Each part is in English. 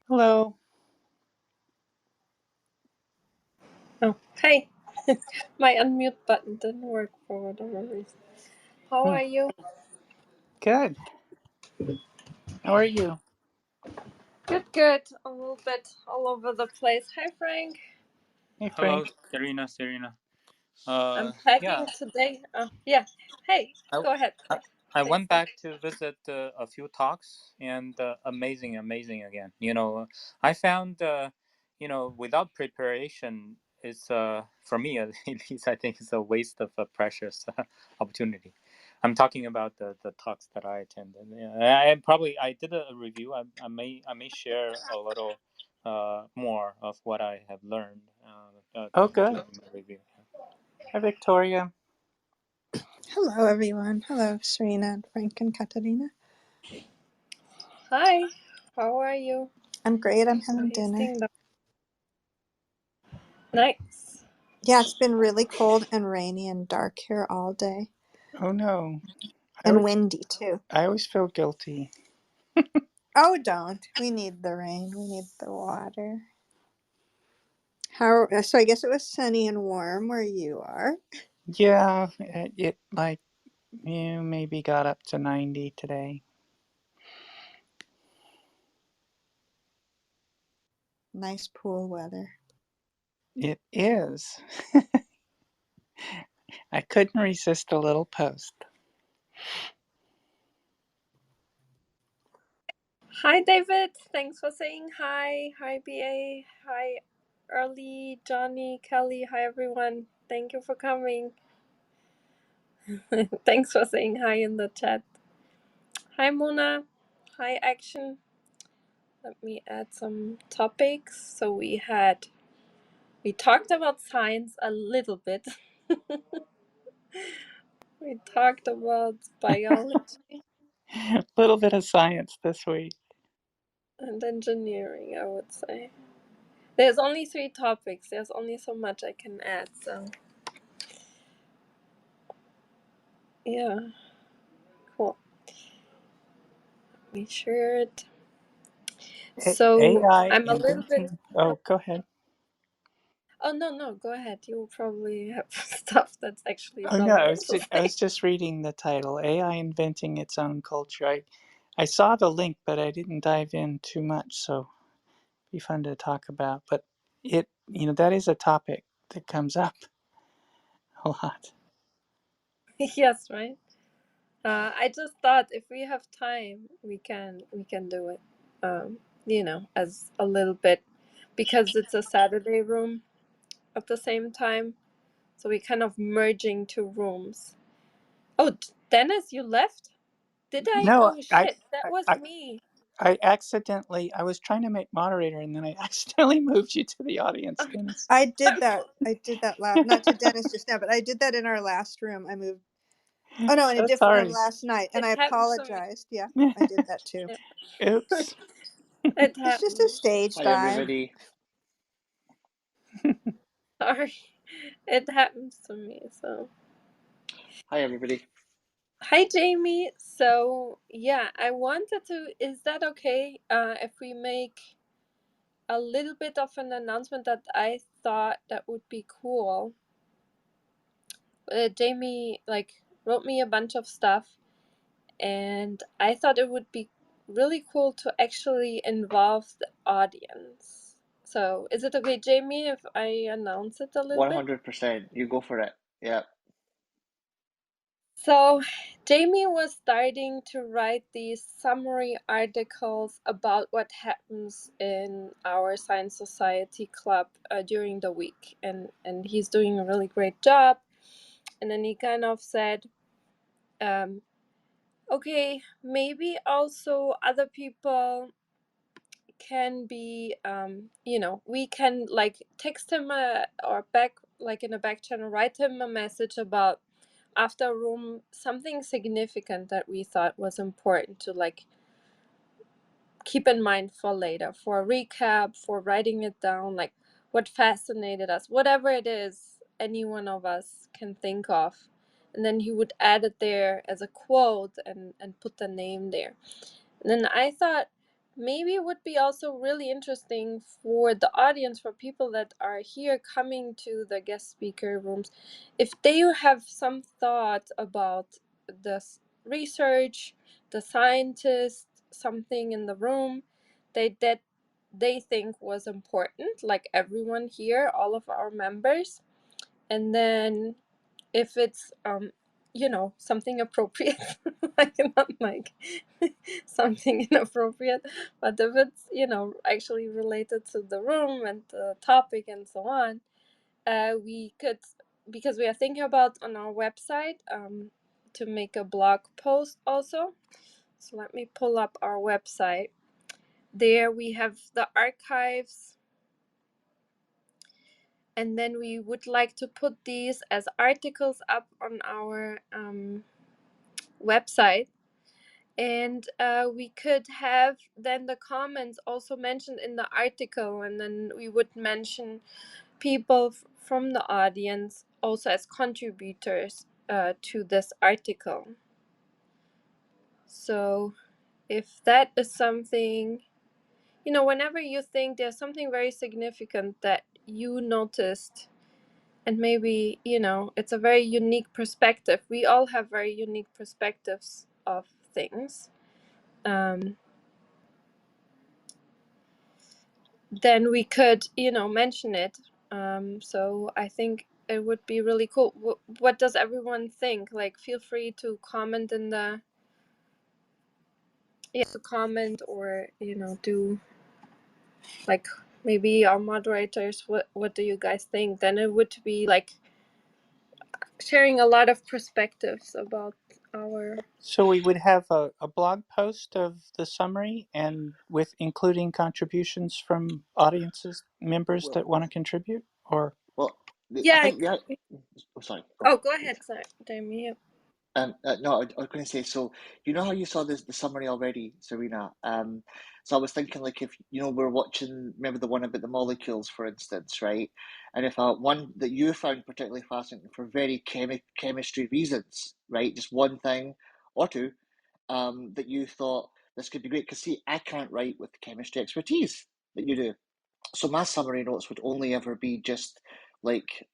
Hello. Oh, hey. My unmute button didn't work for whatever reason. How Hmm. are you? Good. How are you? Good, good. A little bit all over the place. Hi, Frank. Hey, Hello, Frank. Serena. I'm Yeah, packing today. Yeah. Hey, I, go ahead. I I Say went something. back to visit a few talks and amazing again. I found without preparation, it's for me at least I think it's a waste of a precious opportunity. I'm talking about the talks that I attended. Yeah, I did a review. I may share a little more of what I have learned Oh, during good. my review. Hi, Victoria. Hello, everyone. Hello, Serena and Frank and Katarina. Hi. How are you? I'm great. I'm having dinner. Tasting the. Nice. Yeah, it's been really cold and rainy and dark here all day, Oh no. I and always, windy too. I always feel guilty. Oh, don't. We need the rain. We need the water. How? So I guess it was sunny and warm where you are. Yeah, it like maybe got up to 90 today. Nice pool weather. It is. I couldn't resist a little post. Hi, David. Thanks for saying hi. Hi, BA. Hi, Early, Johnny, Kelly. Hi, everyone. Thank you for coming. Thanks for saying hi in the chat. Hi, Mona. Hi, Action. Let me add some topics. So we talked about science a little bit. We talked about biology A little bit of science this week. and engineering, I would say. There's only 3 topics. There's only so much I can add. So, yeah, cool. Let me share it. So, AI I'm a little bit. inventing. Oh, go ahead. Oh, no, go ahead. You probably have stuff that's actually Oh no, relevant to I say. was just reading the title, AI inventing its own culture. I saw the link, but I didn't dive in too much, so it'd be fun to talk about. But that is a topic that comes up a lot. Yes, right? I just thought if we have time, we can do it. As a little bit because it's a Saturday room at the same time, so we kind of merging 2 rooms. Oh, Dennis, you left? Did I? No, Oh shit, that I, was I, me. I was trying to make moderator, and then I accidentally moved you to the audience, Dennis. I did that. I did that not to Dennis just now, but I did that in our last room. I moved. Oh no, in a So different room sorry. last night, and It I happens to me. apologized. Yeah, I did that too. Yeah. Oops. It It's just a happens. stage Hi dive. everybody. Sorry, it happens to me. So. Hi everybody. Hi, Jamie. So, yeah, I wanted to. Is that okay if we make a little bit of an announcement that I thought that would be cool? Jamie, wrote me a bunch of stuff, and I thought it would be really cool to actually involve the audience. So, is it okay, Jamie, if I announce it a little bit? 100%. You go for it. Yeah. So, Jamie was starting to write these summary articles about what happens in our Science Society Club during the week, and he's doing a really great job. And then he kind of said, um, "Okay, maybe also other people can be, we can text him or back in a back channel, write him a message about." After room, something significant that we thought was important to keep in mind for later, for a recap, for writing it down, like what fascinated us, whatever it is any one of us can think of. And then he would add it there as a quote and put the name there. And then I thought maybe it would be also really interesting for the audience, for people that are here coming to the guest speaker rooms, if they have some thought about the research, the scientist, something in the room that they think was important, like everyone here, all of our members. And then if it's something appropriate, like not like something inappropriate, but if it's actually related to the room and the topic and so on, we could, because we are thinking about on our website, to make a blog post also. So let me pull up our website. There we have the archives, and then we would like to put these as articles up on our website. And we could have then the comments also mentioned in the article, and then we would mention people from the audience also as contributors to this article. So if that is something, whenever you think there's something very significant that you noticed, and maybe it's a very unique perspective, we all have very unique perspectives of things, then we could mention it. So I think it would be really cool. What does everyone think? Like, feel free to comment in the to comment, or do, like, maybe our moderators, what do you guys think? Then it would be like sharing a lot of perspectives about our. So we would have a blog post of the summary, and with including contributions from audiences members that Well, want to contribute, or well, I Yeah. think yeah. Oh, sorry. Oh, go ahead, sorry, Jamie. No, I was going to say, so you know how you saw the summary already, Serena? So I was thinking, like, if we're watching, remember the one about the molecules, for instance, right? And if one that you found particularly fascinating for very chemistry reasons, right? Just one thing or two, that you thought this could be great. Because see, I can't write with the chemistry expertise that you do. So my summary notes would only ever be just like,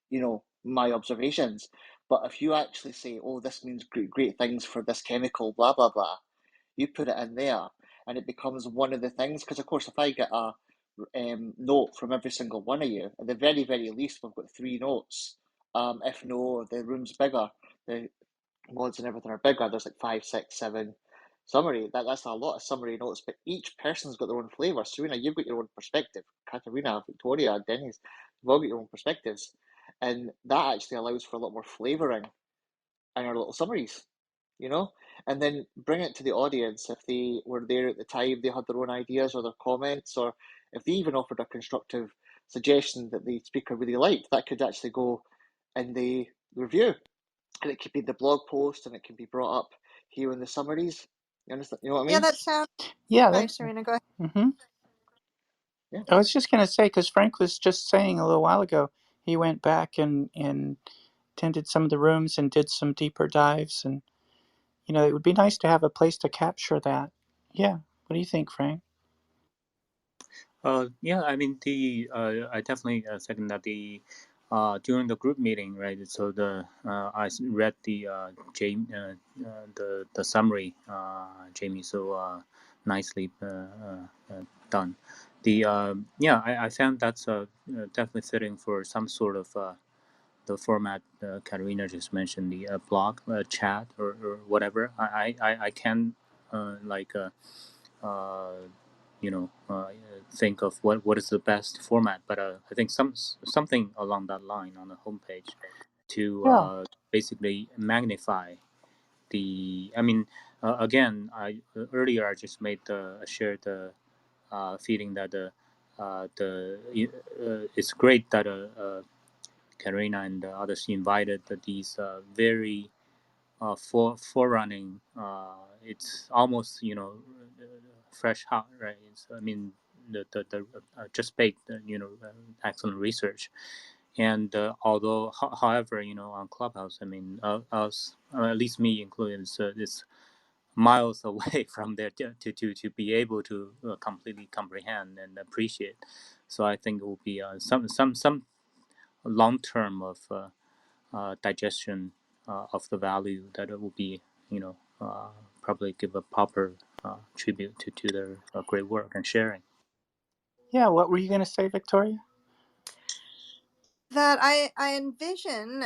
my observations. But if you actually say, oh, this means great things for this chemical, blah, blah, blah, you put it in there and it becomes one of the things. Because, of course, if I get a note from every single one of you, at the very, very least, we've got 3 notes. If no, the room's bigger, the mods and everything are bigger. There's like 5, 6, 7 summary. That's a lot of summary notes, but each person's got their own flavour. Serena, you've got your own perspective. Katerina, Victoria, Dennis, you've all got your own perspectives. And that actually allows for a lot more flavouring in our little summaries, And then bring it to the audience if they were there at the time, they had their own ideas or their comments, or if they even offered a constructive suggestion that the speaker really liked, that could actually go in the review. And it could be the blog post, and it can be brought up here in the summaries. You understand? You know what I mean? Yeah, that sounds. yeah, Sorry, that's. Serena, go ahead. Mm-hmm. Yeah. I was just going to say, because Frank was just saying a little while ago, he went back and tended some of the rooms and did some deeper dives, and it would be nice to have a place to capture that. Yeah, what do you think, Frank? Yeah, I mean I definitely second that during the group meeting, right? So I read the the summary, Jamie, so nicely done. I found that's definitely fitting for some sort of the format Katerina just mentioned, the blog chat or whatever. I can like. Think of what is the best format, but I think something along that line on the homepage to basically magnify the. I mean, again, I earlier I just made shared the feeling that it's great that Karina and the others invited these very forerunning. It's almost fresh hot, right? I mean the just baked excellent research. And although, however, on Clubhouse, I mean, us, at least me included, it's miles away from there to be able to completely comprehend and appreciate. So I think it will be some long term of digestion of the value that it will be, probably give a proper tribute to their great work and sharing. Yeah, what were you going to say, Victoria? That I envision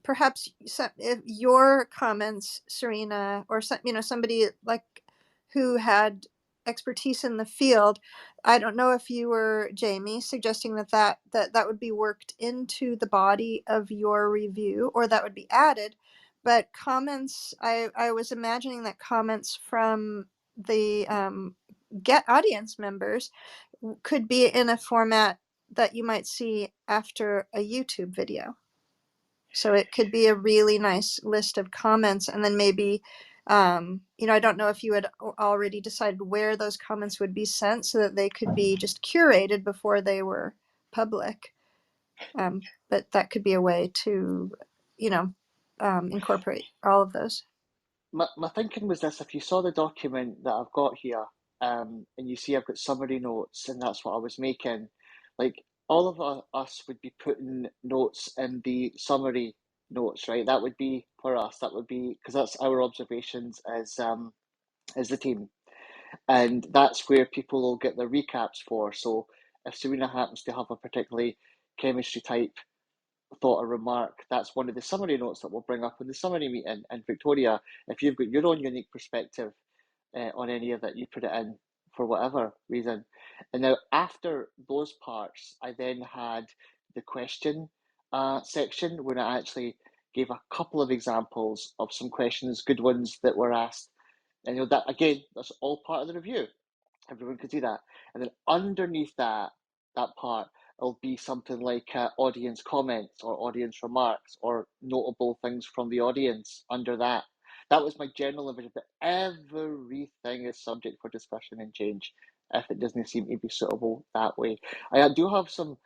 perhaps if your comments, Serena, or somebody like who had expertise in the field. I don't know if you were, Jamie, suggesting that would be worked into the body of your review, or that would be added. But comments, I was imagining that comments from the get audience members could be in a format that you might see after a YouTube video. So it could be a really nice list of comments, and then maybe, I don't know if you had already decided where those comments would be sent so that they could be just curated before they were public. But that could be a way to, incorporate all of those. My thinking was this: if you saw the document that I've got here, and you see I've got summary notes, and that's what I was making, like all of us would be putting notes in the summary notes, right? That would be for us. That would be because that's our observations as the team, and that's where people will get their recaps for. So if Serena happens to have a particularly chemistry type thought or remark, that's one of the summary notes that we'll bring up in the summary meeting. And Victoria, if you've got your own unique perspective on any of that, you put it in for whatever reason. And now after those parts, I then had the question section where I actually gave a couple of examples of some questions, good ones that were asked. And that again, that's all part of the review. Everyone could do that. And then underneath that part, it'll be something like audience comments or audience remarks or notable things from the audience under that. That was my general envision, but everything is subject for discussion and change if it doesn't seem to be suitable that way. I do have some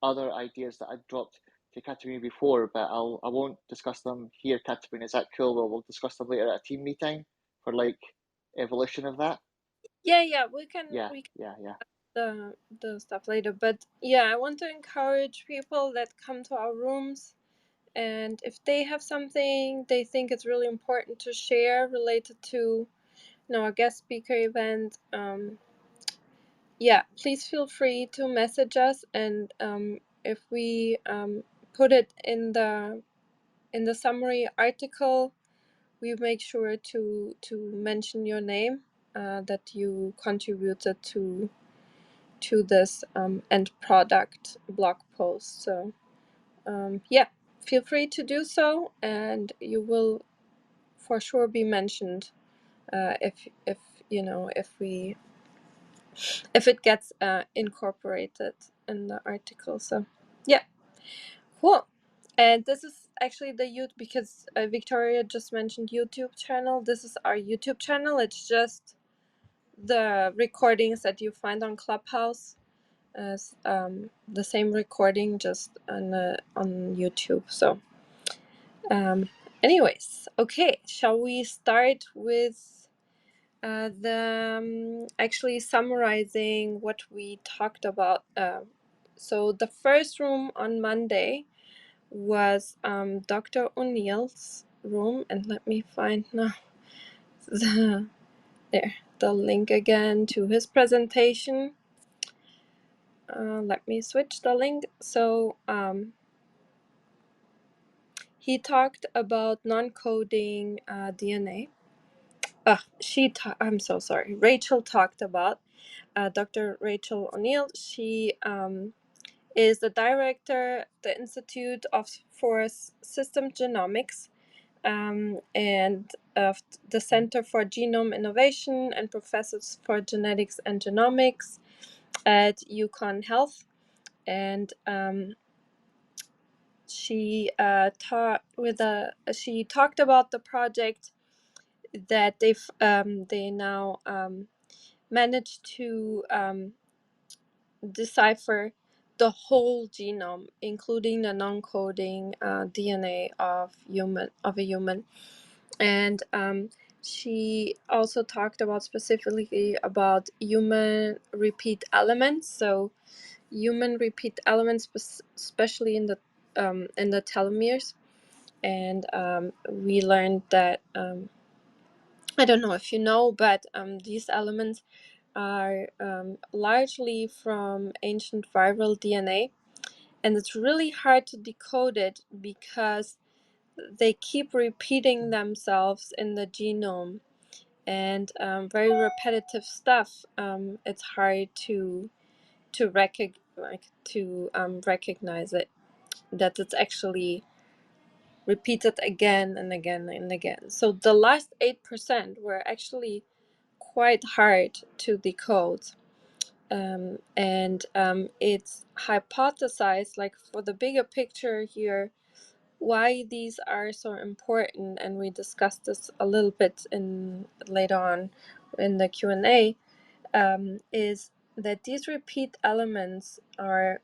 other ideas that I dropped to Katerina before, but I won't discuss them here, Katerina. Is that cool? We'll discuss them later at a team meeting for like evolution of that. Yeah, we can Yeah. the stuff later. But yeah, I want to encourage people that come to our rooms, and if they have something they think it's really important to share related to our guest speaker event, please feel free to message us, and if we put it in the summary article, we make sure to mention your name, that you contributed to this end product blog post. So feel free to do so, and you will for sure be mentioned if if it gets incorporated in the article. So yeah, cool. And this is actually the YouTube, because Victoria just mentioned YouTube channel. This is our YouTube channel. It's just the recordings that you find on Clubhouse as the same recording, just on YouTube. So anyways, okay, shall we start with the actually summarizing what we talked about? So the first room on Monday was Dr. O'Neill's room, and let me find now the link again to his presentation. Let me switch the link. So he talked about non-coding DNA. I'm so sorry. Rachel talked about Dr. Rachel O'Neill. She is the director at the Institute for System Genomics, and of the Center for Genome Innovation, and professors for genetics and genomics at UConn Health. And she talked about the project that they now managed to decipher the whole genome, including the non-coding DNA of a human. And she also talked about specifically about human repeat elements. So human repeat elements, especially in the telomeres, and we learned that I don't know if you know, but these elements are largely from ancient viral DNA, and it's really hard to decode it because they keep repeating themselves in the genome, and very repetitive stuff. It's hard to recognize it, that it's actually repeated again and again and again. So the last 8% were actually quite hard to decode. And it's hypothesized, like for the bigger picture here, why these are so important, and we discussed this a little bit in later on in the Q&A, is that these repeat elements are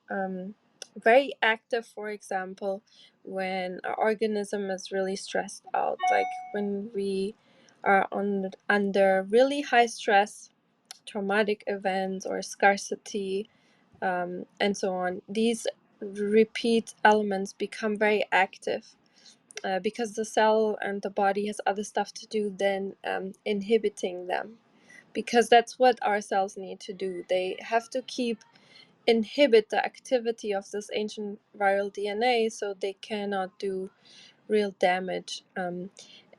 very active, for example, when our organism is really stressed out, like when we are under really high stress, traumatic events, or scarcity, and so on. These repeat elements become very active because the cell and the body has other stuff to do than inhibiting them, because that's what our cells need to do. They have to inhibit the activity of this ancient viral DNA so they cannot do real damage.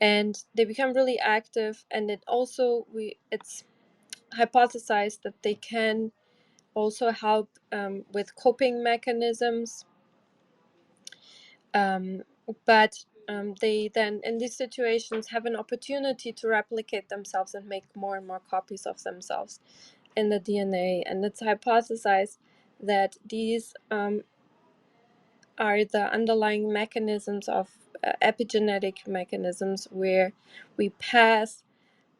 And they become really active, and it's hypothesized that they can also help with coping mechanisms, um, but they then in these situations have an opportunity to replicate themselves and make more and more copies of themselves in the DNA. And it's hypothesized that these are the underlying mechanisms of epigenetic mechanisms, where we pass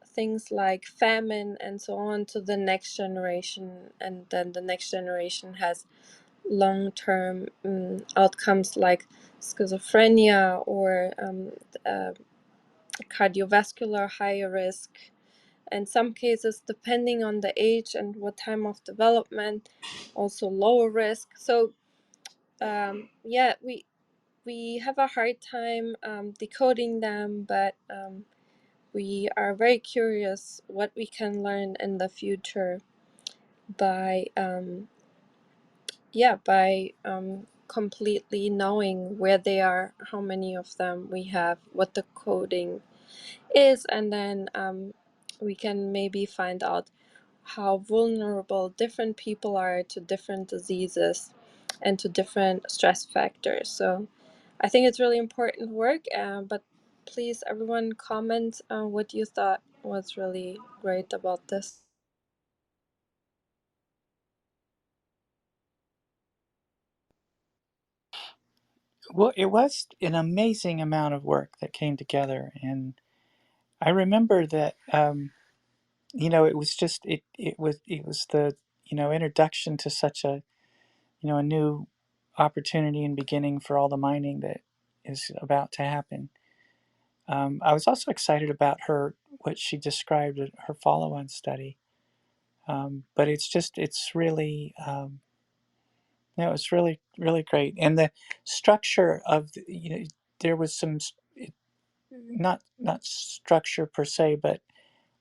things like famine and so on to the next generation, and then the next generation has long-term outcomes like schizophrenia or cardiovascular higher risk. In some cases, depending on the age and what time of development, also lower risk. So yeah, we have a hard time decoding them, but we are very curious what we can learn in the future by completely knowing where they are, how many of them we have, what the coding is, and then we can maybe find out how vulnerable different people are to different diseases and to different stress factors. So I think it's really important work, but please, everyone, comment what you thought was really great about this. Well, it was an amazing amount of work that came together, and I remember that it was just it was the introduction to such a a new opportunity and beginning for all the mining that is about to happen. I was also excited about what she described her follow-on study, but it's really it's really really great, and the structure of there was some not structure per se, but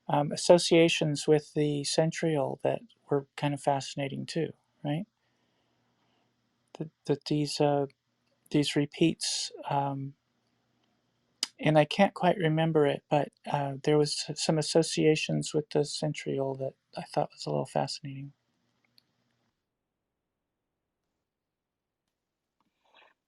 associations with the centriole that were kind of fascinating too, right? That these repeats, and I can't quite remember it, but there was some associations with the centriole that I thought was a little fascinating.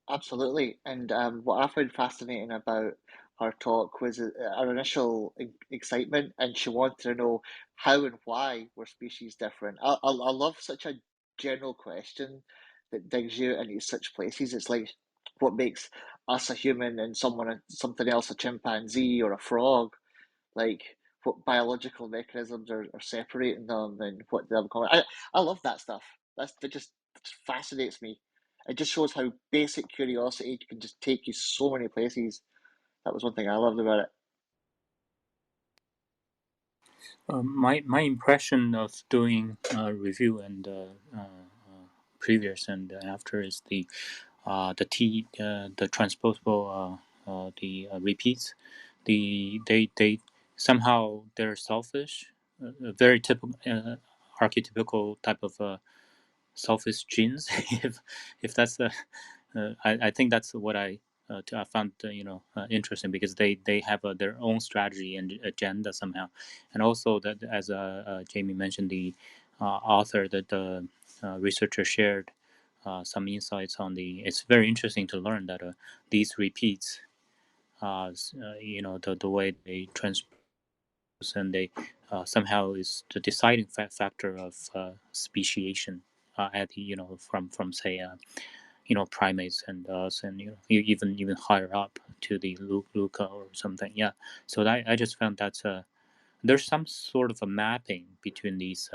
Absolutely. And what I found fascinating about her talk was her initial excitement, and she wanted to know how and why were species different. I love such a general question that digs you into such places. It's like, what makes us a human and something else a chimpanzee or a frog? Like, what biological mechanisms are separating them, and what they're becoming. I love that stuff. That just fascinates me. It just shows how basic curiosity can just take you so many places. That was one thing I loved about it. My impression of doing review and previous and after is the transposable repeats. They somehow they're selfish, a very typical archetypical type of selfish genes. If that's the I think that's what I found interesting, because they have their own strategy and agenda somehow. And also that, as Jamie mentioned, the author that the researcher shared some insights on it's very interesting to learn that these repeats the way they transpose, and they somehow is the deciding factor of speciation at the, from say primates and us, and even higher up to the Luca or something. Yeah, so I just found that there's some sort of a mapping between these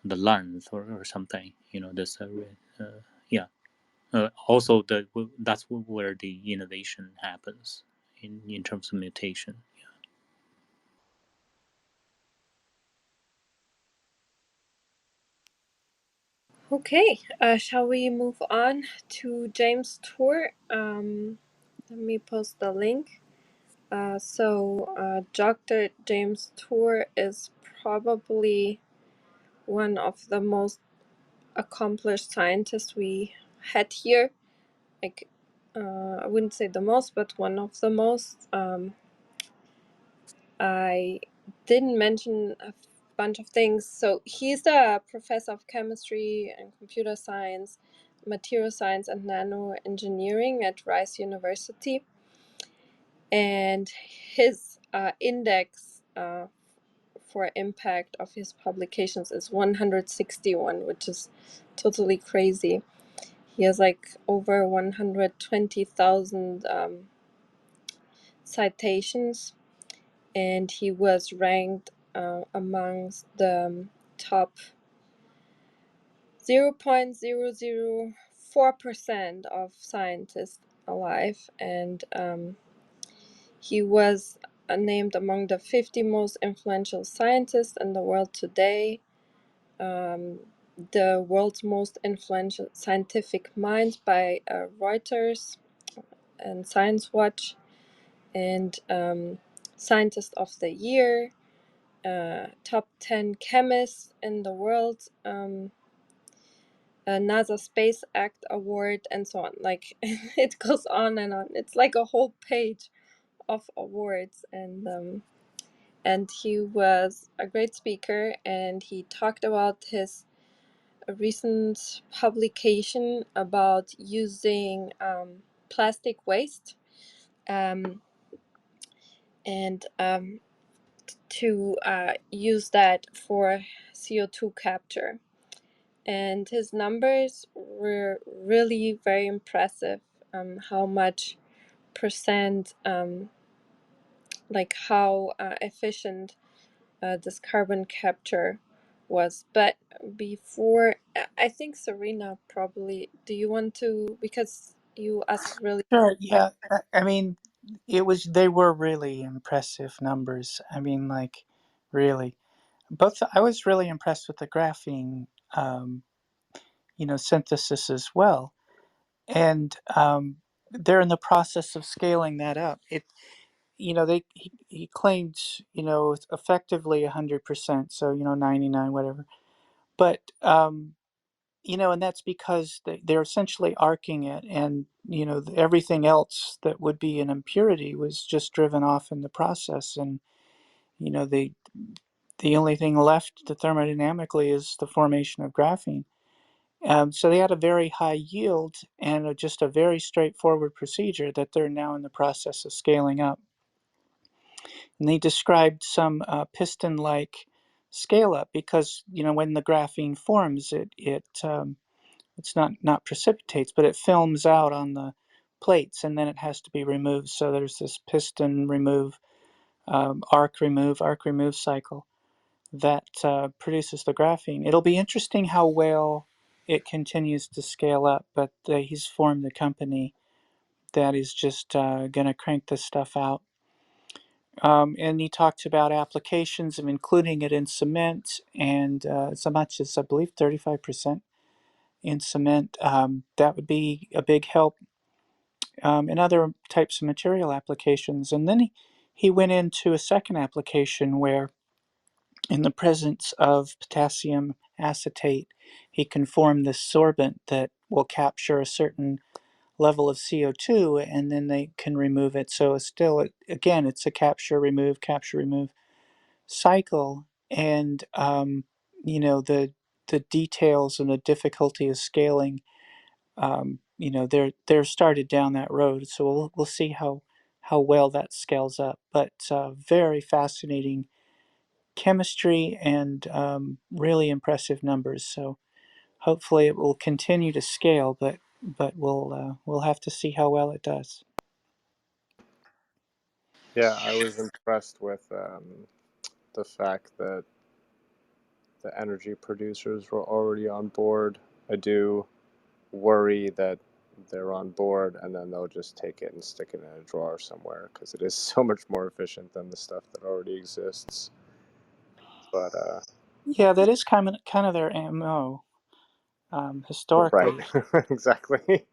the lens or something. This yeah. Also, that's where the innovation happens in terms of mutation. Okay, shall we move on to James Tour? Let me post the link. Dr. James Tour is probably one of the most accomplished scientists we had here. Like, I wouldn't say the most, but one of the most. I didn't mention a bunch of things. So he's the professor of chemistry and computer science, material science, and nanoengineering at Rice University. And his index for impact of his publications is 161, which is totally crazy. He has like over 120,000 citations, and he was ranked amongst the top 0.004% of scientists alive, and he was named among the 50 most influential scientists in the world today, the world's most influential scientific minds by Reuters and Science Watch, and Scientist of the Year, top 10 chemists in the world, a NASA Space Act Award, and so on. Like, it goes on and on. It's like a whole page of awards, and he was a great speaker, and he talked about his recent publication about using plastic waste, um, and to use that for CO2 capture. And his numbers were really very impressive. How much percent, like how efficient this carbon capture was. But before, I think Serena probably, do you want to, because you asked really Sure. good Yeah. I mean, they were really impressive numbers. I mean, like, really. Both. I was really impressed with the graphene, synthesis as well. And they're in the process of scaling that up. He claimed, effectively 100%, so 99, whatever. But and that's because they're essentially arcing it, and everything else that would be an impurity was just driven off in the process, and you know the only thing left to thermodynamically is the formation of graphene. So they had a very high yield and just a very straightforward procedure that they're now in the process of scaling up. And they described some piston-like scale up because when the graphene forms, it's not precipitates, but it films out on the plates, and then it has to be removed. So there's this piston remove, arc remove cycle that produces the graphene. It'll be interesting how well it continues to scale up, but he's formed a company that is just going to crank this stuff out. And he talked about applications of including it in cement, and so much as I believe 35% in cement. That would be a big help in other types of material applications. And then he went into a second application where, in the presence of potassium acetate, he can form this sorbent that will capture a certain level of CO2, and then they can remove it. So it's still, again, it's a capture, remove cycle. And, the details and the difficulty of scaling, they're started down that road. So we'll see how well that scales up. But very fascinating chemistry and really impressive numbers. So hopefully it will continue to scale, but we'll have to see how well it does. Yeah, I was impressed with the fact that the energy producers were already on board. I do worry that they're on board and then they'll just take it and stick it in a drawer somewhere because it is so much more efficient than the stuff that already exists. But Yeah, that is kind of their MO right, historically. exactly.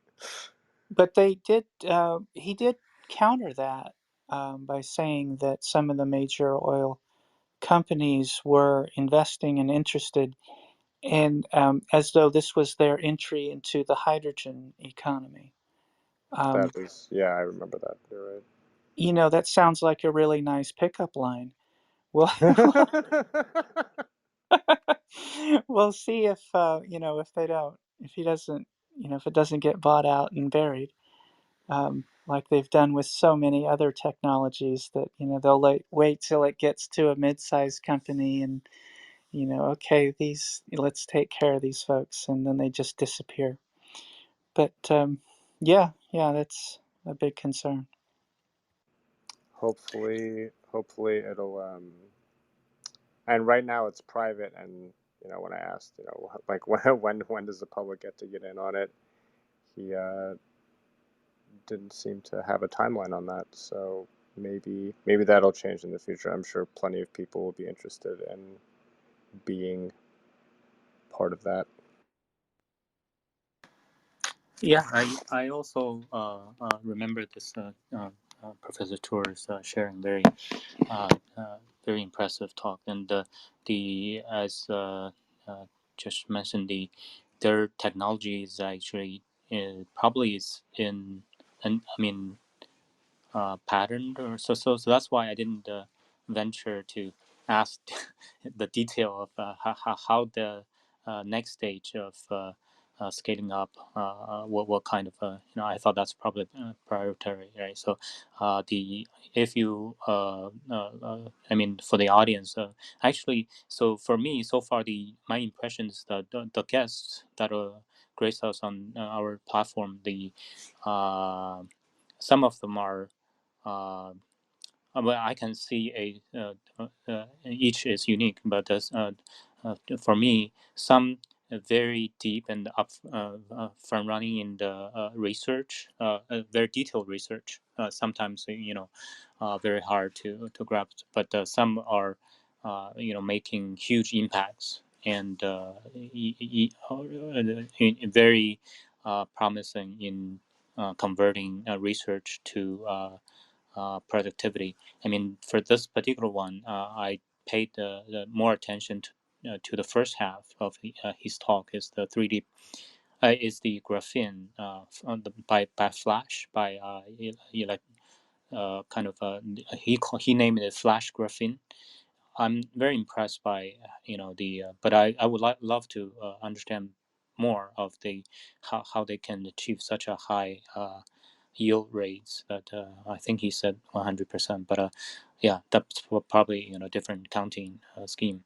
But he did counter that by saying that some of the major oil companies were investing and interested, and as though this was their entry into the hydrogen economy. That is, yeah, I remember that. You're That sounds like a really nice pickup line. Well, right. we'll see if they don't, if he doesn't, if it doesn't get bought out and buried, like they've done with so many other technologies that, they'll wait till it gets to a mid-sized company and, okay, let's take care of these folks, and then they just disappear. But yeah, that's a big concern. Hopefully it'll and right now it's private, and when I asked, like when does the public get in on it, he didn't seem to have a timeline on that. So maybe that'll change in the future. I'm sure plenty of people will be interested in being part of that. Yeah, I also remember this Professor Tour's sharing uh, very impressive talk, and the as just mentioned, their technology is actually probably is in, and I mean, patterned, or so that's why I didn't venture to ask the detail of how the next stage of scaling up, what kind of I thought that's probably priority, right? So the if you I mean, for the audience, actually, so for me so far, my impressions that the guests that grace us on our platform, the some of them are uh, well, I can see each is unique, but for me, some very deep and up front running in the research, very detailed research. Sometimes very hard to grasp, but some are making huge impacts and very promising in converting research to productivity. I mean, for this particular one, I paid the more attention to the first half of his talk. Is the 3D is the graphene by Flash by kind of he named it Flash graphene. I'm very impressed by the but I would love to understand more of the how they can achieve such a high yield rates that I think he said 100%, but yeah, that's probably different counting scheme.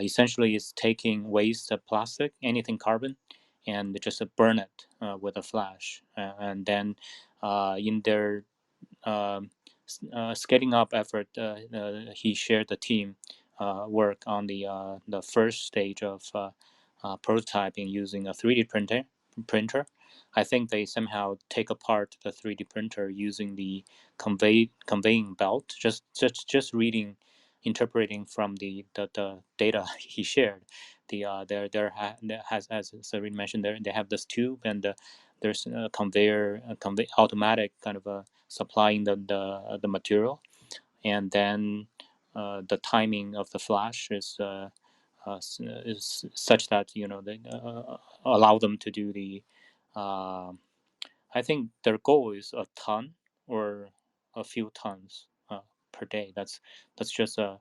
Essentially, it's taking waste of plastic, anything carbon, and just burn it with a flash, and then in their um, scaling up effort, he shared the team work on the first stage of prototyping using a 3D printer I think they somehow take apart the 3D printer using the conveying belt. Just reading, interpreting from the data he shared. There has, as Serene mentioned, they have this tube, and there's a conveyor, automatic kind of supplying the material, and then the timing of the flash is such that they allow them to do the. I think their goal is a ton or a few tons per day. That's just a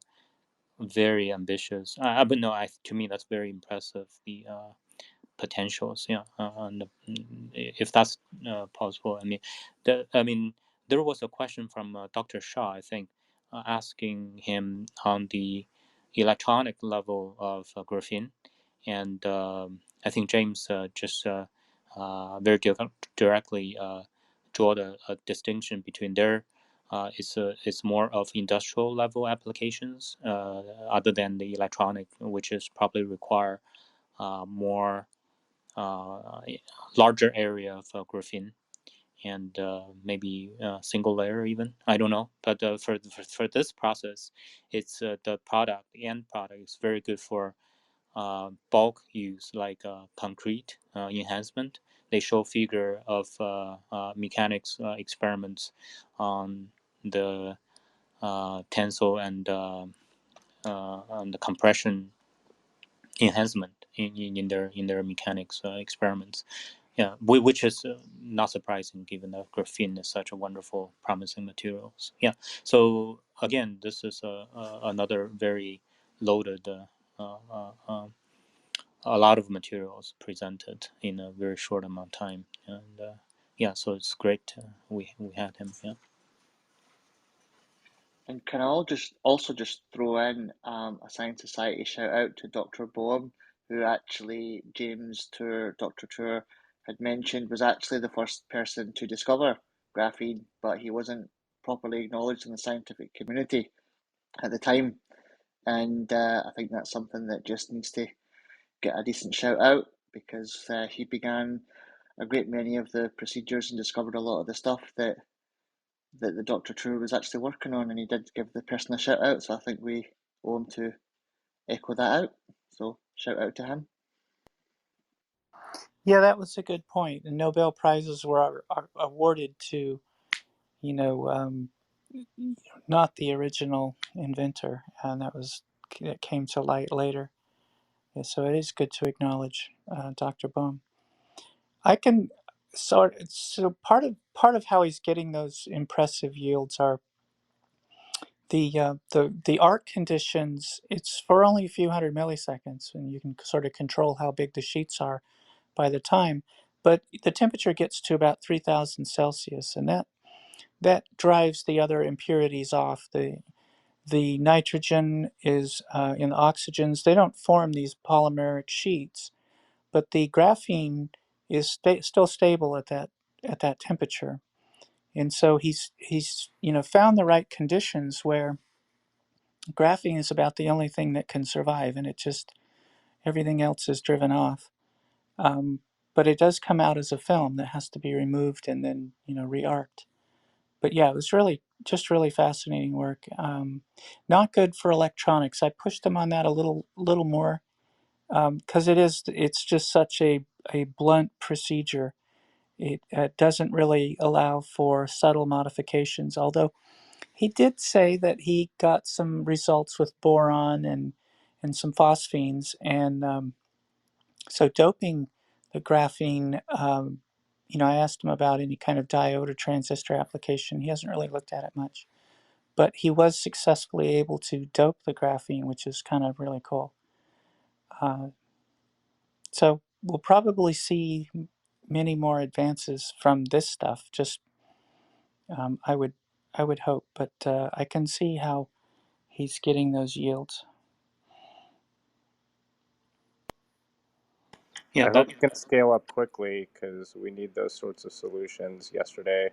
very ambitious. But no, to me that's very impressive. The potentials, yeah, and if that's possible. I mean, there was a question from Dr. Shah, I think, asking him on the electronic level of graphene, and I think James just very directly draw a distinction between their. It's more of industrial level applications, other than the electronic, which is probably require more uh, larger area of graphene, and maybe single layer even. I don't know, but for this process, it's the end product is very good for bulk use, like concrete enhancement. They show figure of mechanics experiments on the tensile and the compression enhancement in their mechanics experiments. Yeah, which is not surprising given that graphene is such a wonderful, promising materials. Yeah. So again, this is another very loaded, a lot of materials presented in a very short amount of time, and yeah, so it's great we had him. Yeah. And can I also just throw in a Science Society shout out to Dr. Boehm, who actually Dr. Tour had mentioned was actually the first person to discover graphene, but he wasn't properly acknowledged in the scientific community at the time. And I think that's something that just needs to get a decent shout out, because he began a great many of the procedures and discovered a lot of the stuff that the Dr. True was actually working on, and he did give the person a shout out. So I think we owe him to echo that out. So shout out to him. Yeah, that was a good point. And Nobel Prizes were awarded to, you know, not the original inventor, and that came to light later. Yeah, so it is good to acknowledge Dr. Bohm. I can so part of how he's getting those impressive yields are the arc conditions. It's for only a few hundred milliseconds, and you can sort of control how big the sheets are by the time. But the temperature gets to about 3,000 Celsius, and that drives the other impurities off. The nitrogen is in the oxygens. They don't form these polymeric sheets, but the graphene is still stable at that temperature. And so he's found the right conditions where graphene is about the only thing that can survive, and it just everything else is driven off. Um, but it does come out as a film that has to be removed and then re-arced. But yeah, it was really fascinating work. Not good for electronics. I pushed them on that a little more because it's just such a blunt procedure. It doesn't really allow for subtle modifications. Although he did say that he got some results with boron and some phosphines, and so doping the graphene. I asked him about any kind of diode or transistor application. He hasn't really looked at it much, but he was successfully able to dope the graphene, which is kind of really cool. So we'll probably see many more advances from this stuff. Just I would hope, but I can see how he's getting those yields. Yeah, I that hope you can scale up quickly because we need those sorts of solutions yesterday.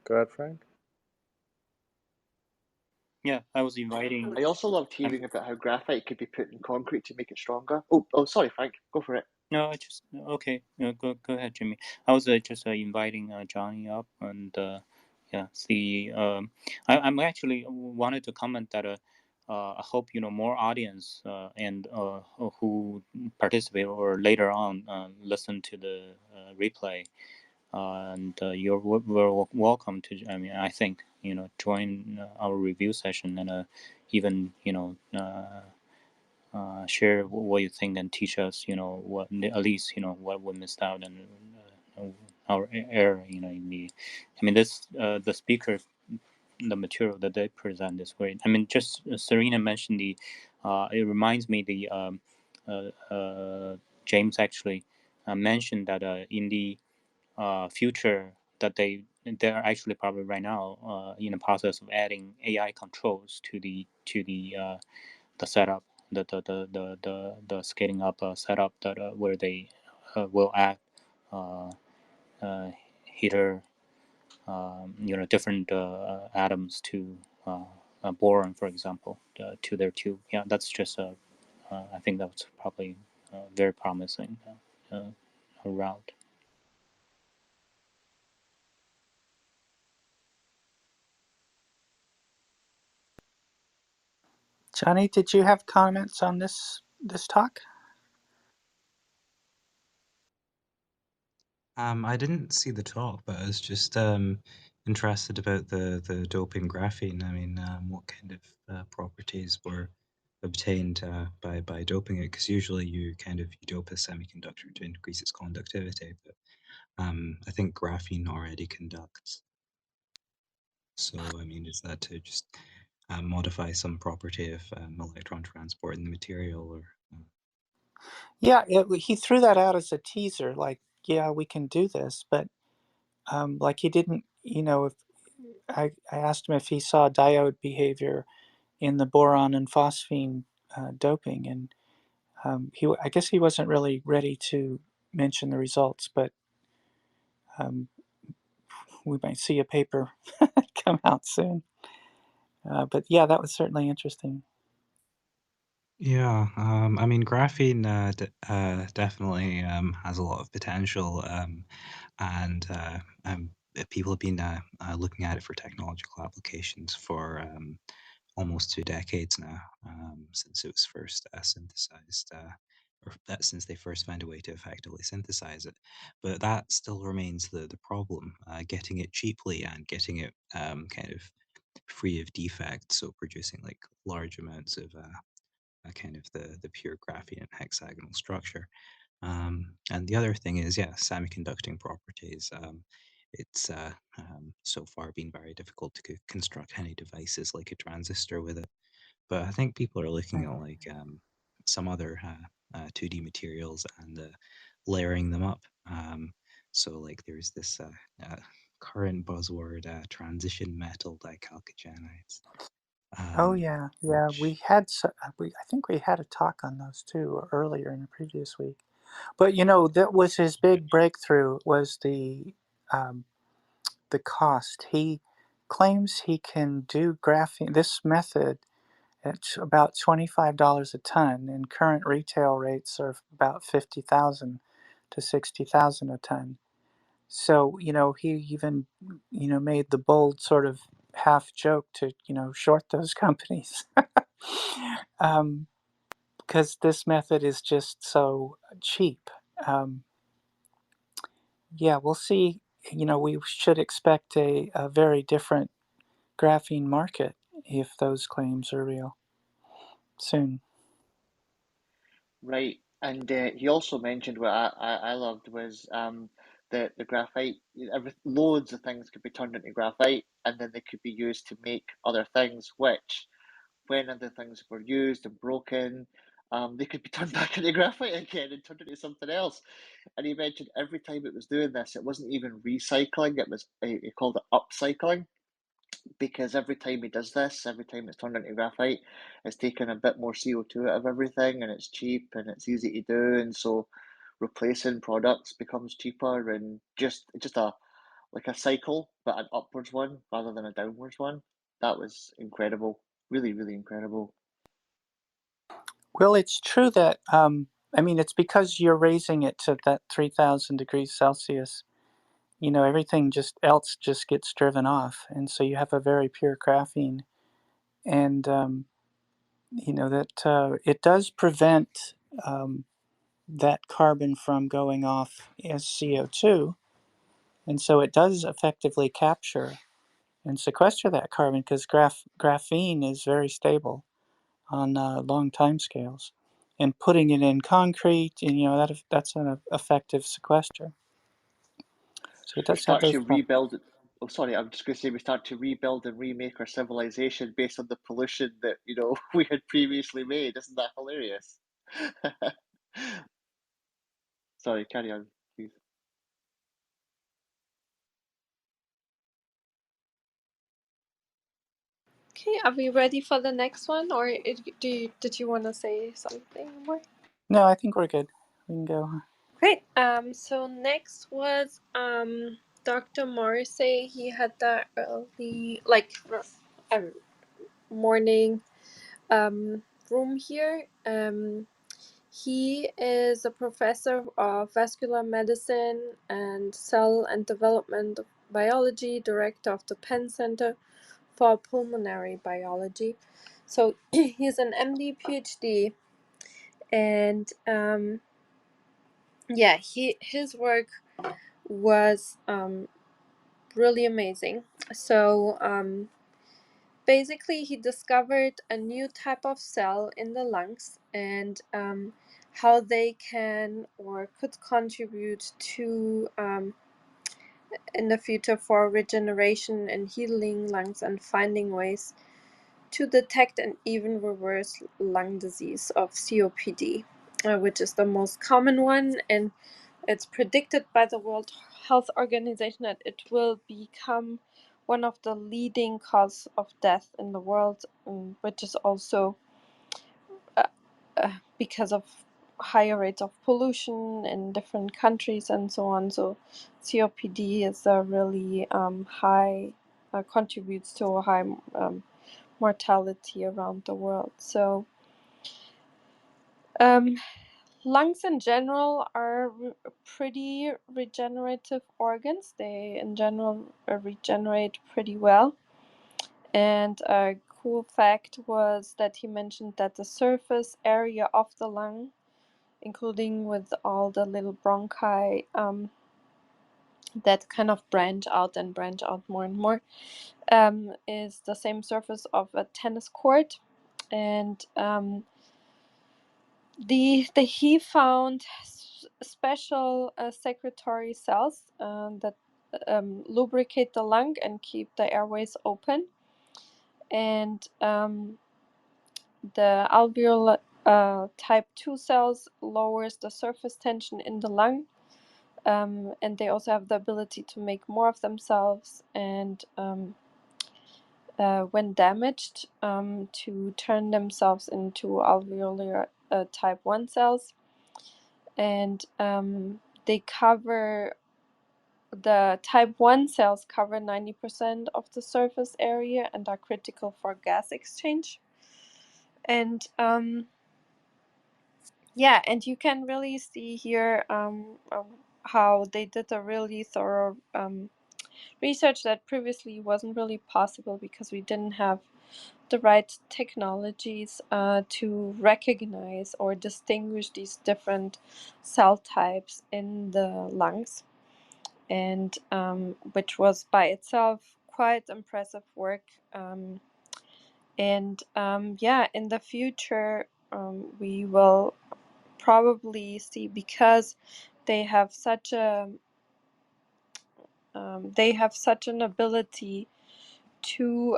Go ahead, Frank. Yeah, I was inviting. I also loved I'm hearing about how graphite could be put in concrete to make it stronger. Sorry, Frank, go for it. No, I just okay. Go ahead, Jimmy. I was just inviting Johnny up and yeah, see. I'm actually wanted to comment that I hope more audience and who participate or later on listen to the replay and you're welcome to. I mean, I think join our review session and even share what you think and teach us, what at least what we missed out and our error, in the. I mean, this the speaker, the material that they present is great. I mean, just Serena mentioned the. It reminds me the James actually mentioned that in the future that they're actually probably right now in the process of adding AI controls to the setup, the scaling up setup that where they will add uh, heater, different atoms to boron, for example, to their tube. Yeah, that's just I think that's probably very promising route. Johnny, did you have comments on this talk? I didn't see the talk, but I was just interested about the doping graphene. I mean, what kind of properties were obtained by doping it? Because usually you dope a semiconductor to increase its conductivity, but I think graphene already conducts. So I mean, is that to just modify some property of electron transport in the material, or? Yeah, he threw that out as a teaser, like, yeah, we can do this, but like he didn't, if I asked him if he saw diode behavior in the boron and phosphine doping, and I guess he wasn't really ready to mention the results, but um, we might see a paper come out soon. But yeah, that was certainly interesting. Yeah, I mean, graphene definitely has a lot of potential, and people have been looking at it for technological applications for almost 2 decades now, since it was first synthesized, or since they first found a way to effectively synthesize it. But that still remains the problem, getting it cheaply and getting it kind of free of defects, so producing like large amounts of kind of the pure graphene and hexagonal structure. And the other thing is, yeah, semiconducting properties. It's so far been very difficult to construct any devices like a transistor with it. But I think people are looking at like some other 2D materials and layering them up. So like there's this current buzzword, transition metal dichalcogenides, Oh yeah, yeah. which I think we had a talk on those too earlier in the previous week. But that was his big breakthrough was the cost. He claims he can do graphene. This method at about $25 a ton, and current retail rates are about 50,000 to 60,000 a ton. So he even made the bold sort of half joke to short those companies. um, because this method is just so cheap. Um, yeah, we'll see. We should expect a very different graphene market if those claims are real soon. Right, and he also mentioned what I loved was the graphite. Loads of things could be turned into graphite, and then they could be used to make other things. Which, when other things were used and broken, they could be turned back into graphite again and turned into something else. And he mentioned every time it was doing this, it wasn't even recycling; it was he called it upcycling, because every time he does this, every time it's turned into graphite, it's taken a bit more CO2 out of everything, and it's cheap and it's easy to do, and so replacing products becomes cheaper, and just a like a cycle, but an upwards one rather than a downwards one. That was incredible. Really, really incredible. Well, it's true that, I mean, it's because you're raising it to that 3,000 degrees Celsius, you know, everything else just gets driven off. And so you have a very pure graphene. And, you know, that it does prevent that carbon from going off as CO2. And so it does effectively capture and sequester that carbon because graphene is very stable on long time scales. And putting it in concrete, and you know that's an effective sequester. So it We does have start those to properties. rebuild. Oh, sorry, I'm just going to say we start to rebuild and remake our civilization based on the pollution that we had previously made. Isn't that hilarious? Sorry, carry on, please. Okay, are we ready for the next one, or did you want to say something more? No, I think we're good. We can go. Great. So next was Dr. Morrissey. He had the early morning room here. He is a professor of vascular medicine and cell and development biology, director of the Penn Center for Pulmonary Biology. So he's an MD, PhD, and his work was really amazing. So basically, he discovered a new type of cell in the lungs and how they can or could contribute to in the future for regeneration and healing lungs and finding ways to detect and even reverse lung disease of COPD, which is the most common one, and it's predicted by the World Health Organization that it will become one of the leading causes of death in the world, which is also because of higher rates of pollution in different countries and so on. So COPD is a really high, contributes to a high mortality around the world. So lungs in general are pretty regenerative organs. They in general regenerate pretty well. And a cool fact was that he mentioned that the surface area of the lung, including with all the little bronchi that kind of branch out more and more, is the same surface of a tennis court. And he found special secretory cells that lubricate the lung and keep the airways open. And the alveolar type 2 cells lowers the surface tension in the lung, and they also have the ability to make more of themselves, and when damaged, to turn themselves into alveolar type 1 cells. And they cover the type 1 cells cover 90% of the surface area and are critical for gas exchange. And and you can really see here how they did a really thorough research that previously wasn't really possible because we didn't have the right technologies to recognize or distinguish these different cell types in the lungs, and which was by itself quite impressive work. In the future, we will probably see, because they have such an ability to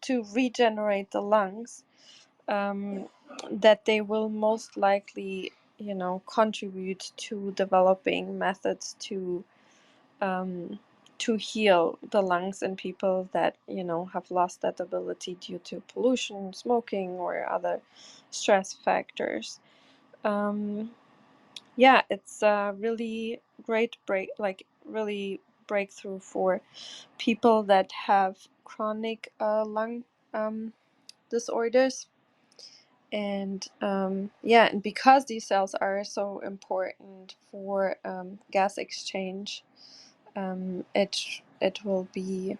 to regenerate the lungs, that they will most likely contribute to developing methods to heal the lungs in people that have lost that ability due to pollution, smoking, or other stress factors. It's a really great really breakthrough for people that have chronic lung disorders. And and because these cells are so important for gas exchange, it will be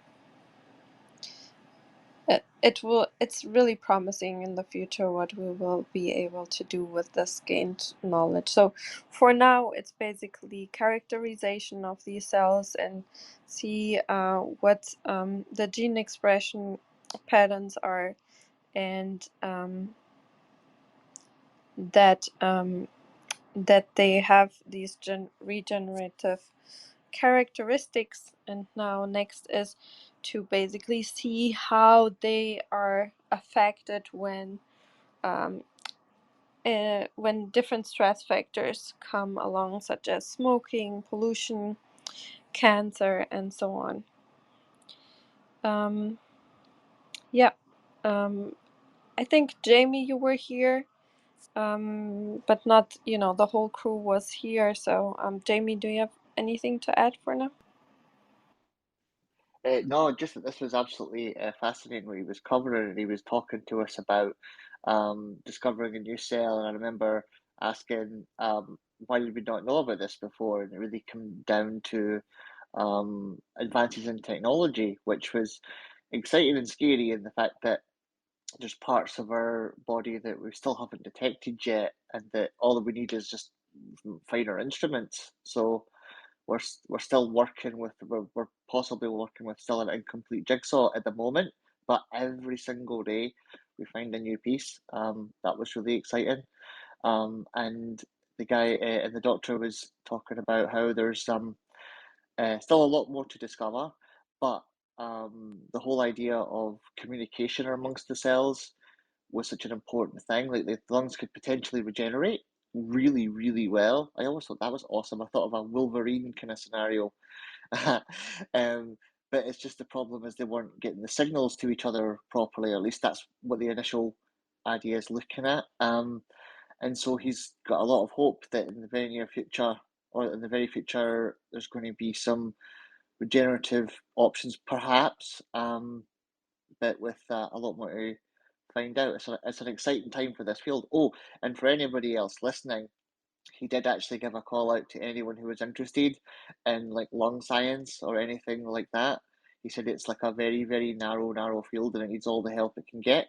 it's really promising in the future what we will be able to do with this gained knowledge. So for now, it's basically characterization of these cells and see what the gene expression patterns are, and that they have these regenerative characteristics. And now next is to basically see how they are affected when different stress factors come along, such as smoking, pollution, cancer, and so on. I think Jamie, you were here, but not, the whole crew was here. So Jamie, do you have anything to add for now? No, just that this was absolutely fascinating what he was covering, and he was talking to us about discovering a new cell. And I remember asking, why did we not know about this before? And it really came down to advances in technology, which was exciting and scary in the fact that there's parts of our body that we still haven't detected yet, and that all that we need is just finer instruments. So we're still working with we're possibly working with still an incomplete jigsaw at the moment, but every single day we find a new piece. That was really exciting. And the guy and the doctor was talking about how there's still a lot more to discover, but the whole idea of communication amongst the cells was such an important thing. Like the lungs could potentially regenerate really, really well. I always thought that was awesome. I thought of a Wolverine kind of scenario. But it's just the problem is they weren't getting the signals to each other properly, or at least that's what the initial idea is looking at. And so he's got a lot of hope that in the very near future, or in the very future, there's going to be some regenerative options, perhaps, but with a lot more to find out. It's an exciting time for this field. Oh, and for anybody else listening, he did actually give a call out to anyone who was interested in like lung science or anything like that. He said it's like a very, very narrow field and it needs all the help it can get.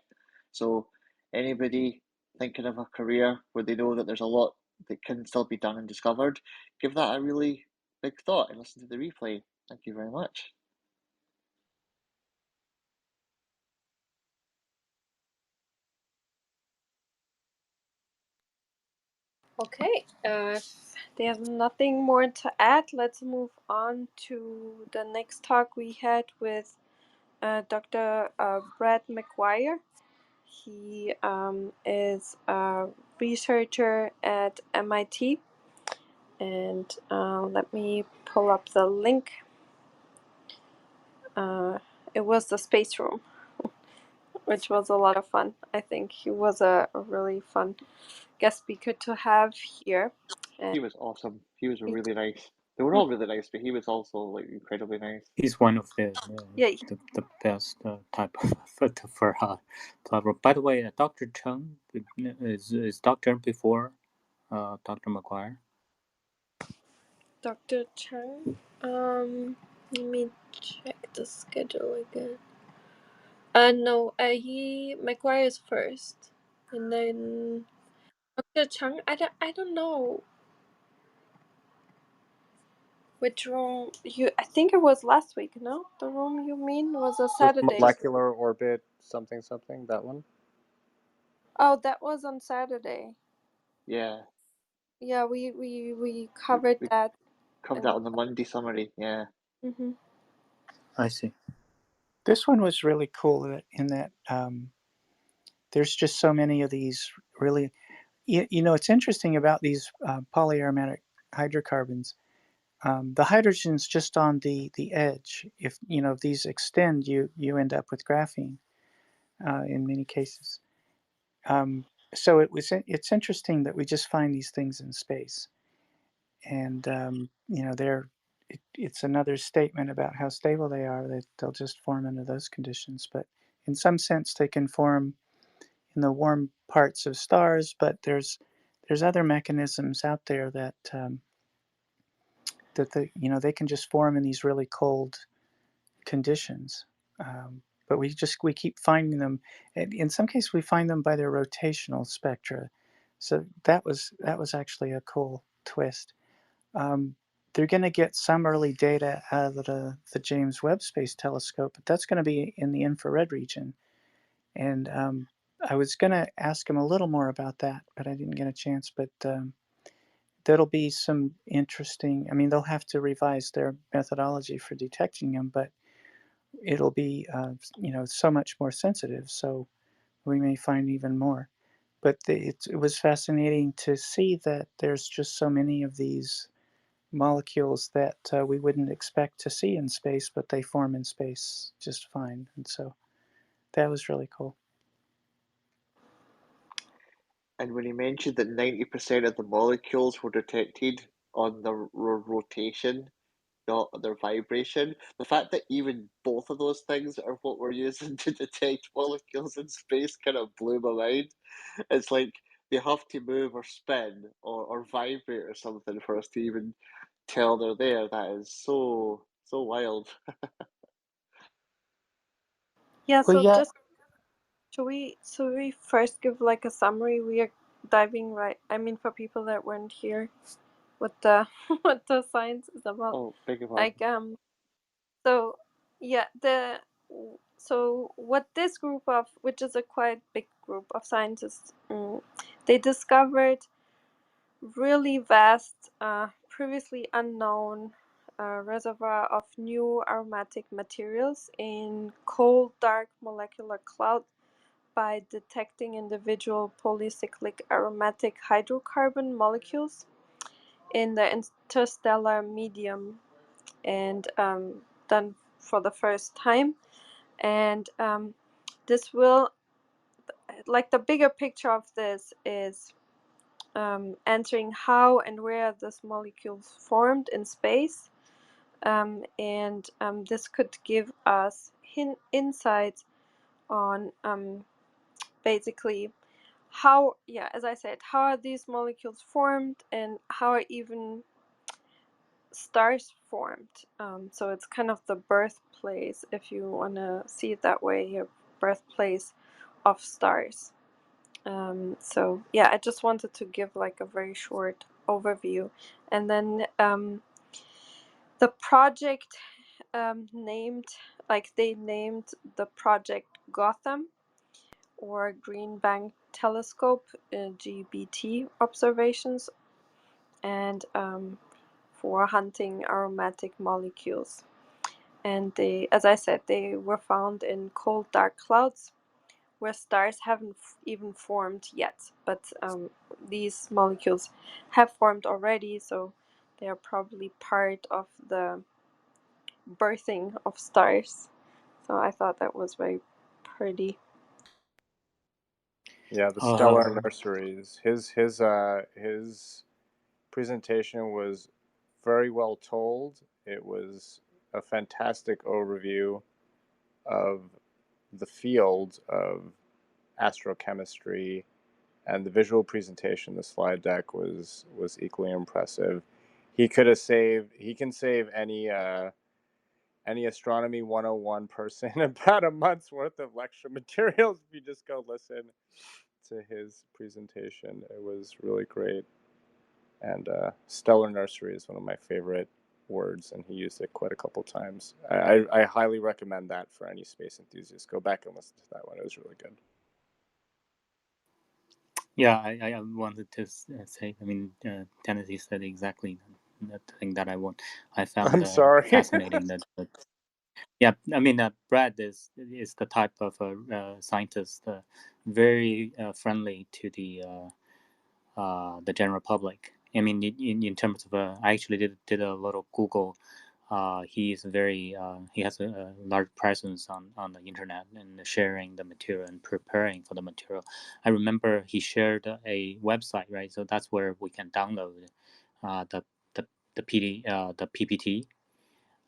So anybody thinking of a career where they know that there's a lot that can still be done and discovered, give that a really big thought and listen to the replay. Thank you very much. Okay, if there's nothing more to add, let's move on to the next talk we had with Dr. Brad McGuire. He is a researcher at MIT, and let me pull up the link. It was the space room, which was a lot of fun. I think he was a really fun guest speaker to have here. He was awesome. He was He- really nice. They were all really nice, but he was also like incredibly nice. He's one of the best type of for platform. By the way, Dr. Chen is Dr. before Dr. McGuire. Dr. Chang. Let me check the schedule again. No, McGuire is first, and then Dr. Chang. I don't know which room I think it was last week. No, the room you mean was a Saturday. Molecular orbit something, that one? Oh, that was on Saturday. Yeah. Yeah, we covered that. Covered that on the Monday summary, yeah. Mm-hmm. I see. This one was really cool in that there's just so many of these really, it's interesting about these polyaromatic hydrocarbons. The hydrogen's just on the edge. If these extend, you end up with graphene in many cases. So it's interesting that we just find these things in space, and it's another statement about how stable they are, that they'll just form under those conditions. But in some sense, they can form in the warm parts of stars, but there's other mechanisms out there that they can just form in these really cold conditions. But we keep finding them. In some cases, we find them by their rotational spectra. So that was actually a cool twist. They're going to get some early data out of the James Webb Space Telescope, but that's going to be in the infrared region. And I was going to ask him a little more about that, but I didn't get a chance. But that'll be some interesting. I mean, they'll have to revise their methodology for detecting them, but it'll be so much more sensitive. So we may find even more. But it was fascinating to see that there's just so many of these molecules that we wouldn't expect to see in space, but they form in space just fine. And so that was really cool. And when he mentioned that 90% of the molecules were detected on their rotation, not their vibration, the fact that even both of those things are what we're using to detect molecules in space kind of blew my mind. It's like they have to move or spin or vibrate or something for us to even tell they're there. That is so wild. Yeah, Well, so yeah, just should we first give like a summary? We are diving right. I mean, for people that weren't here, what the what the science is about. Oh, beg your pardon. Like so yeah, so what this group of, which is a quite big group of scientists, they discovered really vast, previously unknown reservoir of new aromatic materials in cold, dark molecular cloud by detecting individual polycyclic aromatic hydrocarbon molecules in the interstellar medium, and done for the first time. And this will, like, the bigger picture of this is answering how and where this molecules formed in space, and this could give us insights on basically how, yeah, as I said, how are these molecules formed and how are even stars formed. So it's kind of the birthplace, if you want to see it that way, your birthplace of stars. So yeah, I just wanted to give like a very short overview. And then the project named the project Gotham, or Green Bank Telescope, GBT observations, and for hunting aromatic molecules. And they, as I said, they were found in cold, dark clouds where stars haven't even formed yet, but these molecules have formed already, so they are probably part of the birthing of stars. So I thought that was very pretty. Yeah, the Uh, Stellar Nurseries. His presentation was very well told. It was a fantastic overview of the field of astrochemistry, and the visual presentation, the slide deck was equally impressive. He can save any astronomy 101 person about a month's worth of lecture materials if you just go listen to his presentation. It was really great. And Stellar Nursery is one of my favorite words, and he used it quite a couple times. I highly recommend that for any space enthusiast. Go back and listen to that one. It was really good. yeah, I wanted to say. I mean, Tennessee said exactly that thing that I found I'm sorry. fascinating. That yeah, I mean, Brad is the type of scientist, very friendly to the general public. I mean, in terms of, I actually did a little Google. He is very he has a large presence on the internet and sharing the material and preparing for the material. I remember he shared a website, right? So that's where we can download the PPT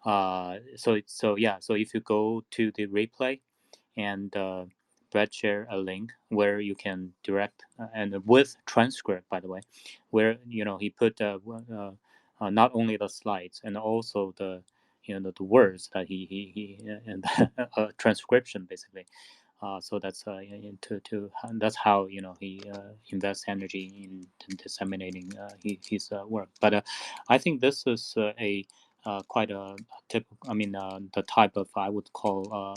So if you go to the replay, and Brad share a link where you can direct and with transcript, by the way, where he put not only the slides and also the the words that he and transcription basically. So that's that's how he invests energy in disseminating his work. But I think this is quite a typical. I mean, the type of I would call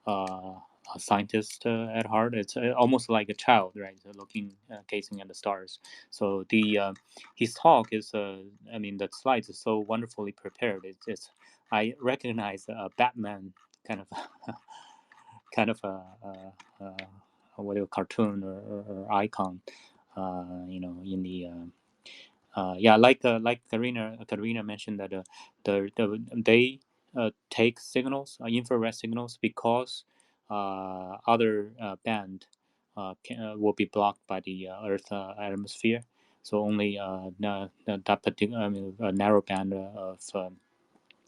a scientist at heart. It's almost like a child, right? Looking, gazing at the stars. So the his talk is, I mean, the slides is so wonderfully prepared. It's I recognize a Batman kind of kind of what do you cartoon or icon, in the like Karina mentioned that they take signals, infrared signals, because other band will be blocked by the Earth atmosphere. So only that particular, I mean, a narrow band of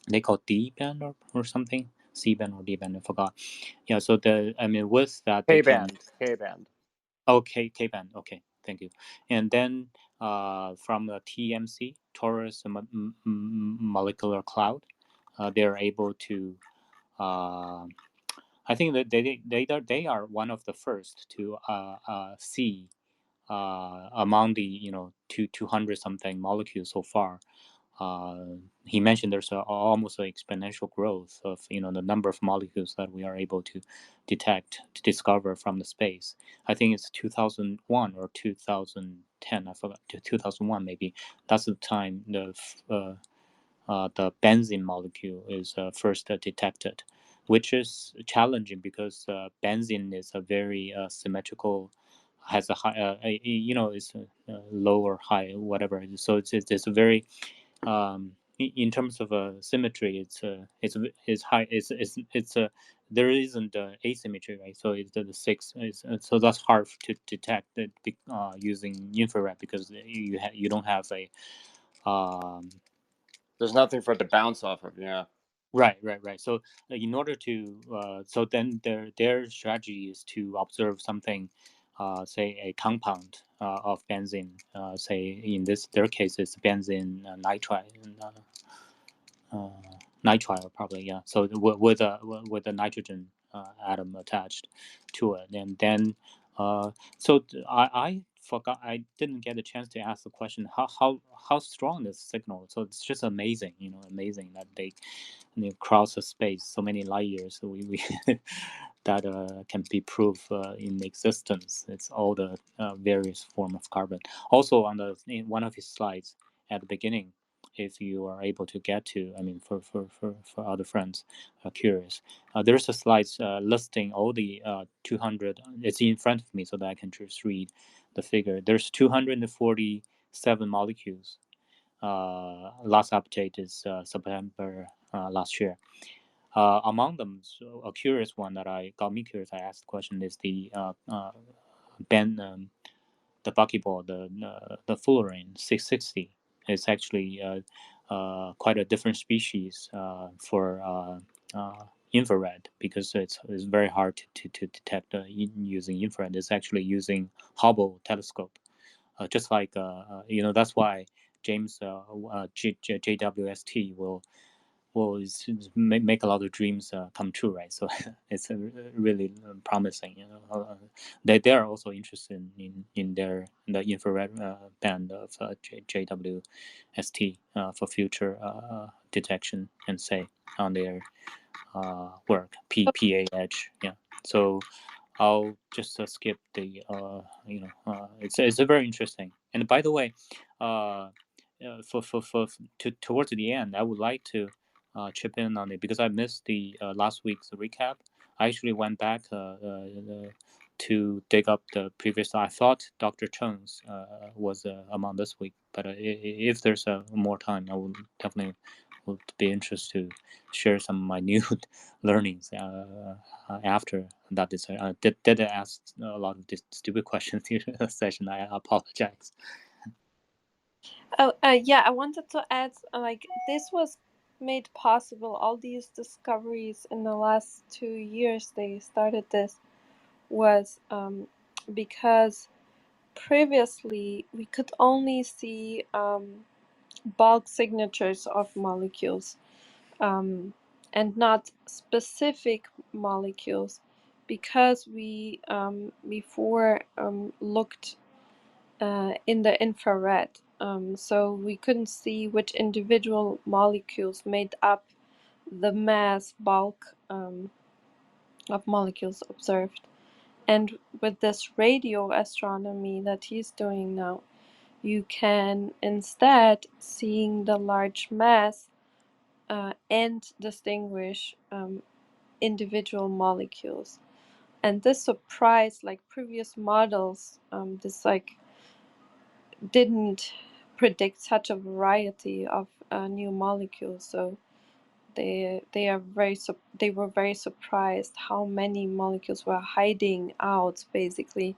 they call D band or something, C band or D band, I forgot. Yeah, so with that they can. K band. Okay, K band. Okay, thank you. And then from the TMC, Torus Molecular Cloud, they're able to. I think that they are one of the first to see among the 200 something molecules so far. He mentioned there's almost an exponential growth of the number of molecules that we are able to detect, to discover from the space. I think it's 2001 or 2010. I forgot. 2001 maybe. That's the time the benzene molecule is first detected, which is challenging because benzene is a very symmetrical, has a high, it's low or high, whatever. So it's a very in terms of symmetry, it's high. It's there isn't asymmetry, right? So it's the six. So that's hard to detect it, using infrared, because you don't have a. There's nothing for it to bounce off of. Yeah. Right. So in order to, so then their strategy is to observe something, say a compound of benzene, say in their case it's benzene nitride, nitrile probably, yeah. So with a nitrogen atom attached to it, and then I forgot, I didn't get a chance to ask the question how strong is signal. So it's just amazing, amazing that they cross the space so many light years. So we that can be proof in existence. It's all the various form of carbon. Also in one of his slides at the beginning, if you are able to get to, I mean, for other friends curious, there's a slide listing all the 200. It's in front of me so that I can just read the figure. There's 247 molecules. Last update is September last year. Among them, so a curious one that got me curious, I asked the question, is the the buckyball, the fullerene 660. It's actually quite a different species for infrared, because it's very hard to detect using infrared. It's actually using Hubble telescope, just like that's why James JWST will make a lot of dreams come true, right? So it's really promising. They are also interested in the infrared band of JWST for future detection and say on their work PAH. Yeah. So I'll just skip the it's a very interesting. And by the way, towards the end, I would like to chip in on it, because I missed the last week's recap. I actually went back to dig up the previous. I thought Dr. Cheng's was among this week, but if there's more time, I would definitely would be interested to share some minute learnings after that. Did I ask a lot of this stupid questions in the session? I apologize. Oh, yeah, I wanted to add, like, this was made possible all these discoveries in the last 2 years. They started this was because previously we could only see bulk signatures of molecules and not specific molecules, because we before looked in the infrared, so we couldn't see which individual molecules made up the mass bulk of molecules observed. And with this radio astronomy that he's doing now, you can instead, seeing the large mass, and distinguish individual molecules. And this surprised, like previous models, this like didn't predict such a variety of new molecules. So they were very surprised how many molecules were hiding out basically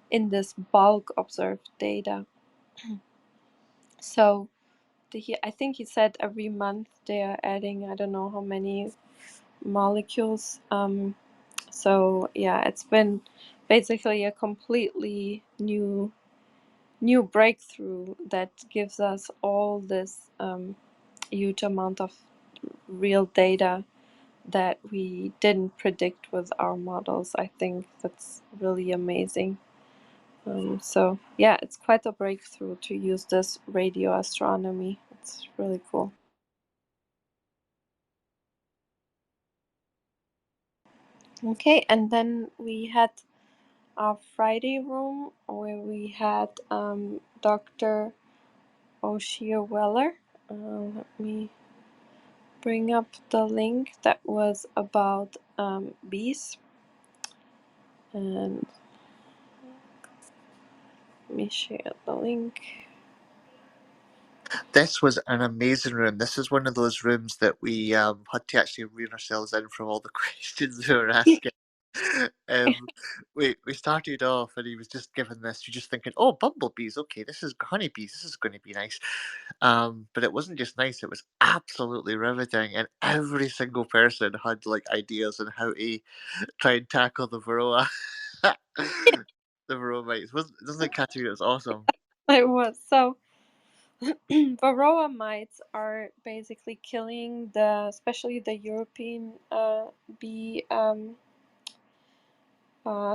in this bulk observed data. So I think he said every month they are adding, I don't know how many molecules. So yeah, it's been basically a completely new breakthrough that gives us all this huge amount of real data that we didn't predict with our models. I think that's really amazing. So yeah, it's quite a breakthrough to use this radio astronomy. It's really cool. Okay, and then we had our Friday room where we had Dr. O'Shea Weller. Let me bring up the link that was about bees, and let me share the link. This was an amazing room. This is one of those rooms that we had to actually rein ourselves in from all the questions we were asking. We started off and he was just giving this. You're just thinking, oh, bumblebees. Okay, this is honeybees. This is going to be nice. But it wasn't just nice. It was absolutely riveting, and every single person had like ideas on how to try and tackle the varroa. The varroa mites. Wasn't it, Katerina? It was awesome. It was so. Varroa mites are basically killing especially the European bee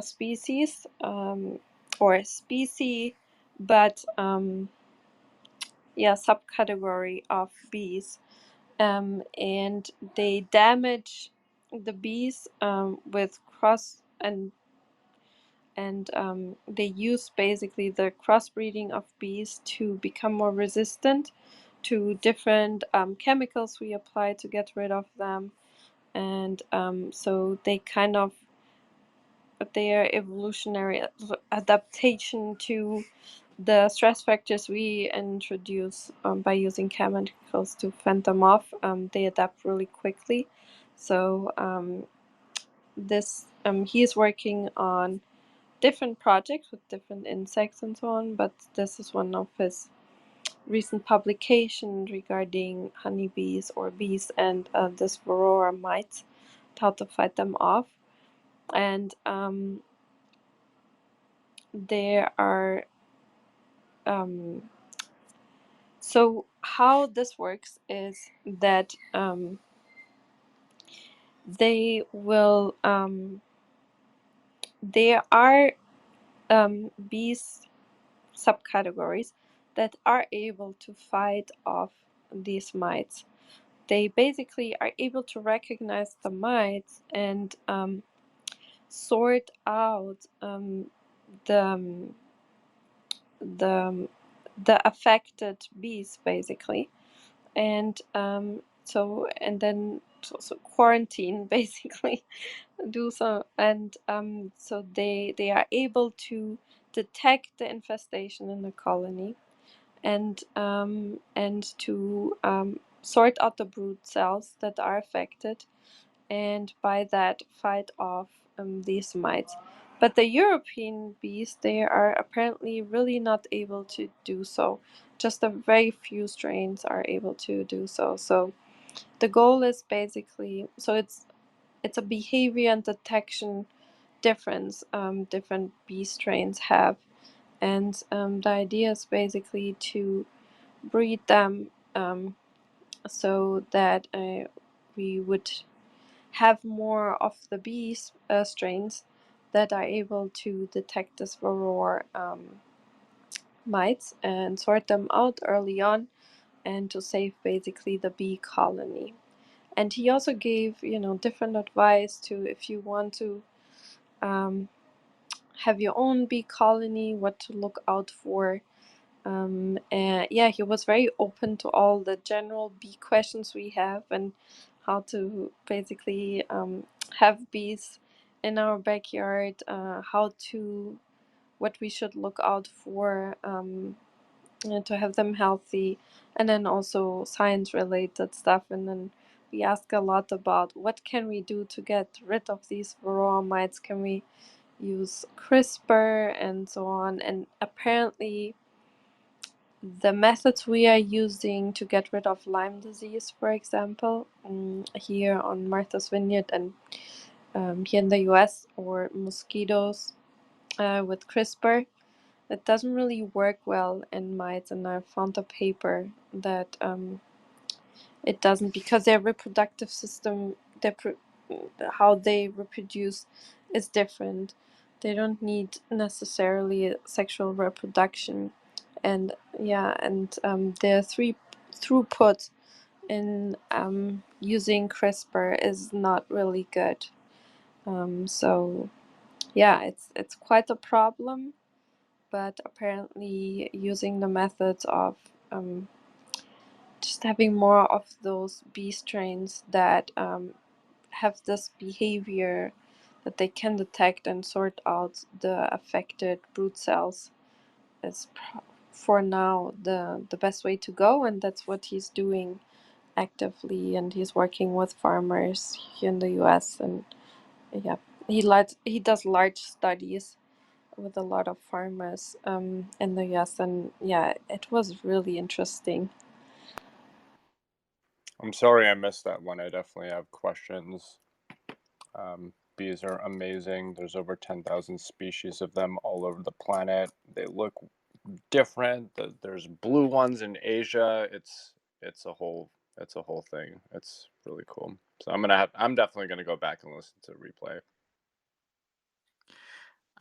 species, or species, but yeah, subcategory of bees, and they damage the bees with cross and they use basically the crossbreeding of bees to become more resistant to different chemicals we apply to get rid of them. And so they kind of, their evolutionary adaptation to the stress factors we introduce by using chemicals to fend them off, they adapt really quickly. So this he is working on different projects with different insects and so on, but this is one of his recent publications regarding honeybees or bees and this varroa mites, how to fight them off. And there are so how this works is that they will there are bees subcategories that are able to fight off these mites. They basically are able to recognize the mites and sort out the the the affected bees basically, and so and then so quarantine basically do so, and so they are able to detect the infestation in the colony and to sort out the brood cells that are affected, and by that fight off these mites. But the European bees, they are apparently really not able to do so. Just a very few strains are able to do so. So the goal is basically, so it's a behavior and detection difference different bee strains have, and the idea is basically to breed them so that we would have more of the bees strains that are able to detect this varroa mites and sort them out early on, and to save basically the bee colony. And he also gave, different advice to, if you want to have your own bee colony, what to look out for. And yeah, he was very open to all the general bee questions we have, and how to basically have bees in our backyard, what we should look out for to have them healthy, and then also science related stuff. And then we ask a lot about what can we do to get rid of these varroa mites. Can we use CRISPR and so on? And apparently the methods we are using to get rid of Lyme disease, for example, here on Martha's Vineyard and here in the US, or mosquitoes with CRISPR, it doesn't really work well in mites. And I found a paper that it doesn't, because their reproductive system, how they reproduce is different. They don't need necessarily sexual reproduction, and yeah, and their throughput in using CRISPR is not really good. So yeah, it's quite a problem. But apparently, using the methods of just having more of those bee strains that have this behavior, that they can detect and sort out the affected brood cells, is for now the best way to go. And that's what he's doing actively, and he's working with farmers here in the US. And yeah, he does large studies with a lot of farmers in the US. And yeah, it was really interesting. I'm sorry I missed that one. I definitely have questions. Bees are amazing. There's over 10,000 species of them all over the planet. They look different. There's blue ones in Asia. It's a whole thing. It's really cool. So I'm definitely gonna go back and listen to the replay.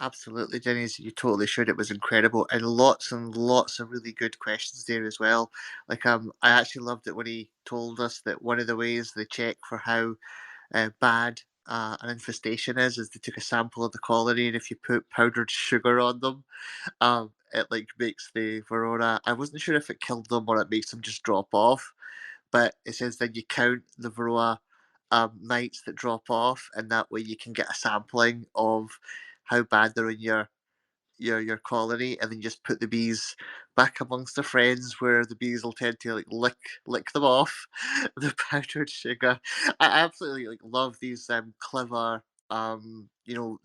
Absolutely, Jenny, you totally should. It was incredible, and lots of really good questions there as well. Like, I actually loved it when he told us that one of the ways they check for how bad an infestation is they took a sample of the colony, and if you put powdered sugar on them, it like makes the varroa. I wasn't sure if it killed them or it makes them just drop off, but it says then you count the varroa mites that drop off, and that way you can get a sampling of how bad they're in your colony, and then you just put the bees back amongst their friends, where the bees will tend to like lick them off the powdered sugar. I absolutely like love these clever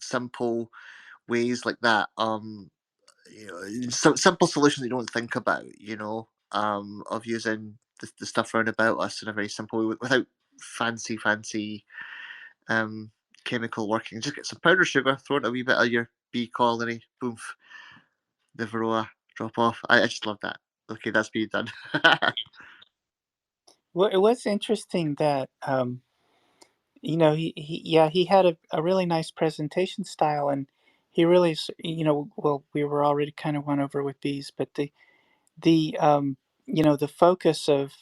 simple ways like that. Simple solutions you don't think about, of using the stuff around about us in a very simple way without fancy chemical working. Just get some powdered sugar, throw in a wee bit of your bee colony, boom, the varroa drop off. I just love that. Okay, that's me done. Well, it was interesting that he had a really nice presentation style, and he really well, we were already kind of won over with bees, but the focus of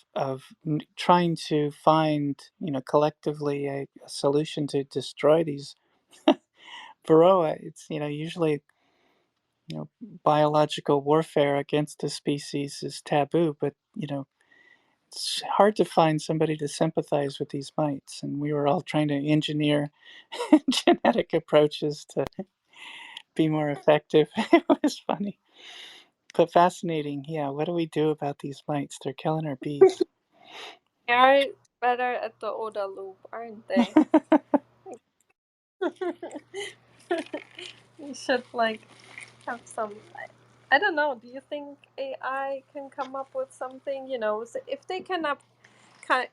trying to find collectively a solution to destroy these varroa. It's usually biological warfare against a species is taboo, but it's hard to find somebody to sympathize with these mites, and we were all trying to engineer genetic approaches to be more effective. It was funny, but fascinating. Yeah, what do we do about these mites? They're killing our bees. They are better at the OODA loop, aren't they? You should have some. I don't know. Do you think AI can come up with something? If they come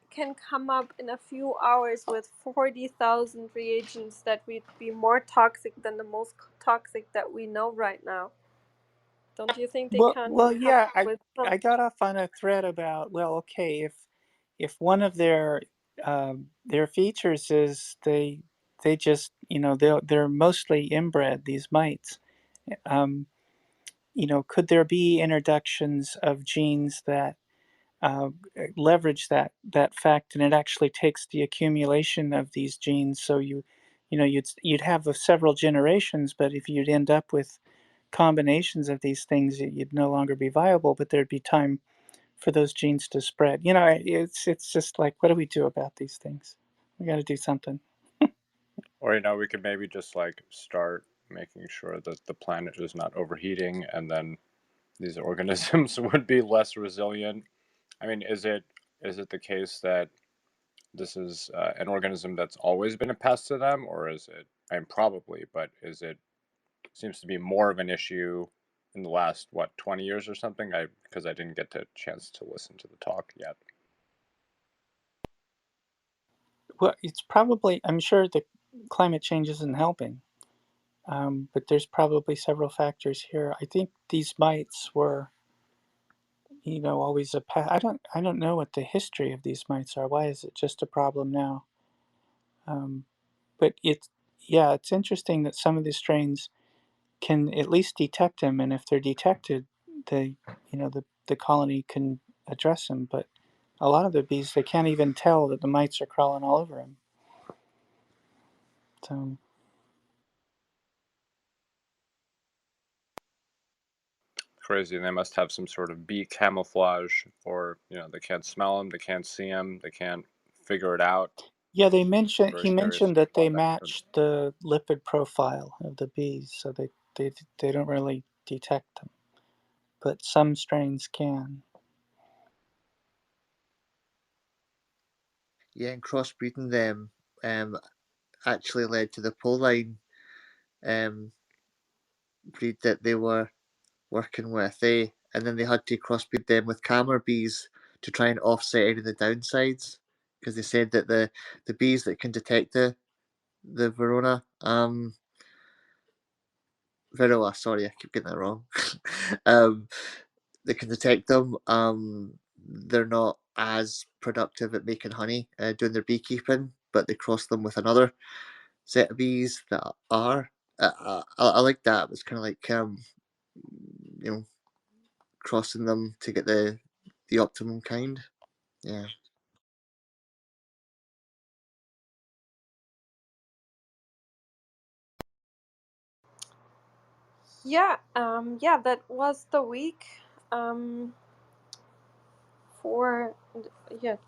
can come up in a few hours with 40,000 reagents that would be more toxic than the most toxic that we know right now. Don't you think they can Well, come yeah. up with I got off on a thread about, well, okay, if one of their features is they just, you know, they're mostly inbred, these mites. Um, you know, could there be introductions of genes that uh, leverage that fact, and it actually takes the accumulation of these genes, so you know, you'd have several generations, but if you'd end up with combinations of these things, you'd no longer be viable, but there'd be time for those genes to spread. You know, it's just like, what do we do about these things? We got to do something. Or, you know, we could maybe just like start making sure that the planet is not overheating, and then these organisms would be less resilient. I mean, is it the case that this is an organism that's always been a pest to them, or is it? And probably, but is it? Seems to be more of an issue in the last 20 years or something. Because I didn't get a chance to listen to the talk yet. Well, it's probably, I'm sure the climate change isn't helping, but there's probably several factors here. I think these mites were, you know, always a pest. I don't know what the history of these mites are. Why is it just a problem now? But yeah, it's interesting that some of these strains can at least detect them, and if they're detected, they, you know, the colony can address them. But a lot of the bees, they can't even tell that the mites are crawling all over them. So Crazy. They must have some sort of bee camouflage, or you know, they can't smell them, they can't see them, they can't figure it out. yeah, Very he curious mentioned that they about that. match the lipid profile of the bees, so they don't really detect them, but some strains can. Yeah, and crossbreeding them actually led to the Poline breed that they were working with. And then they had to crossbreed them with camera bees to try and offset any of the downsides, because they said that the bees that can detect the Verona Varroa, sorry, I keep getting that wrong. They can detect them. They're not as productive at making honey, doing their beekeeping, but they cross them with another set of bees that are. I like that. It's kind of like you know, crossing them to get the optimum kind. Yeah. Yeah, yeah, that was the week for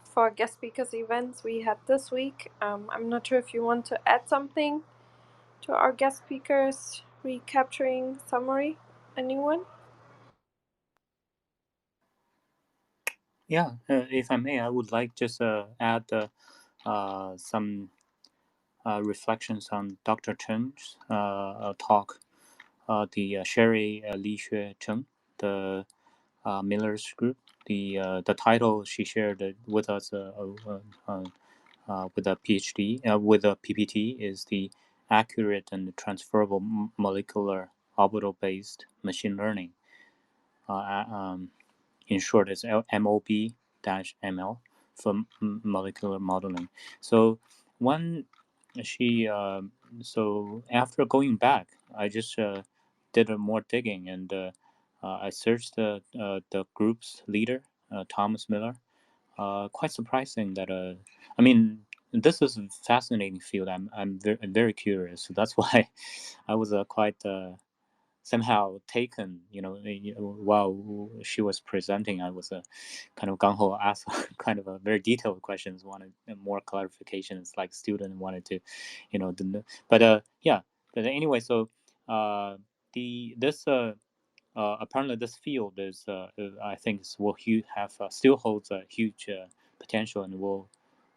for guest speakers events we had this week. I'm not sure if you want to add something to our guest speakers recapturing summary. Anyone? Yeah, if I may, I would like just add some reflections on Dr. Chen's talk. The Sherry Li Xue Cheng, the Miller's Group. The title she shared with us with a PhD, with a PPT, is the Accurate and Transferable Molecular Orbital-Based Machine Learning. In short, it's MOB-ML for molecular modeling. So so after going back, I just did more digging, and I searched the group's leader, Thomas Miller. Quite surprising that I mean, this is a fascinating field. I'm very curious. So that's why I was quite somehow taken. While she was presenting, I was kind of gung ho, asked kind of a very detailed questions, wanted more clarifications, like student wanted to, but yeah. But anyway, so the this. Apparently, this field is, I think, will have still holds a huge potential, and will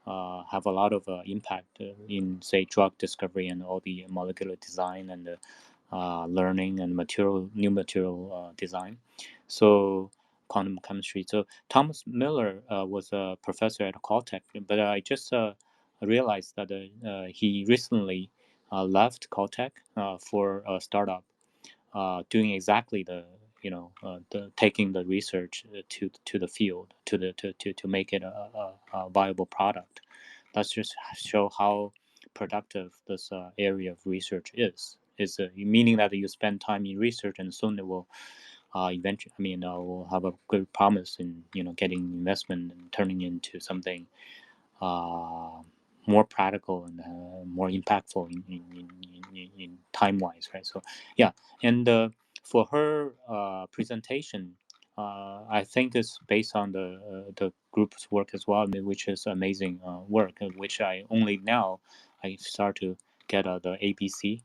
have a lot of impact in, say, drug discovery and all the molecular design and learning and new material design. So quantum chemistry. So Thomas Miller was a professor at Caltech, but I just realized that he recently left Caltech for a startup doing exactly the taking the research to the field to make it a viable product. That's just show how productive this area of research is. Is meaning that you spend time in research and soon it will eventually, will have a good promise in getting investment and turning into something uh, more practical and more impactful in time wise, right? So yeah, and for her presentation, I think it's based on the group's work as well, which is amazing work, which I only now I start to get the ABC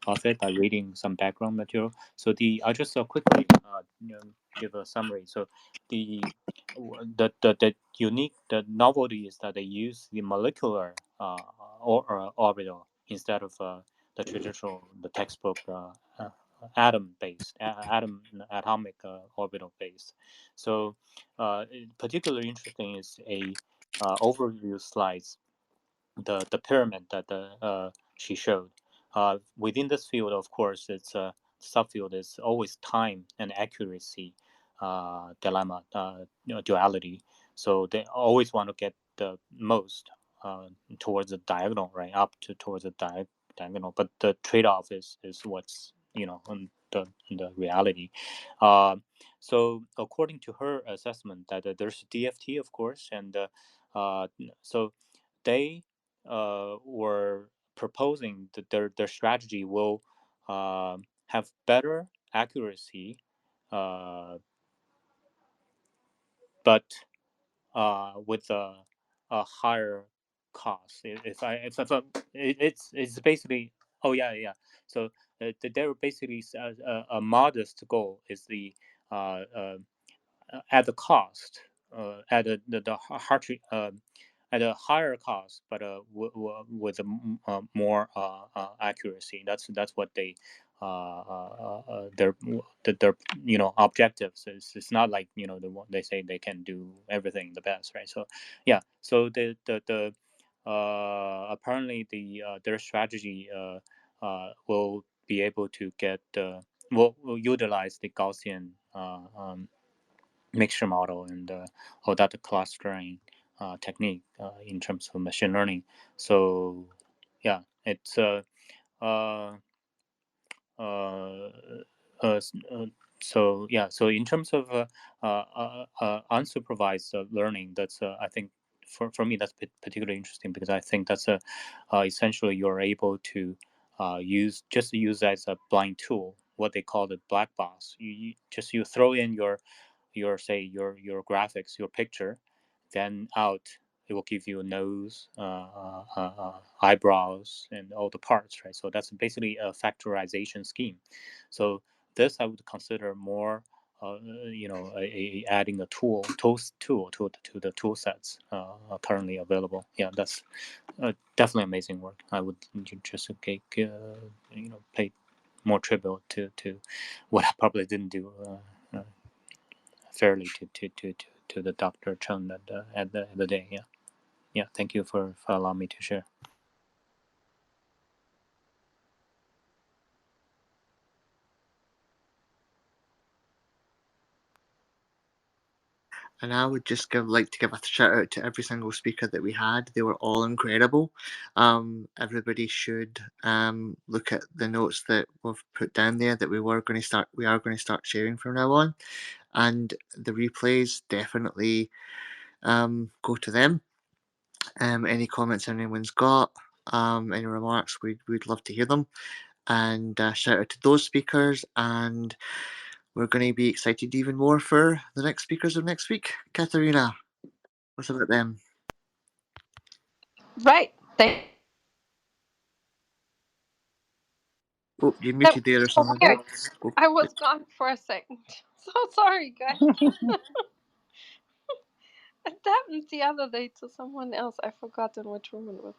of it by reading some background material. So I'll just quickly give a summary. So the the unique, the novelty is that they use the molecular orbital instead of the traditional, the textbook atomic orbital based. So particularly interesting is a overview slides, the pyramid that she showed. Within this field, of course, its subfield is always time and accuracy dilemma, duality. So they always want to get the most towards the diagonal, right, up to towards the diagonal. But the trade-off is what's in the reality. So according to her assessment, that there's DFT, of course, and so they were proposing that their strategy will have better accuracy, but with a higher cost. It's basically, oh yeah. So they were basically a modest goal is the at the cost, at the heart at a higher cost, but with more accuracy. That's what they their objectives is. It's not like they say they can do everything the best, right? So yeah, so the apparently their strategy will be able to get will utilize the Gaussian mixture model and all that clustering technique in terms of machine learning. So yeah, it's uh, uh, uh, so yeah. So in terms of unsupervised learning, that's I think for me that's particularly interesting, because I think that's essentially you're able to use as a blind tool, what they call the black box. You throw in your say your graphics, your picture, then out it will give you a nose, eyebrows, and all the parts, right? So that's basically a factorization scheme. So this I would consider more, adding a tool to the tool sets currently available. Yeah, that's definitely amazing work. I would just pay more tribute to what I probably didn't do fairly to the Dr. Chen at the day. Yeah. Thank you for allowing me to share. And I would just like to give a shout out to every single speaker that we had. They were all incredible. Everybody should look at the notes that we've put down there that we are going to start sharing from now on, and the replays definitely go to them. Any comments anyone's got, any remarks, we'd love to hear them. And shout out to those speakers, and we're going to be excited even more for the next speakers of next week. Katharina, what's about them? Right. Thank Oh, you That muted there or was so something. weird. Oh, I was gone for a second. So sorry, guys. It happened the other day to someone else. I've forgotten which room it was.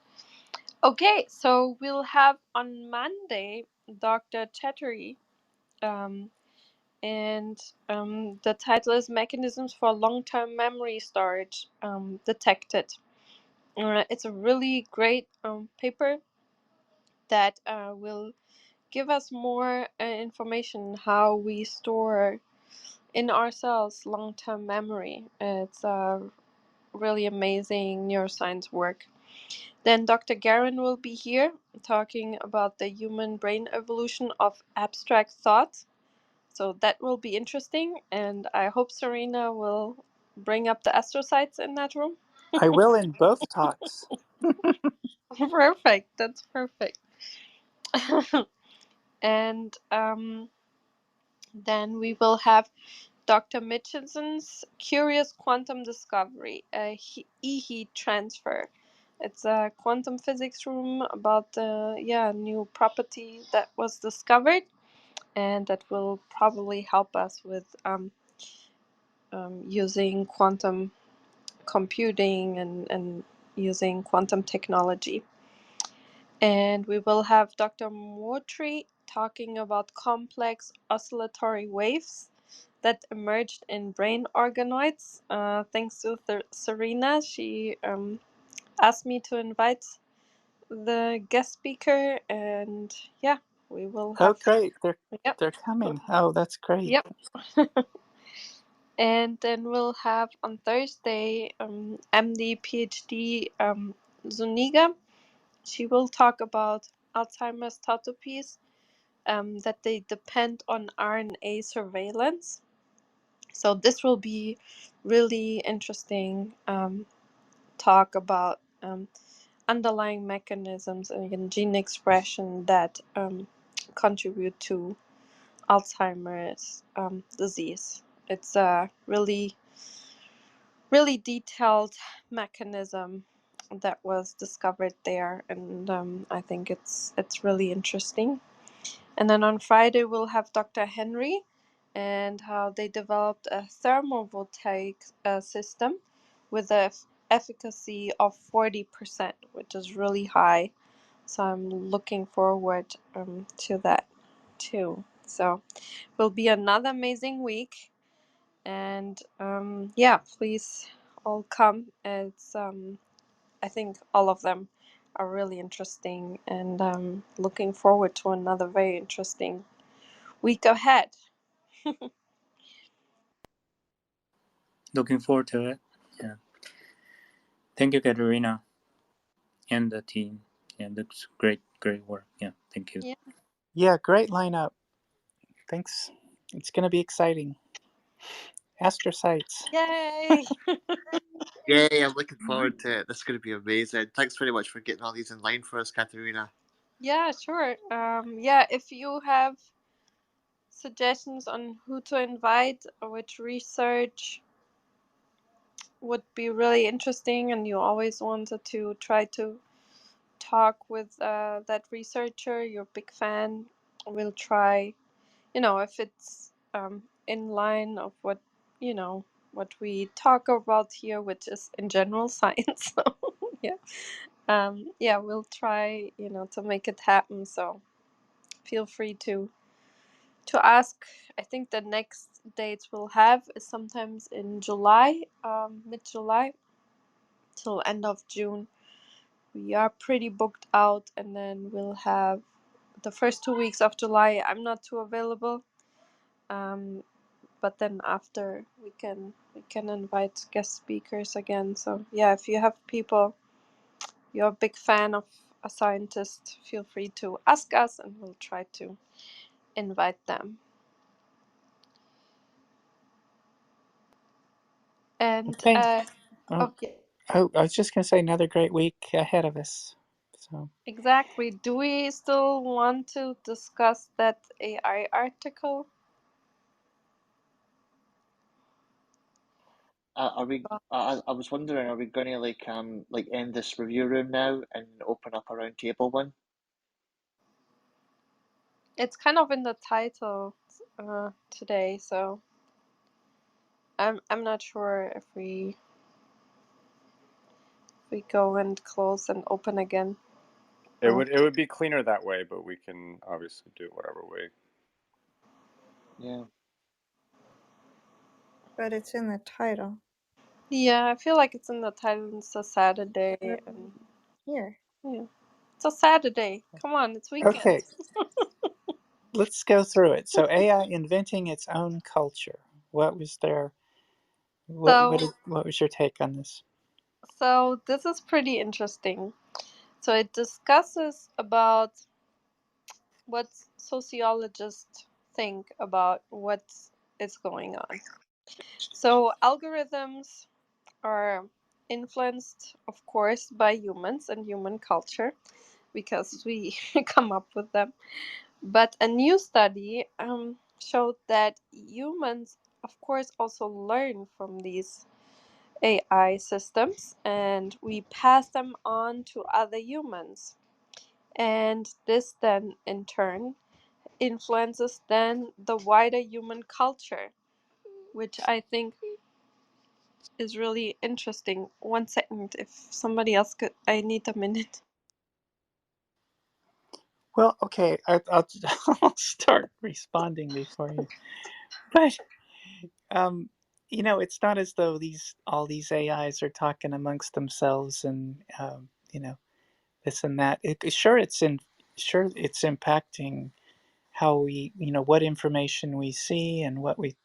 Okay, so we'll have on Monday Dr. Chattery and the title is Mechanisms for Long-Term Memory Storage Detected. It's a really great paper that will give us more information how we store in our cells long-term memory. It's really amazing neuroscience work. Then Dr. Garin will be here talking about the human brain evolution of abstract thought. So that will be interesting, and I hope Serena will bring up the astrocytes in that room. I will in both talks. Perfect, that's perfect. And then we will have Dr. Mitchison's Curious Quantum Discovery, a e-heat transfer. It's a quantum physics room about the new property that was discovered, and that will probably help us with using quantum computing and using quantum technology. And we will have Dr. Mortry talking about complex oscillatory waves that emerged in brain organoids. Thanks to Serena, she asked me to invite the guest speaker, and yeah, we will Oh, have. great. Yep. They're coming. Oh, that's great. Yep. And then we'll have on Thursday MD PhD Zuniga. She will talk about Alzheimer's tautopies, that they depend on RNA surveillance. So this will be really interesting talk about underlying mechanisms and gene expression that contribute to Alzheimer's disease. It's a really detailed mechanism that was discovered there, and I think it's really interesting. And then on Friday we'll have Dr. Henry and how they developed a thermovoltaic system with a efficacy of 40%, which is really high. So I'm looking forward to that too. So it will be another amazing week, and please all come. It's I think all of them are really interesting, and looking forward to another very interesting week ahead. Looking forward to it. Yeah. Thank you, Katerina, and the team. Yeah, that's great work. Yeah, thank you. Yeah. Yeah, great lineup. Thanks. It's going to be exciting. Astrocytes. Yay! Yay, I'm looking forward to it. This is going to be amazing. Thanks very much for getting all these in line for us, Katerina. Yeah, sure. If you have suggestions on who to invite or which research would be really interesting, and you always wanted to try to talk with that researcher, you're a big fan, we'll try, if it's in line of what, what we talk about here, which is in general science. So, we'll try, to make it happen. So feel free to ask. I think the next dates we'll have is sometimes in July, mid-July till end of June. We are pretty booked out, and then we'll have the first 2 weeks of July. I'm not too available, but then after we can invite guest speakers again. So yeah, if you have people you're a big fan of a scientist, feel free to ask us, and we'll try to invite them. And Okay. yeah. Oh, I was just going to say another great week ahead of us. So Exactly. Do we still want to discuss that AI article? Are we? I was wondering, are we going to like end this review room now and open up a round table one? It's kind of in the title today, so I'm not sure if we go and close and open again. It would be cleaner that way, but we can obviously do it whatever way. Yeah. but it's in the title. Yeah, I feel like it's in the title. It's a Saturday, and Here. yeah, it's a Saturday. Come on, it's weekend. Okay, let's go through it. So AI inventing its own culture. What was there? What was your take on this? So this is pretty interesting. So it discusses about what sociologists think about what is going on. So algorithms are influenced, of course, by humans and human culture because we come up with them. But a new study showed that humans, of course, also learn from these AI systems and we pass them on to other humans. And this then, in turn, influences then the wider human culture, which I think is really interesting. 1 second, if somebody else could, I need a minute. Well, okay, I'll start responding before you. But it's not as though all these AIs are talking amongst themselves and this and that. Sure it's impacting how we what information we see and what we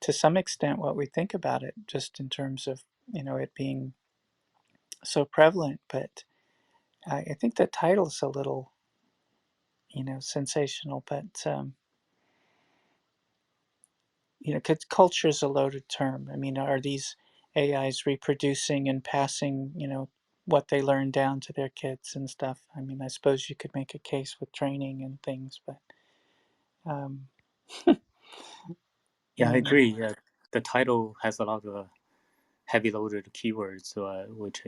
to some extent what we think about it, just in terms of it being so prevalent. But I think the title's a little sensational, but because culture is a loaded term. I mean, are these AIs reproducing and passing, what they learn down to their kids and stuff? I mean, I suppose you could make a case with training and things, but um, Yeah, I anyway. agree. The title has a lot of heavy loaded keywords, which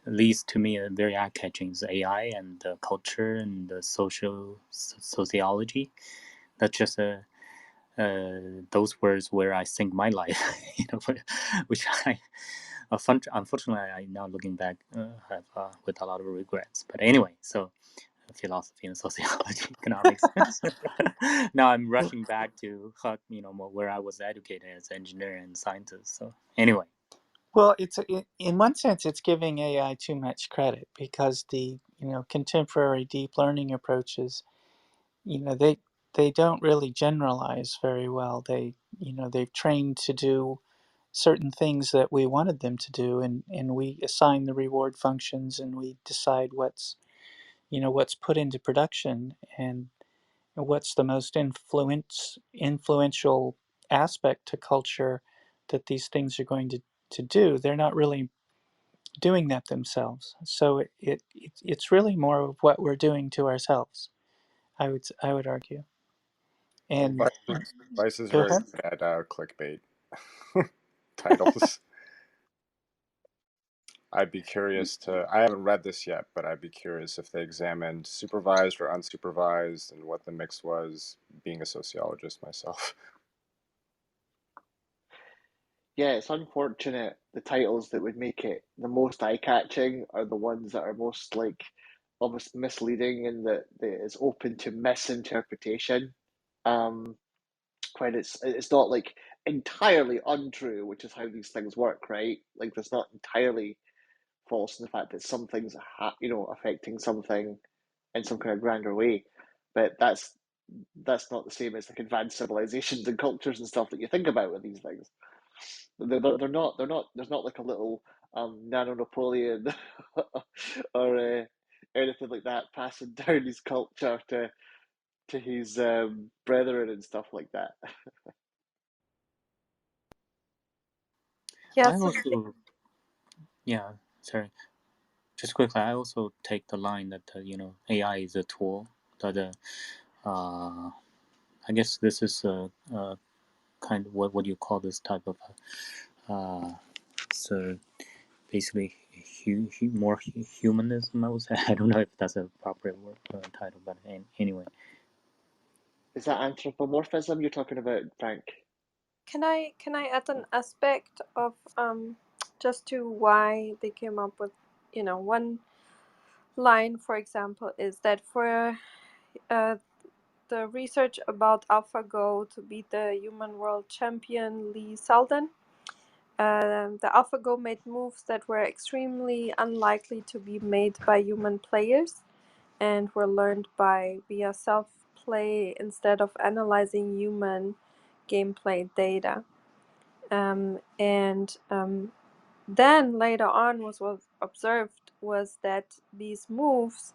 leads to me very eye catching is AI and culture and sociology. That's just those words where I think my life, which unfortunately I now looking back have with a lot of regrets. But anyway, so philosophy and sociology, economics. Now I'm rushing back to where I was educated as an engineer and scientist. So anyway. Well, in one sense, it's giving AI too much credit because the contemporary deep learning approaches, they don't really generalize very well. They've trained to do certain things that we wanted them to do, and we assign the reward functions, and we decide what's put into production and what's the most influential aspect to culture that these things are going to do. They're not really doing that themselves. So it's really more of what we're doing to ourselves. I would argue. Well, And Vice is go very ahead. good at clickbait titles. I'd be curious I haven't read this yet, but I'd be curious if they examined supervised or unsupervised and what the mix was, being a sociologist myself. Yeah, it's unfortunate the titles that would make it the most eye-catching are the ones that are most like almost misleading and that is open to misinterpretation. Um, when it's not like entirely untrue, which is how these things work, right? Like there's not entirely false in the fact that some things are affecting something in some kind of grander way, but that's not the same as like advanced civilizations and cultures and stuff that you think about with these things. They're not. There's not like a little nano Napoleon or anything like that passing down his culture to his brethren and stuff like that. Yeah, I so also, yeah, sorry, just quickly, I also take the line that AI is a tool. That I guess this is a kind of what do you call this type of so basically more humanism, I would say. I don't know if that's a proper word title, but anyway. Is that anthropomorphism you're talking about, Frank? can I add an aspect of just to why they came up with one line, for example, is that for the research about AlphaGo to beat the human world champion Lee Selden. The AlphaGo made moves that were extremely unlikely to be made by human players and were learned via self-play instead of analyzing human gameplay data. Then later on was observed was that these moves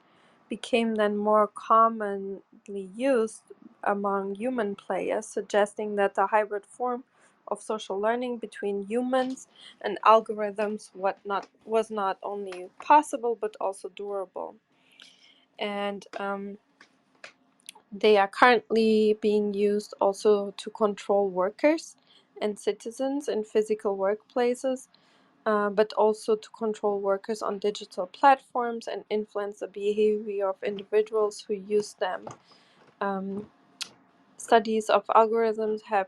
became then more commonly used among human players, suggesting that a hybrid form of social learning between humans and algorithms was not only possible but also durable. And they are currently being used also to control workers and citizens in physical workplaces, but also to control workers on digital platforms and influence the behavior of individuals who use them. Studies of algorithms have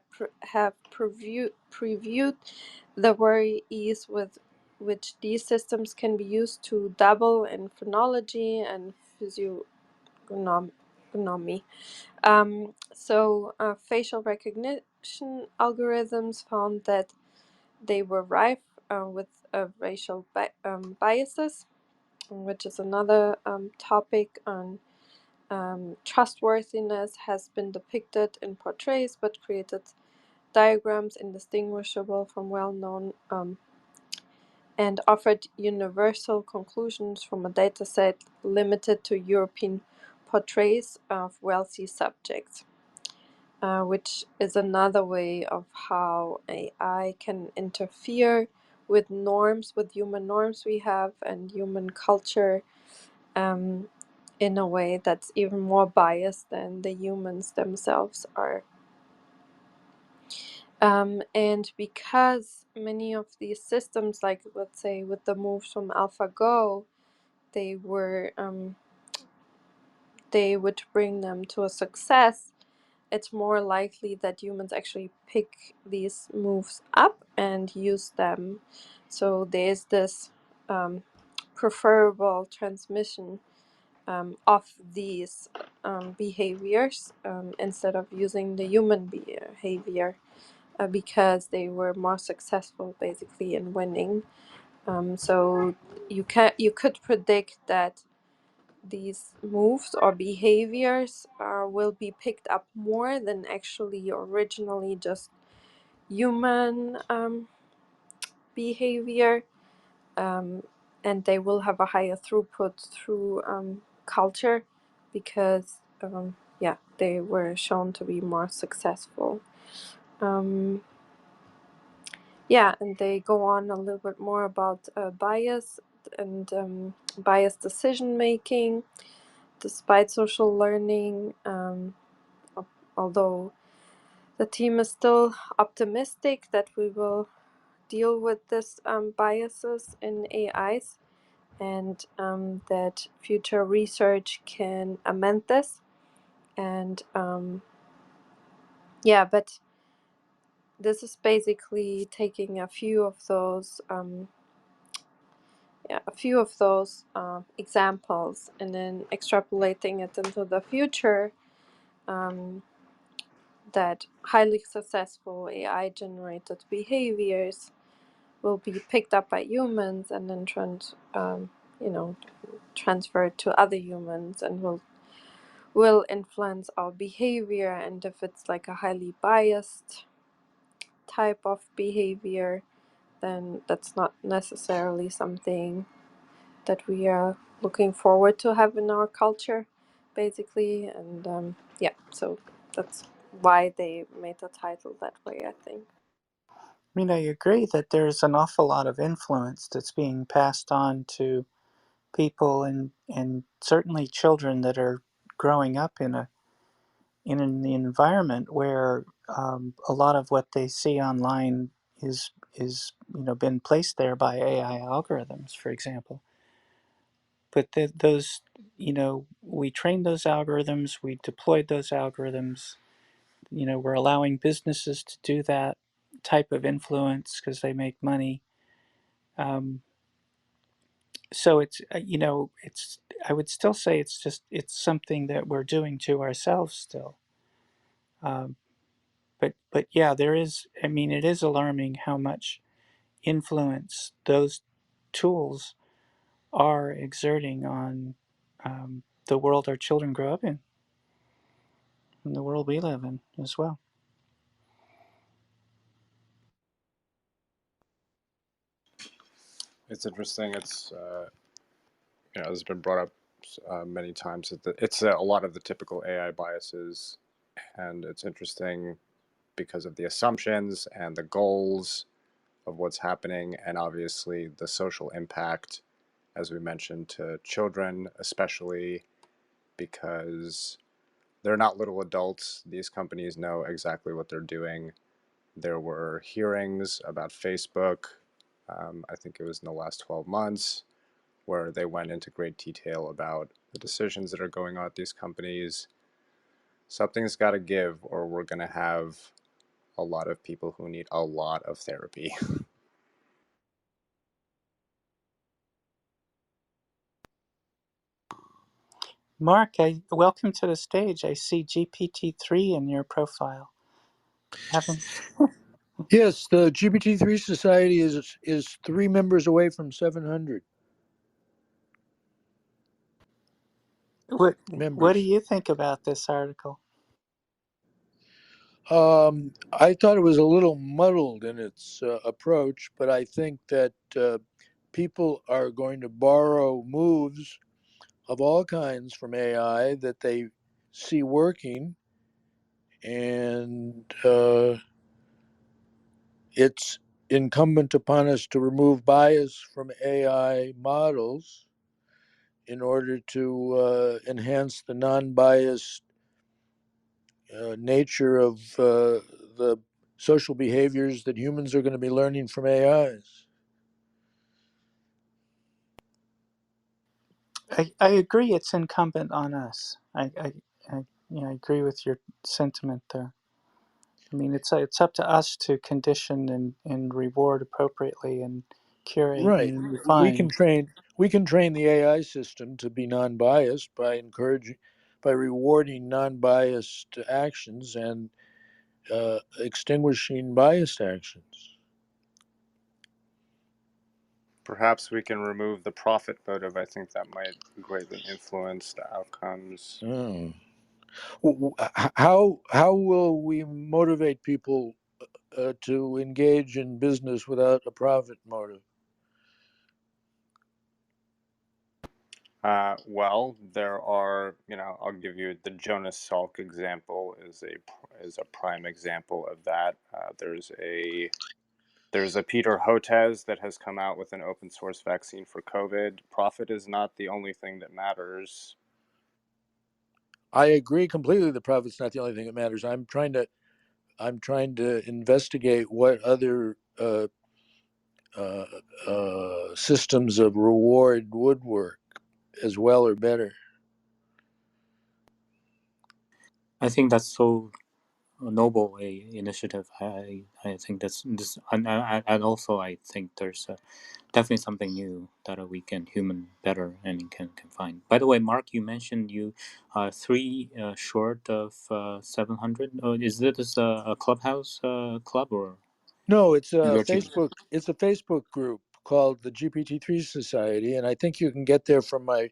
previewed the worries with which these systems can be used to dabble in phonology and physiognomy. Facial recognition algorithms found that they were rife with racial biases, which is another topic on trustworthiness has been depicted in portraits but created diagrams indistinguishable from well-known and offered universal conclusions from a dataset limited to European portraits of wealthy subjects. Which is another way of how AI can interfere with norms, with human norms we have, and human culture in a way that's even more biased than the humans themselves are. And because many of these systems, like let's say with the moves from AlphaGo, they would bring them to a success, it's more likely that humans actually pick these moves up and use them. So there's this preferable transmission of these behaviors instead of using the human behavior because they were more successful basically in winning. So you could predict that these moves or behaviors will be picked up more than actually originally just human behavior, and they will have a higher throughput through culture because they were shown to be more successful. And they go on a little bit more about bias and biased decision making despite social learning, although the team is still optimistic that we will deal with this biases in AIs and that future research can amend this. And but this is basically taking a few of those examples and then extrapolating it into the future. That highly successful AI generated behaviors will be picked up by humans and then transferred to other humans and will influence our behavior. And if it's like a highly biased type of behavior, then that's not necessarily something that we are looking forward to have in our culture, basically. And so that's why they made the title that way, I think. I mean, I agree that there's an awful lot of influence that's being passed on to people and certainly children that are growing up in an environment where a lot of what they see online is been placed there by AI algorithms, for example. But those we trained those algorithms, we deployed those algorithms. We're allowing businesses to do that type of influence because they make money. so it's it's, I would still say it's something that we're doing to ourselves still. Um, but yeah, there is. I mean, it is alarming how much influence those tools are exerting on the world our children grow up in, and the world we live in as well. It's interesting. It's it's been brought up many times. It's a lot of the typical AI biases, and it's interesting because of the assumptions and the goals of what's happening, and obviously the social impact, as we mentioned, to children, especially because they're not little adults. These companies know exactly what they're doing. There were hearings about Facebook, I think it was in the last 12 months, where they went into great detail about the decisions that are going on at these companies. Something's got to give, or we're going to have a lot of people who need a lot of therapy. Mark, welcome to the stage. I see GPT-3 in your profile. Haven't Yes, the GPT-3 Society is 3 members away from 700 what do members. you think about this article? I thought it was a little muddled in its approach, but I think that people are going to borrow moves of all kinds from AI that they see working, and it's incumbent upon us to remove bias from AI models in order to enhance the non-biased nature of the social behaviors that humans are going to be learning from AIs. I agree. It's incumbent on us. I agree with your sentiment there. I mean, it's up to us to condition and reward appropriately and curate Right. and We refine. can train the AI system to be non-biased by rewarding non-biased actions and extinguishing biased actions. Perhaps we can remove the profit motive. I think that might greatly influence the outcomes. Oh. How will we motivate people to engage in business without a profit motive? Well, there are, I'll give you the Jonas Salk example is a prime example of that. There's a Peter Hotez that has come out with an open source vaccine for COVID. Profit is not the only thing that matters. I agree completely. The profit's not the only thing that matters. I'm trying to investigate what other systems of reward would work as well or better. I think that's so noble a initiative. I think that's this, and also I think there's definitely something new that we can human better and can find. By the way, Mark, you mentioned you 3 short of 700. Is this a clubhouse club or No, it's a your GPT? Facebook. It's a Facebook group called the GPT-3 Society, and I think you can get there from my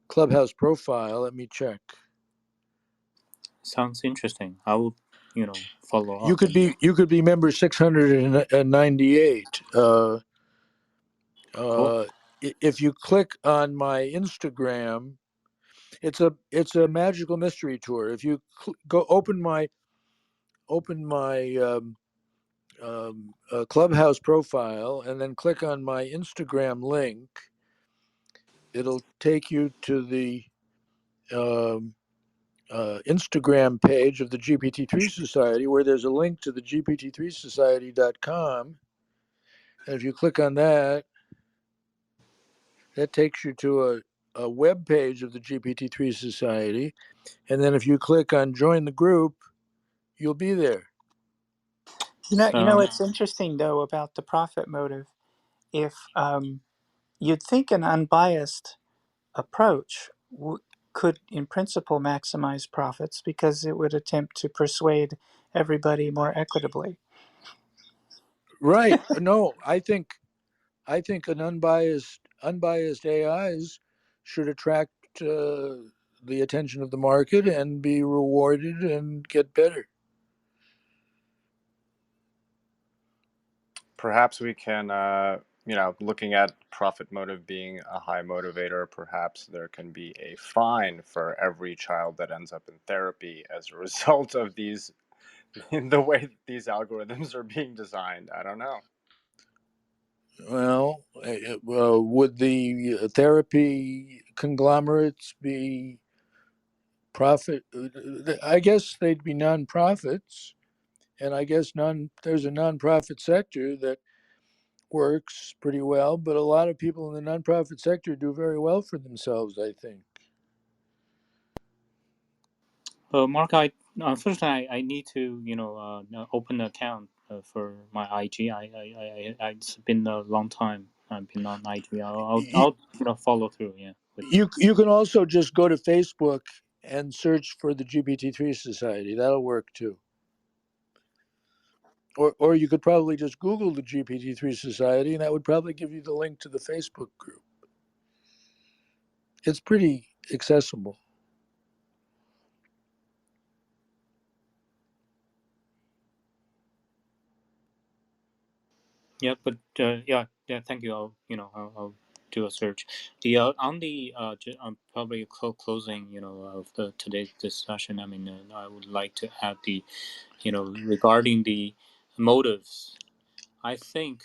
Clubhouse profile. Let me check. Sounds interesting. I will, follow You up. could be member 698. Cool. If you click on my Instagram, it's a magical mystery tour. If you go open my Clubhouse profile and then click on my Instagram link, it'll take you to the um, Instagram page of the GPT-3 Society, where there's a link to the GPT3society.com. And if you click on that, that takes you to a web page of the GPT-3 Society. And then if you click on join the group, you'll be there. You know, So it's interesting though about the profit motive. If you'd think an unbiased approach could, in principle, maximize profits because it would attempt to persuade everybody more equitably. Right. No, I think an unbiased AIs should attract the attention of the market and be rewarded and get better. Perhaps we can, looking at profit motive being a high motivator, perhaps there can be a fine for every child that ends up in therapy as a result of these, the way these algorithms are being designed. I don't know. Well, would the therapy conglomerates be profit? I guess they'd be nonprofits, and I guess there's a nonprofit sector that works pretty well, but a lot of people in the nonprofit sector do very well for themselves, I think. Mark, unfortunately, I need to, open an account for my IG. It's been a long time I've been on IG. I'll follow through. Yeah. You can also just go to Facebook and search for the GPT-3 Society. That'll work too. Or you could probably just Google the GPT-3 Society, and that would probably give you the link to the Facebook group. It's pretty accessible. Yeah, but yeah. Thank you. I'll do a search. On the probably closing, of the today's discussion. I mean, I would like to add the, regarding the motives. I think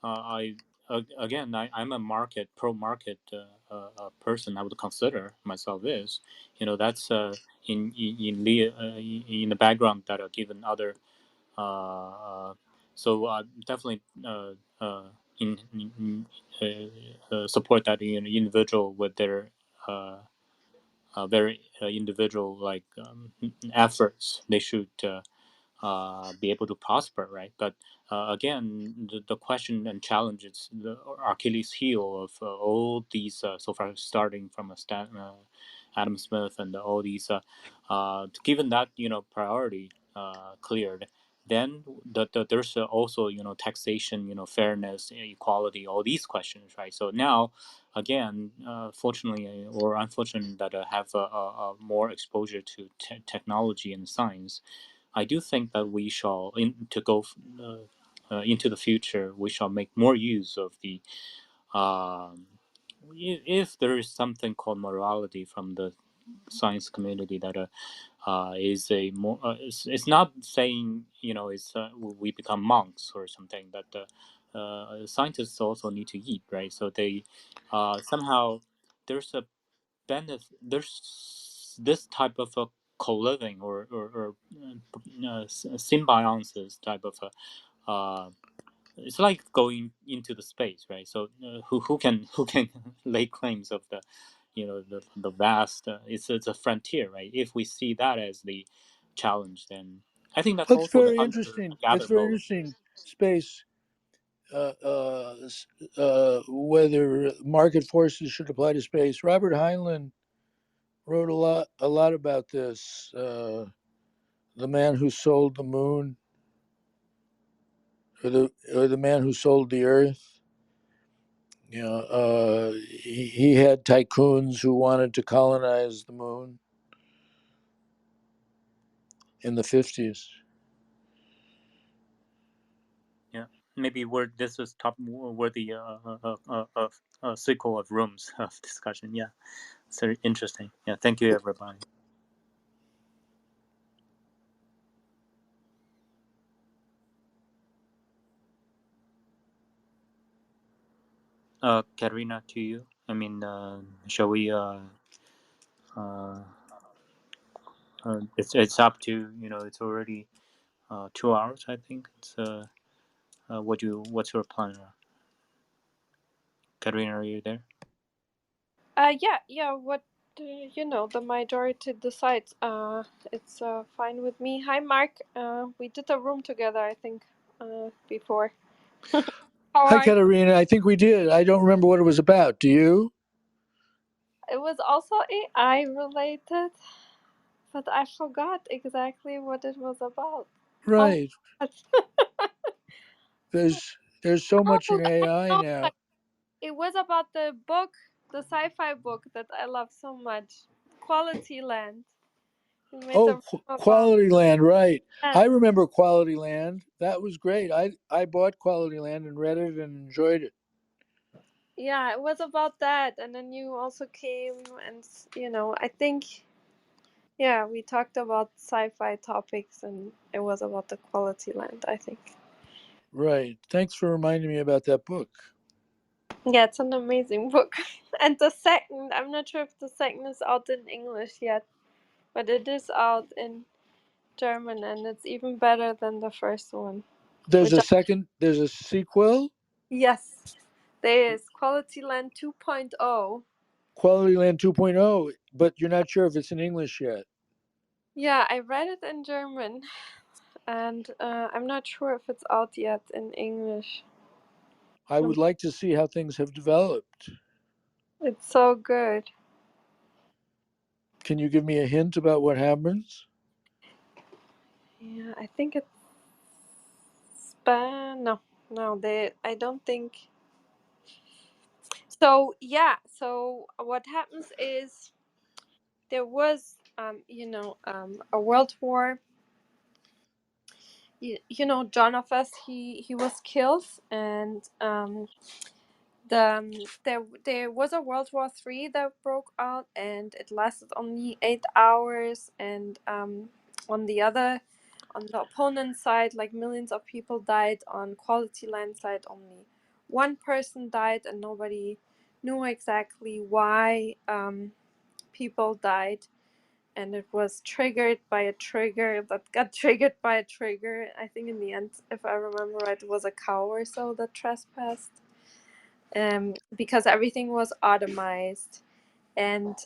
I'm a pro market person. I would consider myself is, that's in the background that are given other. So definitely support that individual with their very individual efforts. They should be able to prosper, right? But again, the question and challenge is the Achilles heel of all these so far, starting from Adam Smith and all these. Given that priority cleared, then there's also taxation, fairness, equality, all these questions, right? So now, again, fortunately or unfortunately, that have a more exposure to technology and science. I do think that we shall, into the future, we shall make more use of the, if there is something called morality from the science community that is a more, it's not saying it's we become monks or something, but scientists also need to eat, right? So they somehow there's a benefit, there's this type of a co-living or symbiosis type of a, it's like going into the space, right? So who can lay claims of the the vast it's a frontier, right? If we see that as the challenge, then I think that's It's also the very other interesting. It's gather very mode. interesting space. Whether market forces should apply to space. Robert Heinlein wrote a lot about this. The man who sold the moon, or the man who sold the Earth. He had tycoons who wanted to colonize the moon in the 50s. Yeah, maybe this is top worthy sequel of rooms of discussion. Yeah, it's very interesting. Yeah, thank you everybody. Katerina, to you. I mean, shall we? It's up to It's already 2 hours. I think it's. What's your plan? Katerina, are you there? Yeah. What the majority decides. It's fine with me. Hi, Mark. We did a room together, I think, before. How Hi, are you? Katerina. I think we did. I don't remember what it was about. Do you? It was also AI related, but I forgot exactly what it was about. Oh, Right. There's so much oh, in I AI know. now. It was about the book, the sci-fi book that I love so much, Quality Land. We made the Oh, room about Quality Land, right. that. I remember Quality Land. That was great. I bought Quality Land and read it and enjoyed it. Yeah, it was about that, and then you also came, and I think, yeah, we talked about sci-fi topics, and it was about the Quality Land, I think. Right. Thanks for reminding me about that book. Yeah, it's an amazing book. And the second, I'm not sure if the second is out in English yet, but it is out in German, and it's even better than the first one. There's Which a second, there's a sequel, yes, there is Quality Land 2.0. Quality Land 2.0, but you're not sure if it's in English yet. Yeah, I read it in German, and I'm not sure if it's out yet in English. I would like to see how things have developed. It's so good. Can you give me a hint about what happens? Yeah, I think it's no, I don't think. So yeah, so what happens is there was a world war. John of us, he was killed, and there was a World War III that broke out, and it lasted only 8 hours, and on the opponent side, like, millions of people died. On Quality Land side, only one person died, and nobody knew exactly why people died. And it was triggered by a trigger that got triggered by a trigger. I think in the end, if I remember right, it was a cow or so that trespassed. Because everything was automized. And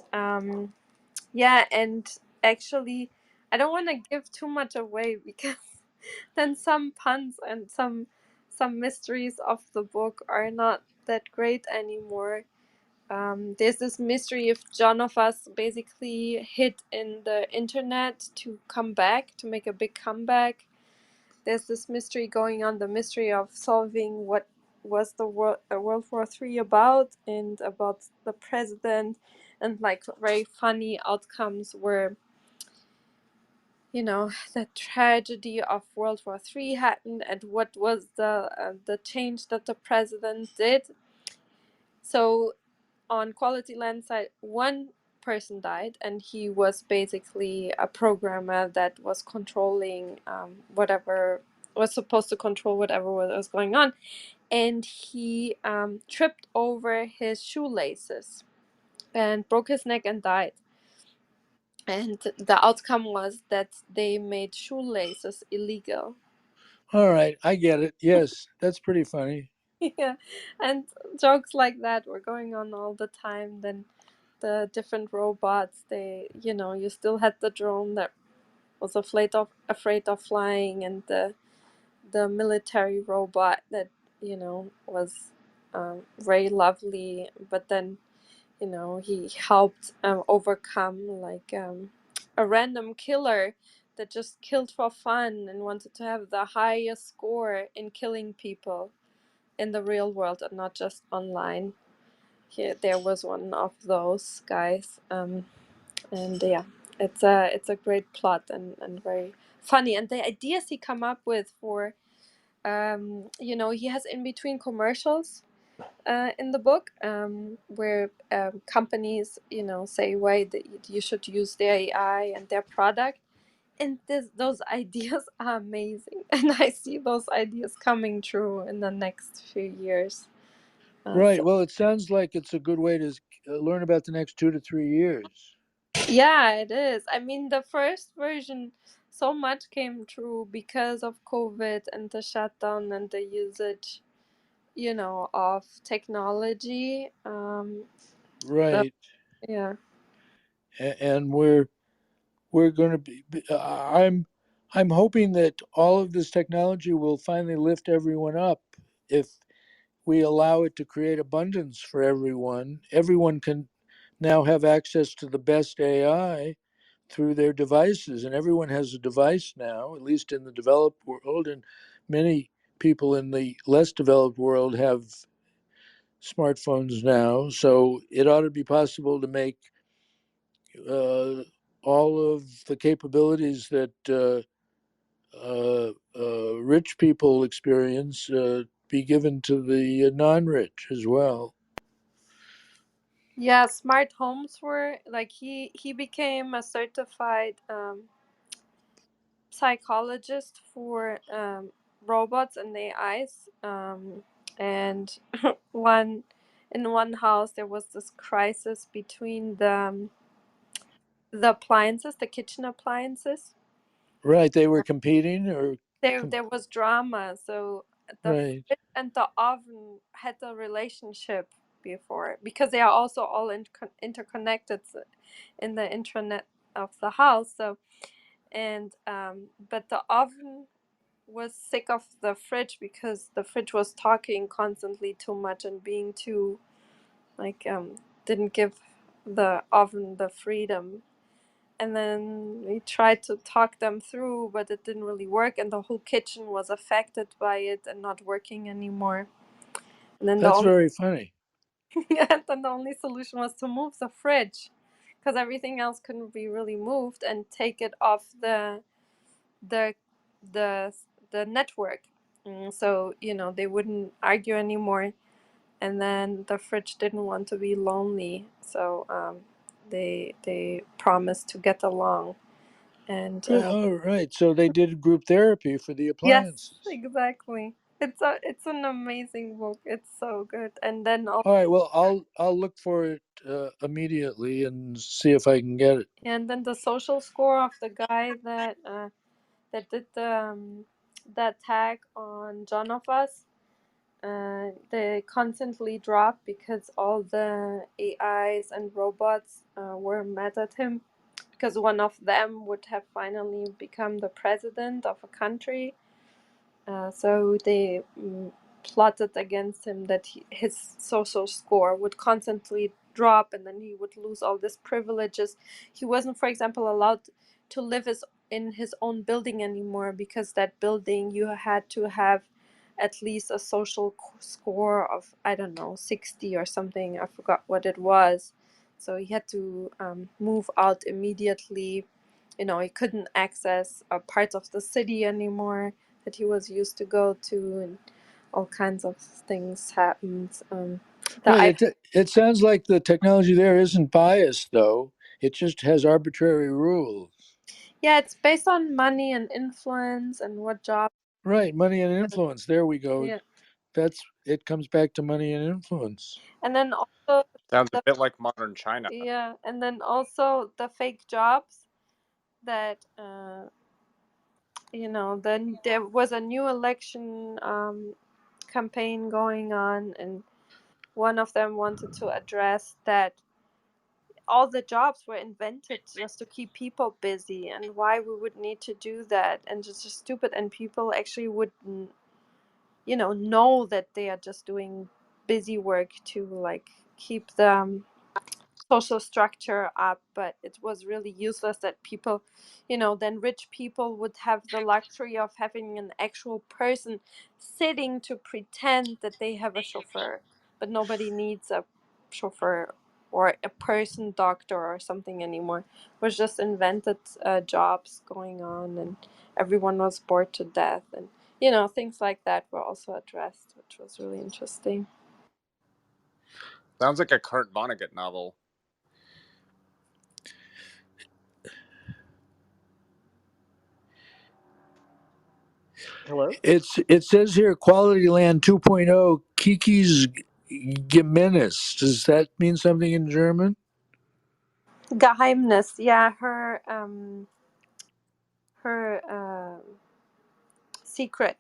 yeah, and actually, I don't want to give too much away, because then some puns and some mysteries of the book are not that great anymore. There's this mystery if John of us basically hid in the internet to come back, to make a big comeback. There's this mystery going on, the mystery of solving what was the World War III about, and about the president, and like very funny outcomes where the tragedy of World War III happened, and what was the change that the president did. So on Quality Land side, one person died, and he was basically a programmer that was controlling whatever was supposed to control whatever was going on, and he tripped over his shoelaces and broke his neck and died. And the outcome was that they made shoelaces illegal. All right, I get it. Yes, that's pretty funny. Yeah, and jokes like that were going on all the time. Then the different robots, you still had the drone that was afraid of flying, and the military robot that was very lovely, but then he helped overcome, like, a random killer that just killed for fun and wanted to have the highest score in killing people in the real world and not just online. There was one of those guys, and yeah, it's a great plot, and very funny, and the ideas he come up with for he has in between commercials in the book, where companies say why you should use their AI and their product, and those ideas are amazing, and I see those ideas coming true in the next few years. Right. Well, it sounds like it's a good way to learn about the next 2 to 3 years. Yeah, it is. I mean, the first version, so much came true because of COVID and the shutdown and the usage, of technology. Right. Yeah. And we're going to be. I'm hoping that all of this technology will finally lift everyone up. If we allow it to create abundance for everyone. Everyone can now have access to the best AI through their devices, and everyone has a device now, at least in the developed world, and many people in the less developed world have smartphones now. So it ought to be possible to make all of the capabilities that rich people experience be given to the non-rich as well. Yeah, smart homes were like he became a certified psychologist for robots and AIs. And one in one house there was this crisis between the appliances, the kitchen appliances. Right, they were competing, or There was drama, so the right. fridge and the oven had a relationship before because they are also all interconnected in the intranet of the house. So and but the oven was sick of the fridge because the fridge was talking constantly too much and being too like didn't give the oven the freedom. And then we tried to talk them through, but it didn't really work, and the whole kitchen was affected by it and not working anymore. And then That's very funny. and then the only solution was to move the fridge because everything else couldn't be really moved and take it off the the the network. So they wouldn't argue anymore, and then the fridge didn't want to be lonely, so they promised to get along. And Oh, right. So they did group therapy for the yes, appliances. exactly. It's an amazing book. It's so good. And then All right. Well, I'll look for it immediately and see if I can get it. the social score of the guy that did the attack on John of Us, they constantly dropped because all the AIs and robots were mad at him because one of them would have finally become the president of a country. So they plotted against him that his social score would constantly drop and then he would lose all these privileges. He wasn't, for example, allowed to live in his own building anymore because that building you had to have at least a social score of, I don't know, 60 or something. I forgot what it was. So he had to move out immediately. He couldn't access parts of the city anymore that he was used to go to, and all kinds of things happened. Right. It sounds like the technology there isn't biased, though. It just has arbitrary rules. Yeah, it's based on money and influence and what job. Right. Money and influence. There we go. Yeah, It comes back to money and influence. and then also Sounds a bit like modern China. yeah, and then also the fake jobs that then there was a new election campaign going on, and one of them wanted to address that all the jobs were invented just to keep people busy, and why we would need to do that, and it's just stupid, and people actually wouldn't know that they are just doing busy work to like keep the social structure up, but it was really useless that people, then rich people would have the luxury of having an actual person sitting to pretend that they have a chauffeur, but nobody needs a chauffeur or a person doctor or something anymore. It was just invented jobs going on, and everyone was bored to death, and things like that were also addressed, which was really interesting. Sounds like a Kurt Vonnegut novel. Hello? It says here Quality Land 2.0 Kiki's Gemenis. Does that mean something in German? Geheimnis, yeah, her secret.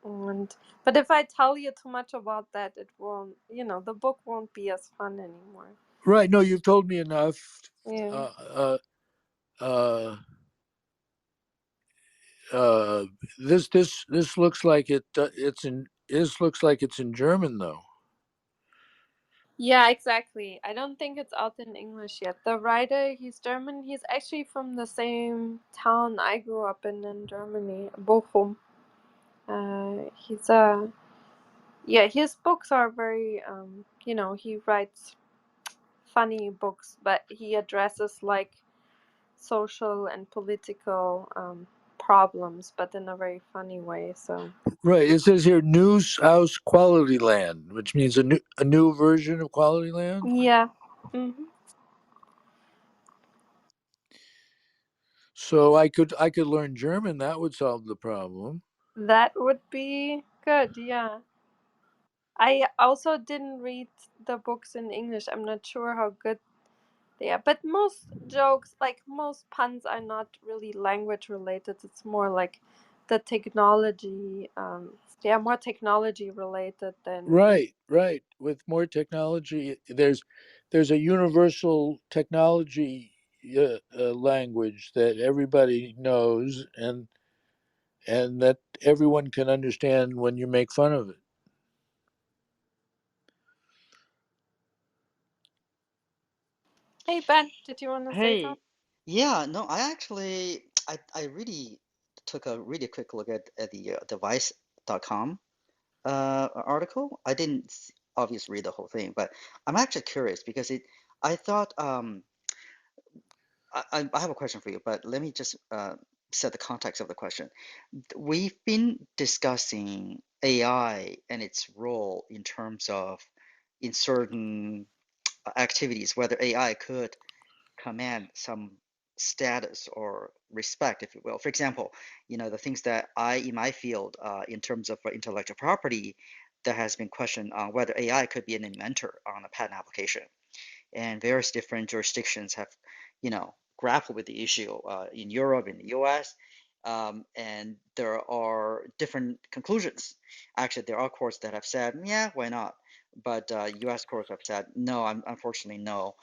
But if I tell you too much about that, it won't, the book won't be as fun anymore. Right. No, you've told me enough. Yeah. This looks like it's This looks like it's in German, though. Yeah, exactly. I don't think it's out in English yet. The writer, he's German. He's actually from the same town I grew up in Germany, Bochum. He's yeah, his books are very he writes funny books, but he addresses like social and political problems, but in a very funny way. So Right. It says here News House Quality Land, which means a new version of Quality Land. yeah. hmm So I could learn German. That would solve the problem. That would be good, yeah. I also didn't read the books in English. I'm not sure how good they are. But most jokes, like most puns, are not really language related. It's more like the technology. They are more technology related than. Right. Right. With more technology, there's a universal technology language that everybody knows and that everyone can understand when you make fun of it. Hey Ben, did you want to say something? Hey, yeah, no, I actually, I really took a really quick look at the device.com article. I didn't obviously read the whole thing, but I'm actually curious because I thought, I have a question for you, but let me just set the context of the question. We've been discussing AI and its role in terms of in certain activities, whether AI could command some status or respect, if you will. For example, the things that in my field, in terms of intellectual property, there has been question on whether AI could be an inventor on a patent application. And various different jurisdictions have, grappled with the issue in Europe, in the US, and there are different conclusions. Actually, there are courts that have said, yeah, why not? But US courts have said, no, unfortunately, no.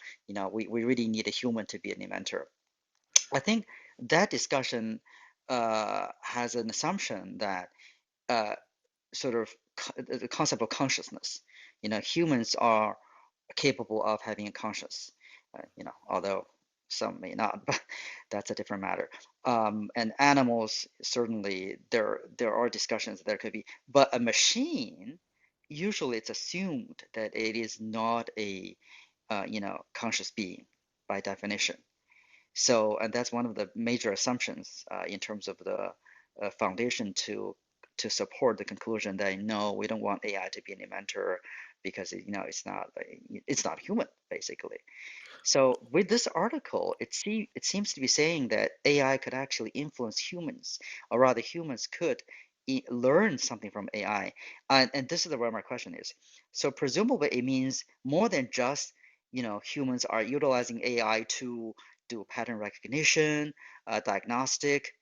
We really need a human to be an inventor. I think that discussion has an assumption that uh, sort of the concept of consciousness. Humans are capable of having a conscience, although some may not, but that's a different matter. And animals, certainly, there are discussions there could be, but a machine, usually it's assumed that it is not a, conscious being by definition. So, and that's one of the major assumptions in terms of the foundation to support the conclusion that no, we don't want AI to be an inventor because it's not human basically. So with this article, it seems to be saying that AI could actually influence humans, or rather humans could learn something from AI. And this is where my question is. So presumably it means more than just, humans are utilizing AI to do pattern recognition, diagnostic,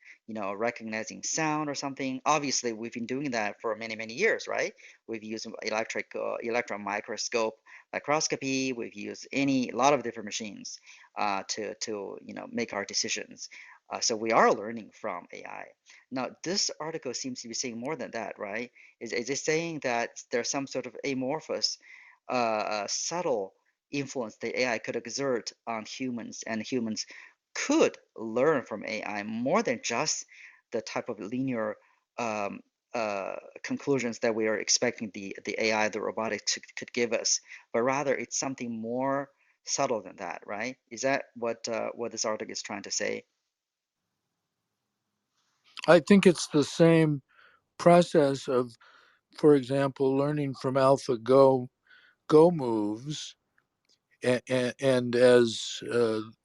recognizing sound or something. Obviously, we've been doing that for many, many years, right? We've used electron microscope microscopy. We've used a lot of different machines to make our decisions. So we are learning from AI. Now, this article seems to be saying more than that, right? Is it saying that there's some sort of amorphous, subtle influence that AI could exert on humans, and humans could learn from AI more than just the type of linear um, conclusions that we are expecting the AI, the robotics could give us, but rather it's something more subtle than that, right? Is that what this article is trying to say? I think it's the same process of, for example, learning from AlphaGo moves, and as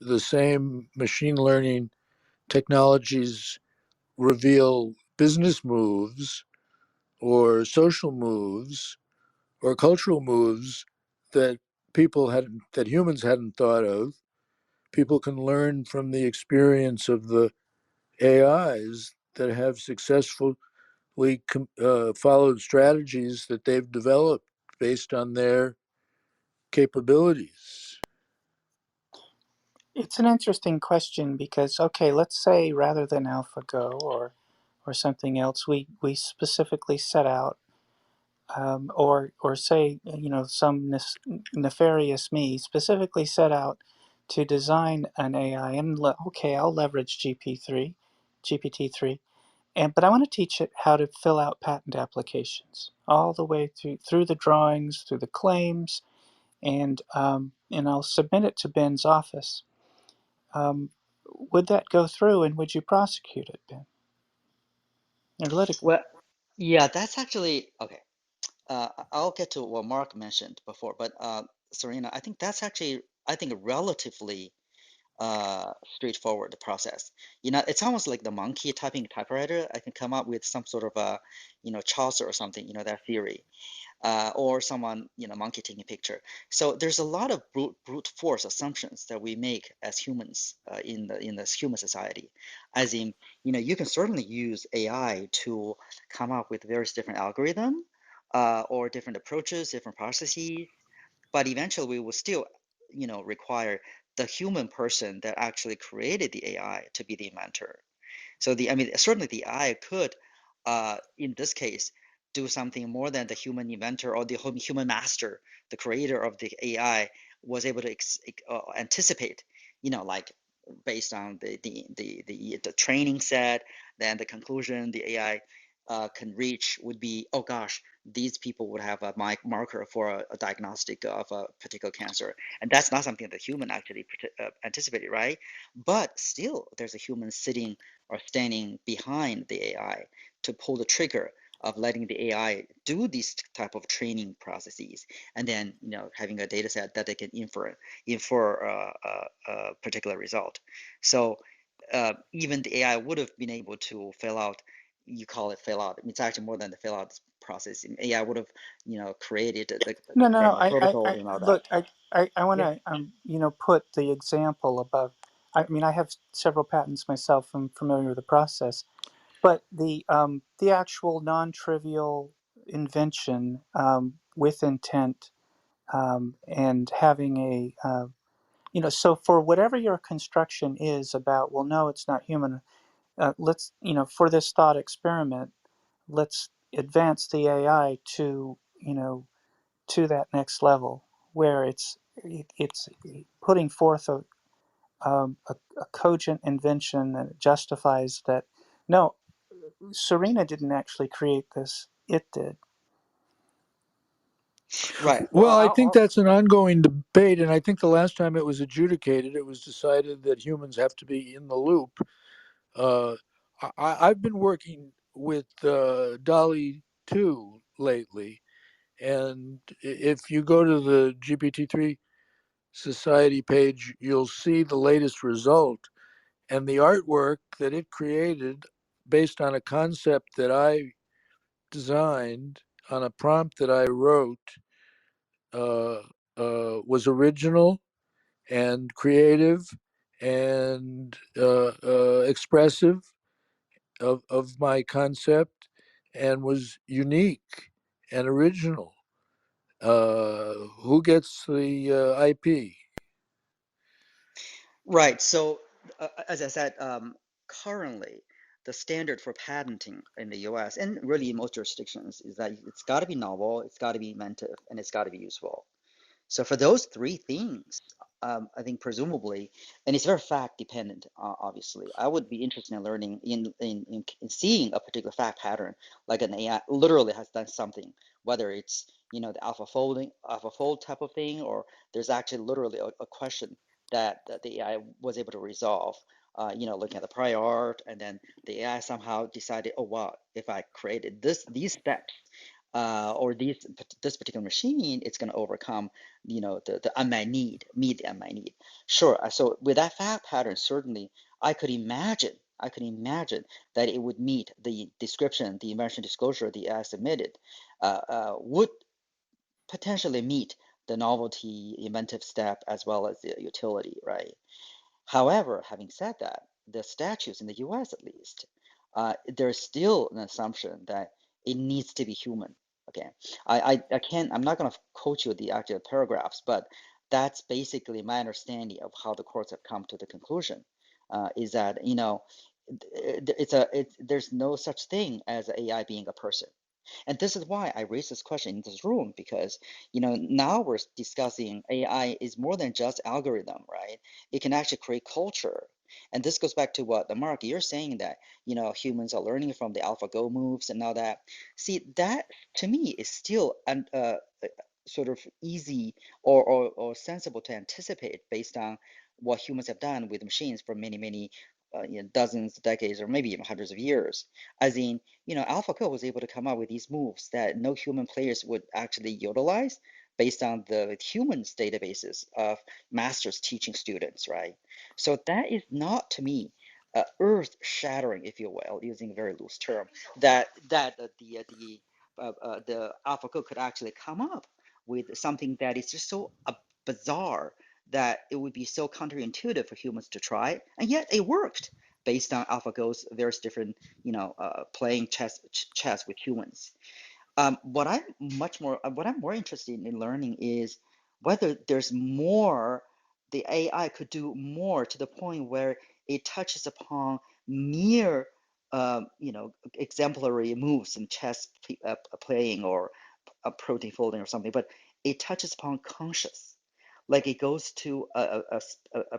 the same machine learning technologies reveal business moves or social moves or cultural moves that humans hadn't thought of. People can learn from the experience of the AIs that have successfully followed strategies that they've developed based on their capabilities. It's an interesting question because, okay, let's say rather than AlphaGo or something else, we specifically set out or say some nefarious me specifically set out to design an AI and okay, I'll leverage GPT-3, but I want to teach it how to fill out patent applications all the way through the drawings, through the claims, and I'll submit it to Ben's office. Would that go through, and would you prosecute it, Ben, or litigate? Well, yeah, that's actually okay. I'll get to what Mark mentioned before, but Serena, I think that's actually, I think, a relatively straightforward process. It's almost like the monkey typing typewriter. I can come up with some sort of a, Chaucer or something, that theory. Or someone, monkey taking a picture. So there's a lot of brute force assumptions that we make as humans in this human society. As in, you can certainly use AI to come up with various different algorithm or different approaches, different processes, but eventually we will still, require the human person that actually created the AI to be the inventor. So certainly the AI could, in this case, do something more than the human inventor or the human master, the creator of the AI, was able to anticipate. Like based on the training set, then the conclusion the AI can reach would be, oh gosh, these people would have a marker for a diagnostic of a particular cancer, and that's not something the human actually anticipated, right? But still, there's a human sitting or standing behind the AI to pull the trigger of letting the AI do these type of training processes, and then having a data set that they can infer a particular result. So even the AI would have been able to fill out, you call it fill out, it's actually more than the fill out process. AI would have created the No, no, no. kernel protocol and all that. Look. I want Yeah. to put the example above. I have several patents myself. I'm familiar with the process, but the actual non-trivial invention with intent and having so for whatever your construction is about, well, no, it's not human. Let's for this thought experiment, let's advance the AI to that next level where it's putting forth a cogent invention that justifies that no, Serena didn't actually create this, it did. Right. Well, Well, I think that's an ongoing debate, and I think the last time it was adjudicated, it was decided that humans have to be in the loop. Uh, I've been working with Dolly 2 lately, and if you go to the GPT-3 Society page, you'll see the latest result. And the artwork that it created, based on a concept that I designed, on a prompt that I wrote, was original and creative and expressive of my concept, and was unique and original. Who gets the IP? Right. So, as I said, currently the standard for patenting in the US and really in most jurisdictions is that it's got to be novel, it's got to be inventive, and it's got to be useful. So for those three things, I think presumably, and it's very fact dependent, obviously. I would be interested in learning in seeing a particular fact pattern, like an AI literally has done something, whether it's the AlphaFold type of thing, or there's actually literally a question that the AI was able to resolve. Looking at the prior art, and then the AI somehow decided, oh wow, if I created these steps or this particular machine, it's going to overcome, the unmet need, meet the unmet need. Sure. So with that fact pattern, certainly I could imagine that it would meet the description, the invention disclosure the AI submitted, would potentially meet the novelty, inventive step as well as the utility, right? However, having said that, the statutes in the US at least, there's still an assumption that it needs to be human. Okay, I can't, I'm not going to quote you the actual paragraphs, but that's basically my understanding of how the courts have come to the conclusion, is that, there's no such thing as AI being a person. And this is why I raised this question in this room, because now we're discussing AI is more than just algorithm, right? It can actually create culture. And this goes back to what Mark, you're saying that humans are learning from the AlphaGo moves and all that. See, that to me is still sort of easy or sensible to anticipate based on what humans have done with machines for many dozens, decades, or maybe even hundreds of years. As in, AlphaGo was able to come up with these moves that no human players would actually utilize based on the humans' databases of masters teaching students, right? So that is not, to me, earth-shattering, if you will, using a very loose term, that the AlphaGo could actually come up with something that is just so bizarre that it would be so counterintuitive for humans to try, and yet it worked based on AlphaGo's various different, playing chess with humans. What I'm more interested in learning is whether there's more, the AI could do more to the point where it touches upon mere, exemplary moves in chess playing or protein folding or something, but it touches upon conscious. Like it goes to a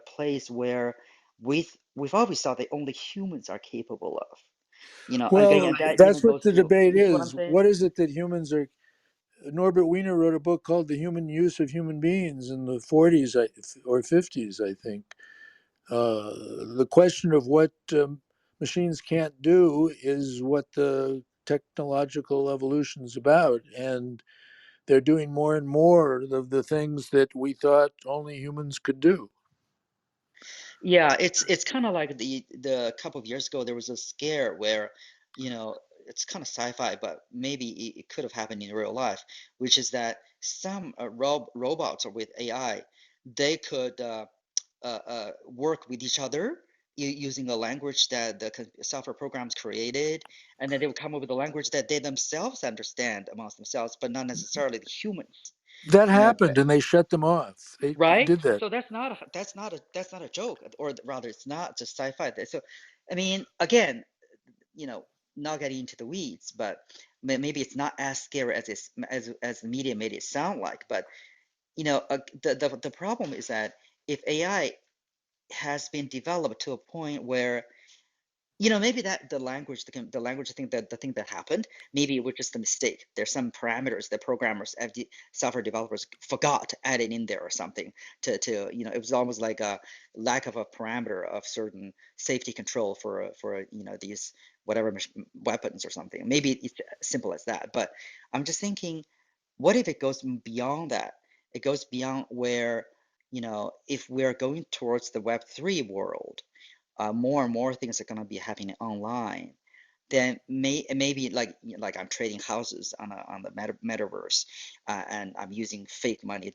place where we've always thought that only humans are capable of. Well, And that even that's what goes the to, debate you see what I'm is. saying? What is it that humans are? Norbert Wiener wrote a book called The Human Use of Human Beings in the 40s or 50s, I think. The question of what machines can't do is what the technological evolution is about. And they're doing more and more of the things that we thought only humans could do. Yeah, it's kind of like the couple of years ago there was a scare where, it's kind of sci-fi, but maybe it could have happened in real life, which is that some robots or with AI, they could work with each other using a language that the software programs created, and then they would come up with a language that they themselves understand amongst themselves, but not necessarily the humans. That You know, happened, and they shut them off. They right? did that. So that's not a joke, or rather, it's not just sci-fi. So, I mean, again, not getting into the weeds, but maybe it's not as scary as the media made it sound like. But the problem is that if AI has been developed to a point where maybe that the language thing, that the thing that happened, maybe it was just a mistake. There's some parameters that programmers, software developers forgot to add it in there or something to it was almost like a lack of a parameter of certain safety control for these whatever weapons or something. Maybe it's as simple as that. But I'm just thinking, what if it goes beyond that? It goes beyond where, if we're going towards the Web3 world, more and more things are going to be happening online. Then maybe like I'm trading houses on the metaverse, and I'm using fake money,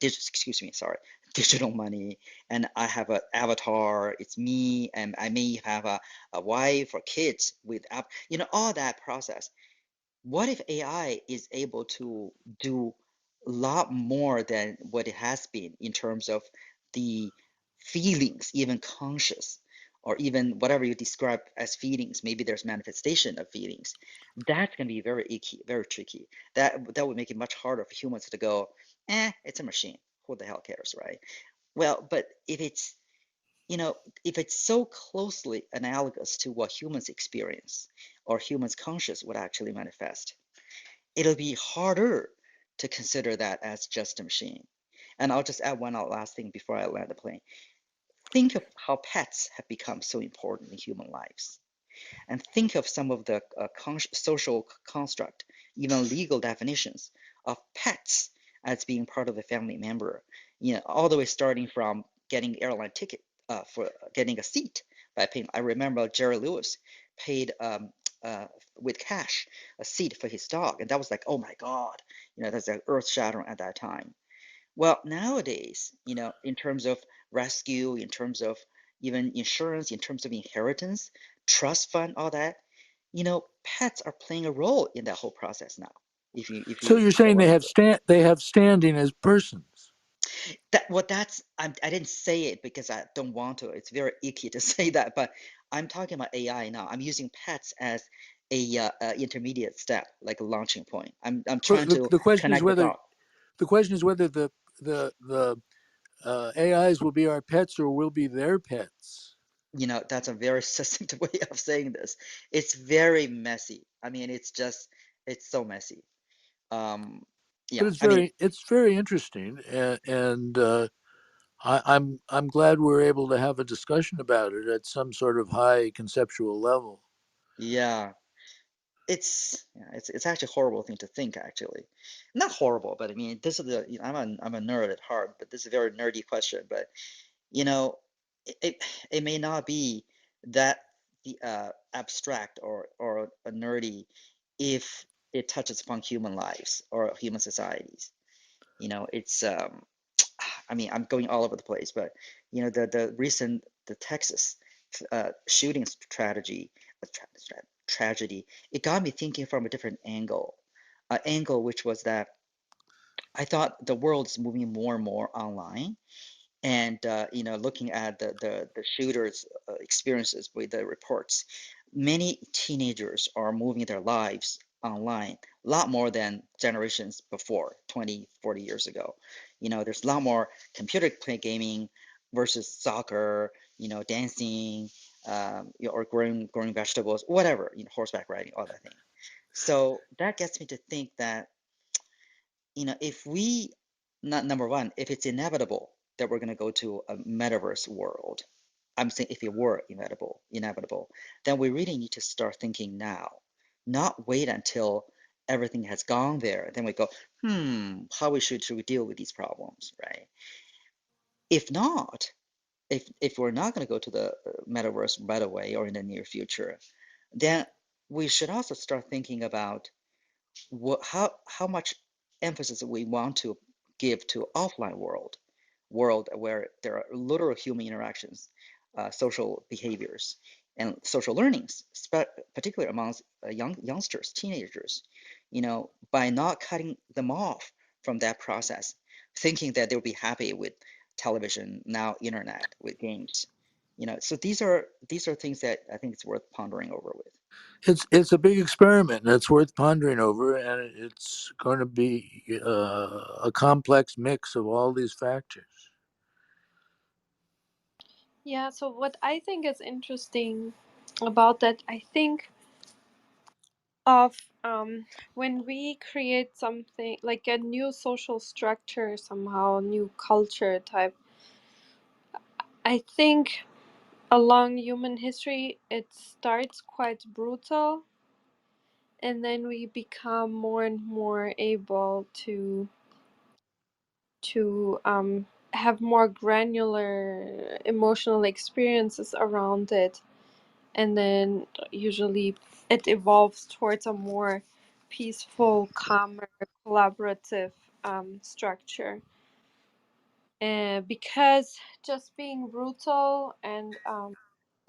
digital money, and I have an avatar. It's me, and I may have a wife or kids with all that process. What if AI is able to do a lot more than what it has been in terms of the feelings, even conscious, or even whatever you describe as feelings? Maybe there's manifestation of feelings. That's going to be very icky, very tricky. That would make it much harder for humans to go, it's a machine. Who the hell cares, right? Well, but if it's so closely analogous to what humans experience or humans conscious would actually manifest, it'll be harder to consider that as just a machine. And I'll just add one last thing before I land the plane. Think of how pets have become so important in human lives. And think of some of the social construct, even legal definitions of pets as being part of a family member. All the way starting from getting airline ticket, for getting a seat by paying. I remember Jerry Lewis paid with cash a seat for his dog, and that was like, oh my God, that's like earth shattering at that time. Well, nowadays, in terms of rescue, in terms of even insurance, in terms of inheritance, trust fund, all that, pets are playing a role in that whole process now. If So you you're get saying what I'm saying. they have standing as persons. I didn't say it because I don't want to. It's very icky to say that, but I'm talking about AI now. I'm using pets as intermediate step, like a launching point. I'm Well, trying to the question is connect the whether dot. the AIs will be our pets or will be their pets. You know, that's a very succinct way of saying this. It's very messy. I mean, it's so messy. Um, But yeah, I mean, it's very interesting, and I'm glad we're able to have a discussion about it at some sort of high conceptual level. yeah, it's actually a horrible thing to think, actually. Not horrible, but I mean, this is the, you know, I'm a nerd at heart, but this is a very nerdy question. But you know, it may not be that the abstract or a nerdy if it touches upon human lives or human societies. You know, it's I mean, I'm going all over the place, but you know, the recent the Texas shooting strategy, tragedy, it got me thinking from a different angle, an angle which was that I thought the world is moving more and more online, and you know, looking at the shooters' experiences with the reports, many teenagers are moving their lives online a lot more than generations before, 20, 40 years ago. You know, there's a lot more computer play gaming versus soccer, you know, dancing, you know, or growing vegetables, whatever, you know, horseback riding, all that thing. So that gets me to think that, you know, if we, not number one, if it's inevitable that we're going to go to a metaverse world, I'm saying if it were inevitable, then we really need to start thinking now, not wait until everything has gone there. Then we go, how should we deal with these problems, right? If not, if we're not going to go to the metaverse right away or in the near future, then we should also start thinking about how much emphasis we want to give to offline world where there are literal human interactions, social behaviors, and social learnings, particularly amongst youngsters, teenagers. You know, by not cutting them off from that process, thinking that they'll be happy with television, now internet, with games. You know, so these are things that I think it's worth pondering over with. It's a big experiment that's worth pondering over, and it's going to be a complex mix of all these factors. Yeah, so what I think is interesting about that, I think of when we create something like a new social structure, somehow new culture type, I think along human history it starts quite brutal, and then we become more and more able to have more granular emotional experiences around it, and then usually it evolves towards a more peaceful, calmer, collaborative structure. And because just being brutal and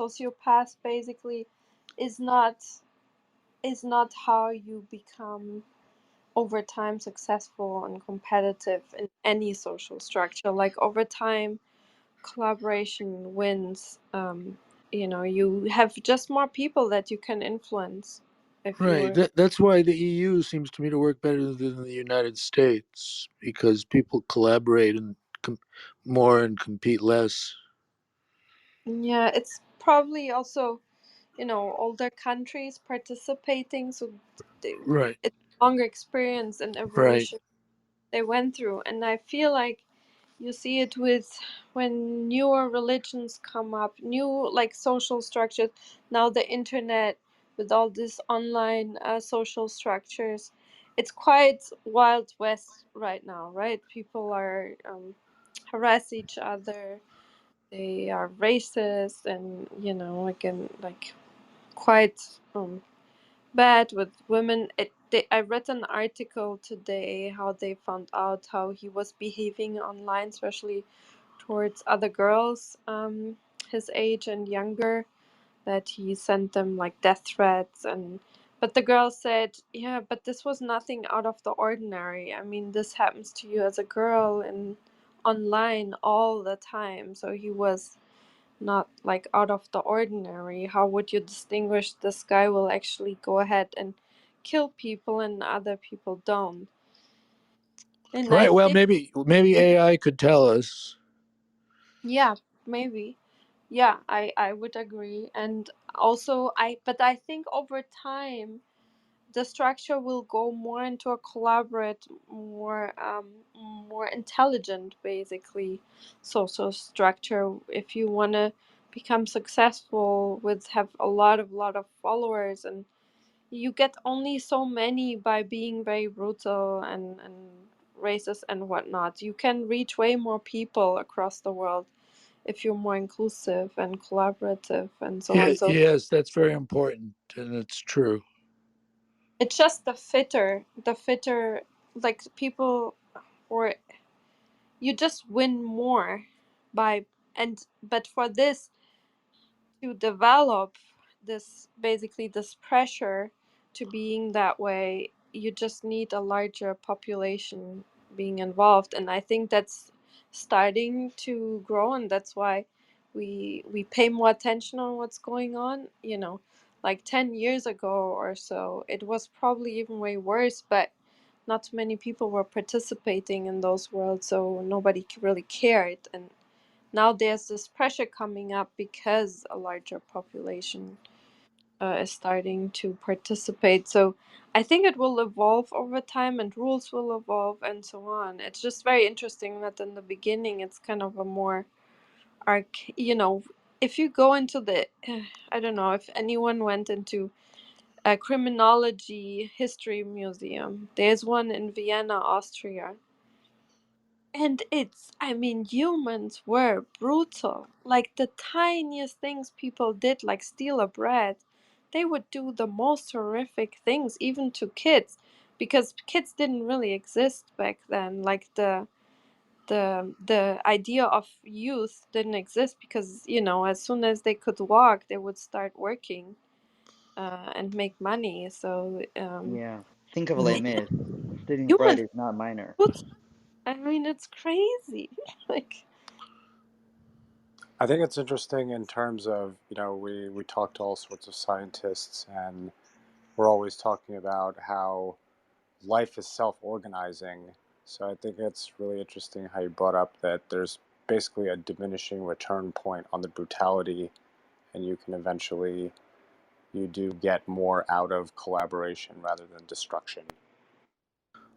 sociopath basically is not how you become over time successful and competitive in any social structure. Like over time, collaboration wins. You know, you have just more people that you can influence if Right. you're. That's why the EU seems to me to work better than the United States, because people collaborate and more and compete less. Yeah, it's probably also, you know, older countries participating, so Right. it's longer experience and Right. evolution they went through. And I feel like you see it with when newer religions come up, new like social structures. Now the internet with all these online social structures, it's quite wild west right now, right? People are harass each other. They are racist, and you know, again, like quite bad with women. I read an article today how they found out how he was behaving online, especially towards other girls his age and younger, that he sent them like death threats. And but the girl said, yeah, but this was nothing out of the ordinary. I mean, this happens to you as a girl and online all the time. So he was not like out of the ordinary. How would you distinguish this guy will actually go ahead and kill people and other people don't? And I Right. Well, think, maybe AI could tell us. yeah, maybe. Yeah, I would agree. And also but I think over time the structure will go more into a collaborate, more intelligent, basically, social structure. If you want to become successful with have a lot of followers, and you get only so many by being very brutal and racist and whatnot. You can reach way more people across the world if you're more inclusive and collaborative and so on. So Yes, that's very important, and it's true. it's just the fitter, like people, or you just win more by, and but for this to develop this, basically this pressure to being that way, you just need a larger population being involved. And I think that's starting to grow, and that's why we pay more attention on what's going on, like 10 years ago or so it was probably even way worse, but not too many people were participating in those worlds, so nobody really cared. And now there's this pressure coming up because a larger population is starting to participate. So I think it will evolve over time and rules will evolve and so on. It's just very interesting that in the beginning it's kind of a more if you go into the, I don't know if anyone went into a criminology history museum. There's one in Vienna, Austria. And humans were brutal. Like the tiniest things people did, like steal a bread, they would do the most horrific things, even to kids, because kids didn't really exist back then. Like the idea of youth didn't exist because as soon as they could walk, they would start working and make money. So Yeah. Think of Les Well, Mis. Stealing bread humans, is not minor. it's crazy. Like, I think it's interesting in terms of, we talk to all sorts of scientists, and we're always talking about how life is self-organizing. So I think it's really interesting how you brought up that there's basically a diminishing return point on the brutality, and you can eventually, you do get more out of collaboration rather than destruction.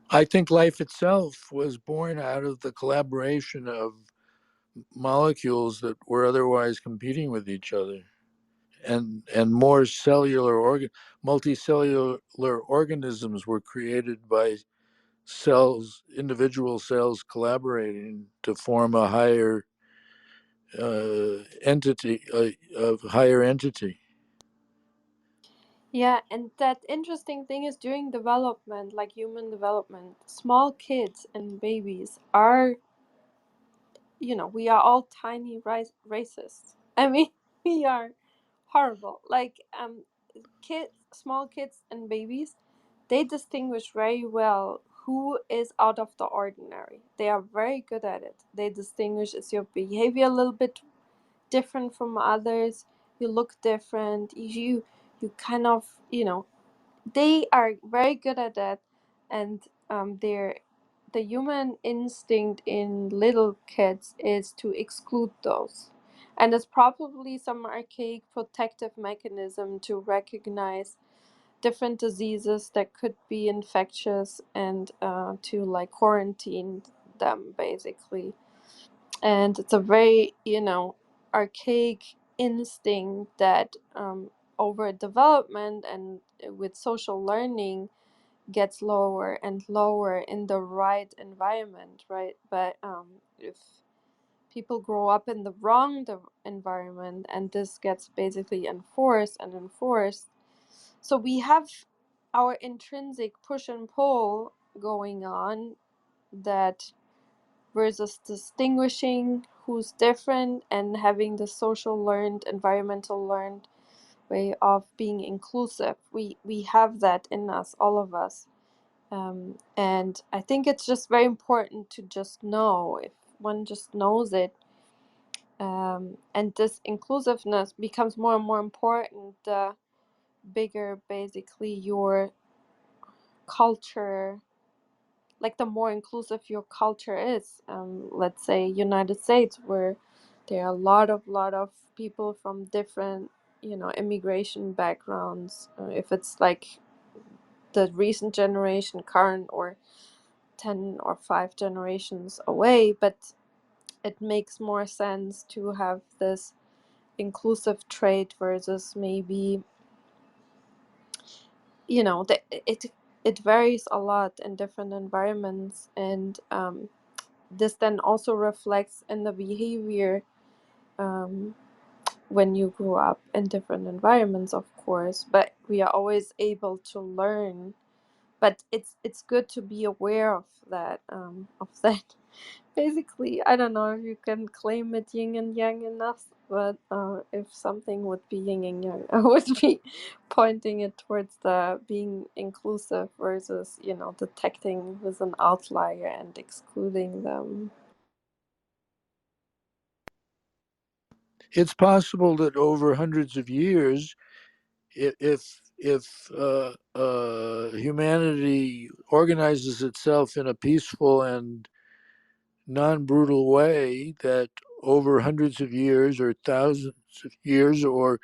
I think life itself was born out of the collaboration of molecules that were otherwise competing with each other, and more multicellular organisms were created by individual cells collaborating to form a higher entity, a higher entity. yeah, and that interesting thing is during development, like human development, small kids and babies are, we are all tiny racists. I mean, we are horrible. Like, small kids and babies, they distinguish very well who is out of the ordinary. They are very good at it. They distinguish, is your behavior a little bit different from others? You look different. You kind of, they are very good at that. And the human instinct in little kids is to exclude those, and it's probably some archaic protective mechanism to recognize different diseases that could be infectious, and to like quarantine them, basically. And it's a very archaic instinct that over development and with social learning gets lower and lower in the right environment, right? But if people grow up in the wrong environment, and this gets basically enforced and enforced, so we have our intrinsic push and pull going on, that versus distinguishing who's different and having the social learned, environmental learned way of being inclusive. We have that in us, all of us. And I think it's just very important to just know. If one just knows it, And this inclusiveness becomes more and more important the bigger basically your culture, like the more inclusive your culture is. Let's say United States, where there are a lot of people from different, immigration backgrounds. If it's like the recent generation, current or 10 or 5 generations away, but it makes more sense to have this inclusive trait versus maybe, it varies a lot in different environments, and this then also reflects in the behavior um, when you grow up in different environments, of course. But we are always able to learn. But it's good to be aware of that. Basically, I don't know if you can claim it yin and yang enough, but if something would be yin and yang, I would be pointing it towards the being inclusive versus, detecting who's an outlier and excluding them. It's possible that over hundreds of years, if humanity organizes itself in a peaceful and non-brutal way, that over hundreds of years or thousands of years or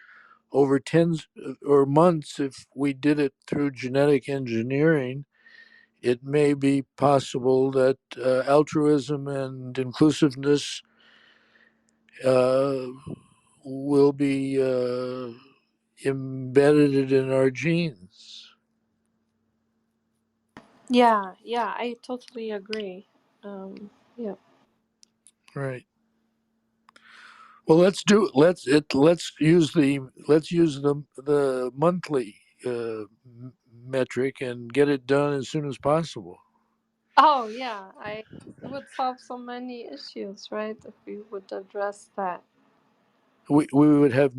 over tens or months, if we did it through genetic engineering, it may be possible that altruism and inclusiveness will be embedded in our genes. Yeah, I totally agree. Yeah. Right. Well, let's use the monthly metric and get it done as soon as possible. Oh, yeah. It would solve so many issues, right? If we would address that. We would have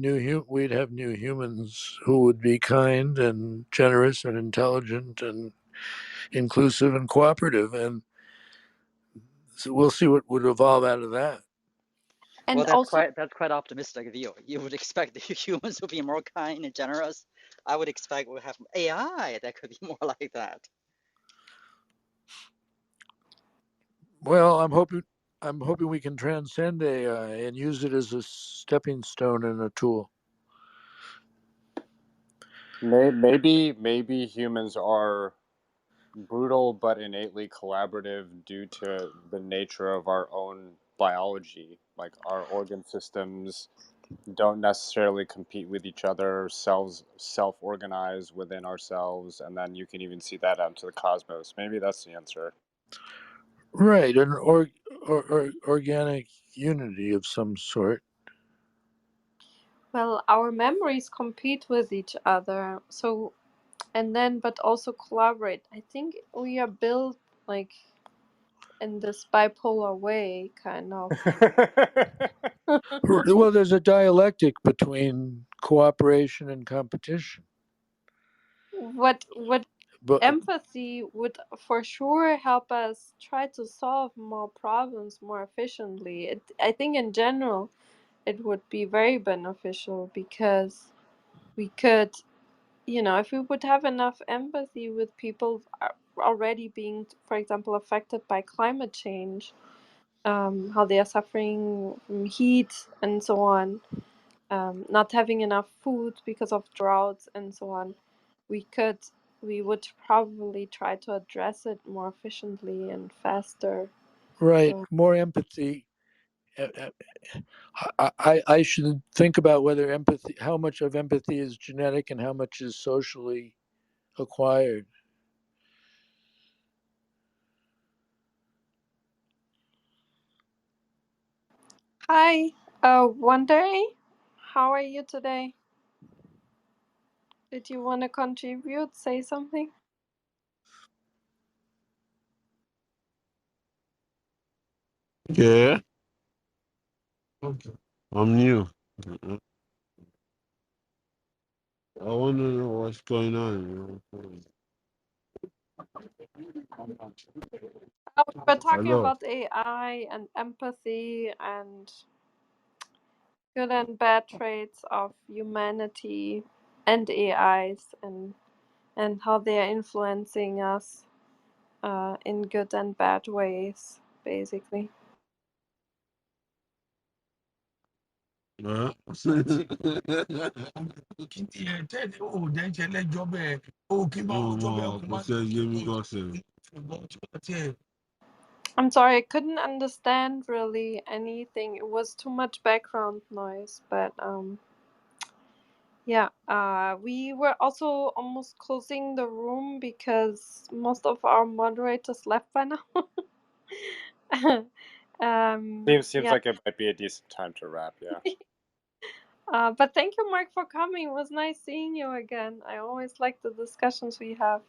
we'd have new humans who would be kind and generous and intelligent and inclusive and cooperative, and so we'll see what would evolve out of that. Well, And also, that's quite optimistic view. You would expect the humans to be more kind and generous. I would expect we have AI that could be more like that. Well, I'm hoping we can transcend AI and use it as a stepping stone and a tool. Maybe humans are brutal but innately collaborative due to the nature of our own biology. Like our organ systems don't necessarily compete with each other, self-organize within ourselves, and then you can even see that out into the cosmos. Maybe that's the answer. Right, an organic unity of some sort. well, our memories compete with each other. So, and then, but also collaborate. I think we are built like in this bipolar way, kind of. Well, there's a dialectic between cooperation and competition. What But empathy would for sure help us try to solve more problems more efficiently. I think in general it would be very beneficial because we could, if we would have enough empathy with people already being, for example, affected by climate change, how they are suffering from heat and so on, not having enough food because of droughts and so on, we would probably try to address it more efficiently and faster. right, So, more empathy. I should think about whether how much of empathy is genetic and how much is socially acquired. hi, Wonder, how are you today? Did you want to contribute? Say something? Yeah, I'm new. I want to know what's going on. We were talking Hello. about AI and empathy and good and bad traits of humanity and AIs, and how they are influencing us in good and bad ways, basically. Huh? Oh, what's that? Give me gossip. I'm sorry, I couldn't understand really anything. It was too much background noise, but yeah, we were also almost closing the room because most of our moderators left by now. Seems Yeah. like it might be a decent time to wrap. Yeah. But thank you, Mark, for coming. It was nice seeing you again. I always like the discussions we have.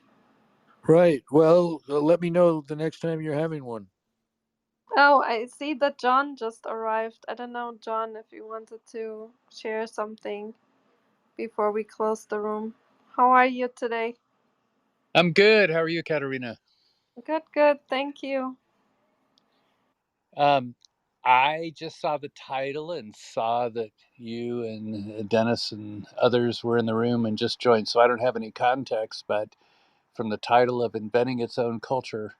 Right. Well, let me know the next time you're having one. Oh, I see that John just arrived. I don't know, John, if you wanted to share something before we close the room. How are you today? I'm good. How are you, Katerina? Good, good. Thank you. I just saw the title and saw that you and Dennis and others were in the room and just joined, so I don't have any context, but from the title of Inventing Its Own Culture,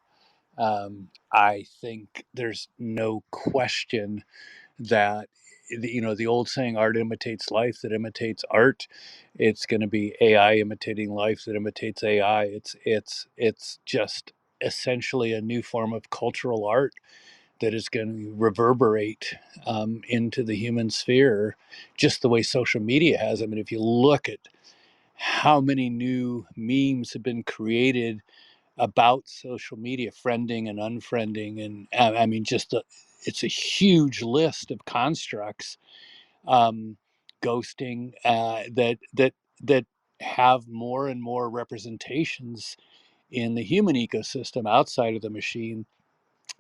I think there's no question that the old saying, art imitates life that imitates art. It's going to be AI imitating life that imitates AI. It's just essentially a new form of cultural art that is going to reverberate into the human sphere, just the way social media has. I mean, if you look at how many new memes have been created about social media, friending and unfriending, and I mean, it's a huge list of constructs, um, ghosting, that have more and more representations in the human ecosystem outside of the machine,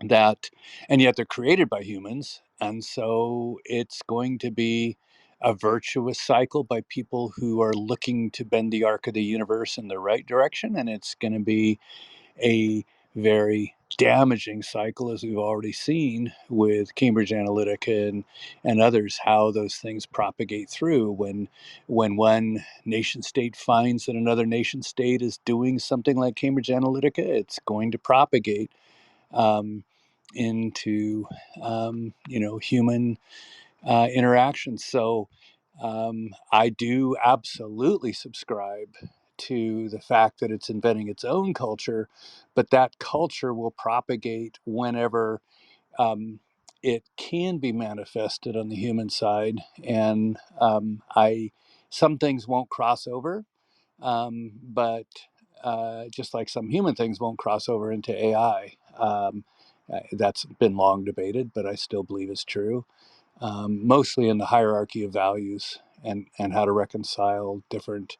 that and yet they're created by humans, and so it's going to be a virtuous cycle by people who are looking to bend the arc of the universe in the right direction, and it's going to be a very damaging cycle, as we've already seen with Cambridge Analytica and others, how those things propagate through. When one nation state finds that another nation state is doing something like Cambridge Analytica, it's going to propagate um, into human interactions. So I do absolutely subscribe to the fact that it's inventing its own culture, but that culture will propagate whenever it can be manifested on the human side, and some things won't cross over, but just like some human things won't cross over into AI. That's been long debated, but I still believe is true. Mostly in the hierarchy of values, and how to reconcile different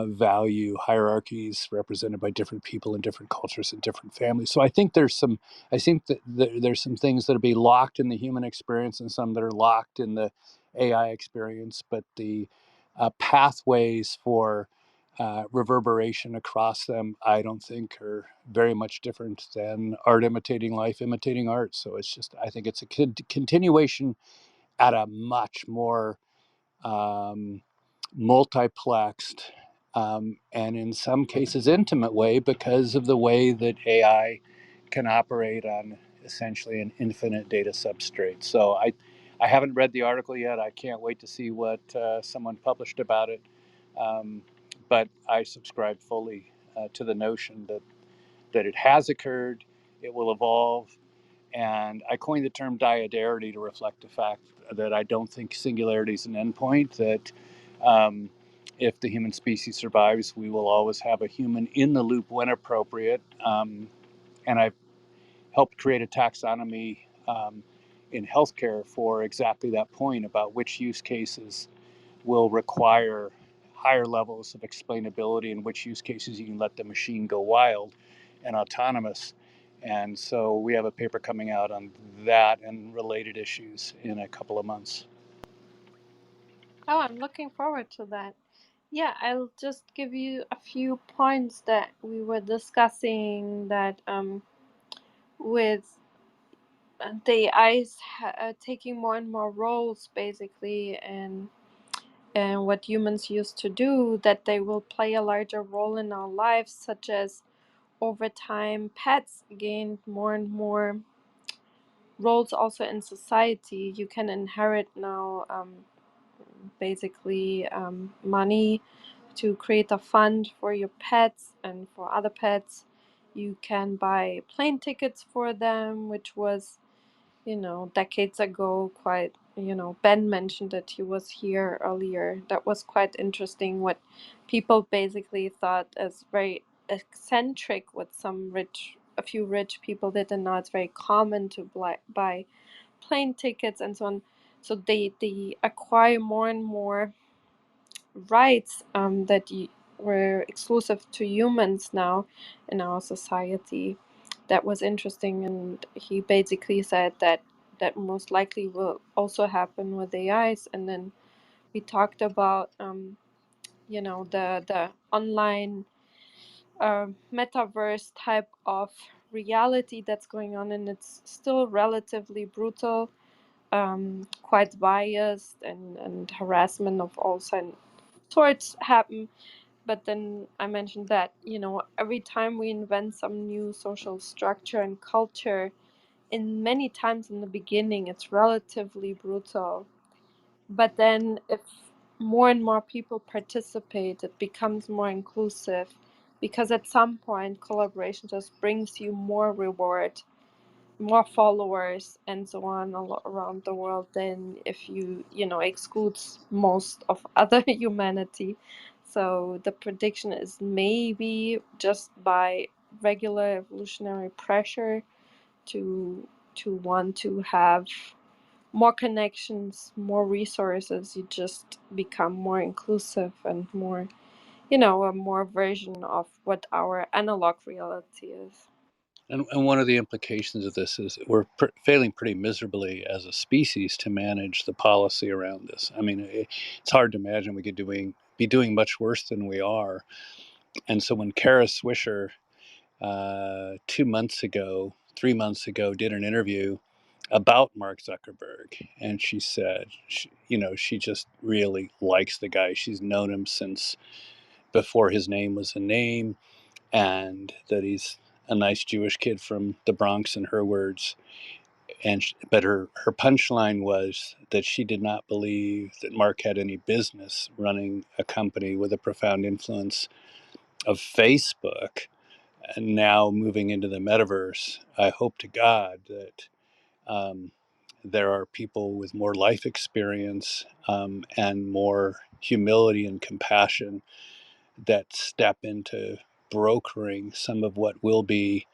value hierarchies represented by different people in different cultures and different families. So I think that there's some things that will be locked in the human experience and some that are locked in the AI experience, but the pathways for reverberation across them, I don't think are very much different than art imitating life, imitating art. So I think it's a continuation at a much more um, multiplexed, and in some cases intimate way, because of the way that AI can operate on essentially an infinite data substrate. So I haven't read the article yet. I can't wait to see what someone published about it. Um, but I subscribe fully to the notion that it has occurred, it will evolve, and I coined the term diadarity to reflect the fact that I don't think singularity is an endpoint, that um, if the human species survives, we will always have a human in the loop when appropriate. And I've helped create a taxonomy in healthcare for exactly that point, about which use cases will require higher levels of explainability, and which use cases you can let the machine go wild and autonomous. And so we have a paper coming out on that and related issues in a couple of months. Oh, I'm looking forward to that. Yeah, I'll just give you a few points that we were discussing that with the AIs taking more and more roles basically, and what humans used to do, that they will play a larger role in our lives, such as over time pets gained more and more roles also in society. You can inherit now basically money to create a fund for your pets and for other pets. You can buy plane tickets for them, which was, decades ago, quite, Ben mentioned that he was here earlier. That was quite interesting what people basically thought as very eccentric, what a few rich people did, and now it's very common to buy plane tickets and so on. So they acquire more and more rights that were exclusive to humans now in our society. That was interesting, and he basically said that that most likely will also happen with AIs. And then we talked about the online metaverse type of reality that's going on, and it's still relatively brutal, quite biased, and harassment of all sorts happen. But then I mentioned that, every time we invent some new social structure and culture, in many times in the beginning, it's relatively brutal. But then if more and more people participate, it becomes more inclusive, because at some point collaboration just brings you more reward, more followers, and so on around the world, than if excludes most of other humanity. So the prediction is maybe just by regular evolutionary pressure to want to have more connections, more resources, you just become more inclusive and more, a more version of what our analog reality is. And one of the implications of this is we're failing pretty miserably as a species to manage the policy around this. I mean, it's hard to imagine we could be doing much worse than we are. And so when Kara Swisher 3 months ago, did an interview about Mark Zuckerberg, and she said, she just really likes the guy. She's known him since before his name was a name, and that he's a nice Jewish kid from the Bronx, in her words. But her punchline was that she did not believe that Mark had any business running a company with a profound influence of Facebook. And now moving into the metaverse, I hope to God that there are people with more life experience and more humility and compassion that step into brokering some of what will be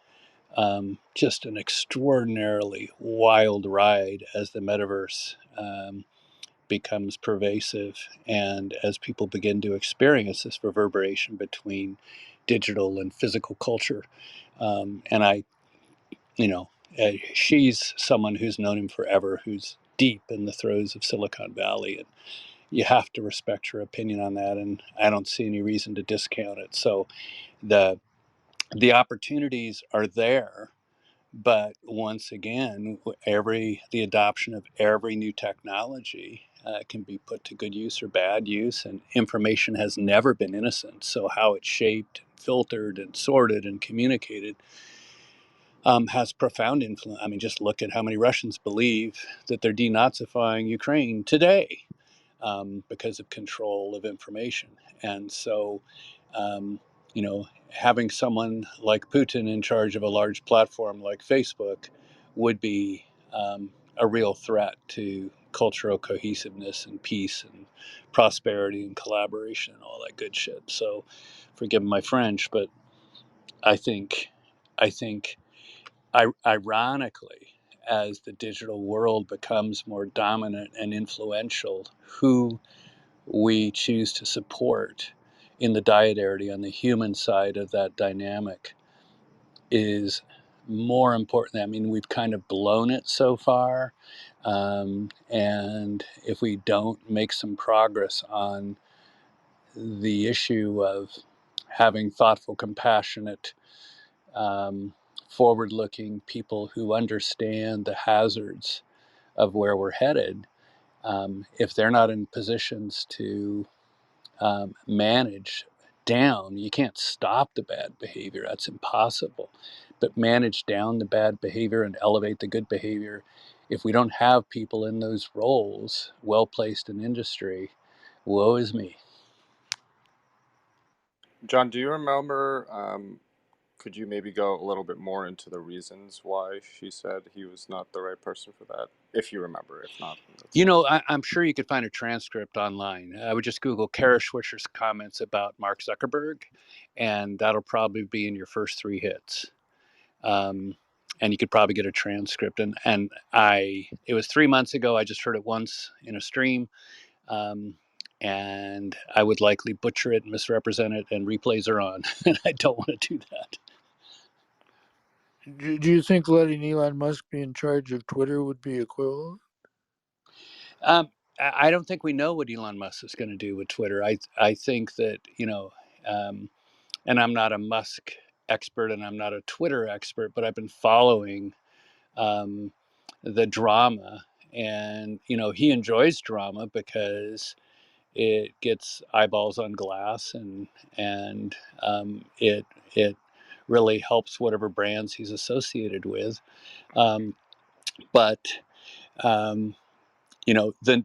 just an extraordinarily wild ride as the metaverse becomes pervasive, and as people begin to experience this reverberation between digital and physical culture. And she's someone who's known him forever, who's deep in the throes of Silicon Valley, and you have to respect her opinion on that. And I don't see any reason to discount it. So the opportunities are there, but once again, the adoption of every new technology can be put to good use or bad use, and information has never been innocent. So how it's shaped, filtered, and sorted and communicated has profound influence. I mean, just look at how many Russians believe that they're denazifying Ukraine today because of control of information. And so, having someone like Putin in charge of a large platform like Facebook would be a real threat to cultural cohesiveness and peace and prosperity and collaboration and all that good shit. So, forgive my French, but I think, ironically, as the digital world becomes more dominant and influential, who we choose to support in the dietary on the human side of that dynamic is more important. I mean, we've kind of blown it so far. And if we don't make some progress on the issue of having thoughtful, compassionate, forward-looking people who understand the hazards of where we're headed, if they're not in positions to manage down, you can't stop the bad behavior, that's impossible, but manage down the bad behavior and elevate the good behavior. If we don't have people in those roles well placed in industry, woe is me. John, do you remember? Could you maybe go a little bit more into the reasons why she said he was not the right person for that? If you remember, if not, then that's You fine. know, I'm sure you could find a transcript online. I would just Google Kara Swisher's comments about Mark Zuckerberg, and that'll probably be in your first 3 hits. And you could probably get a transcript. And it was 3 months ago. I just heard it once in a stream, and I would likely butcher it and misrepresent it. And replays are on, and I don't want to do that. Do you think letting Elon Musk be in charge of Twitter would be equivalent? I don't think we know what Elon Musk is going to do with Twitter. I think that, and I'm not a Musk expert and I'm not a Twitter expert, but I've been following the drama, and he enjoys drama because it gets eyeballs on glass, and it really helps whatever brands he's associated with. But the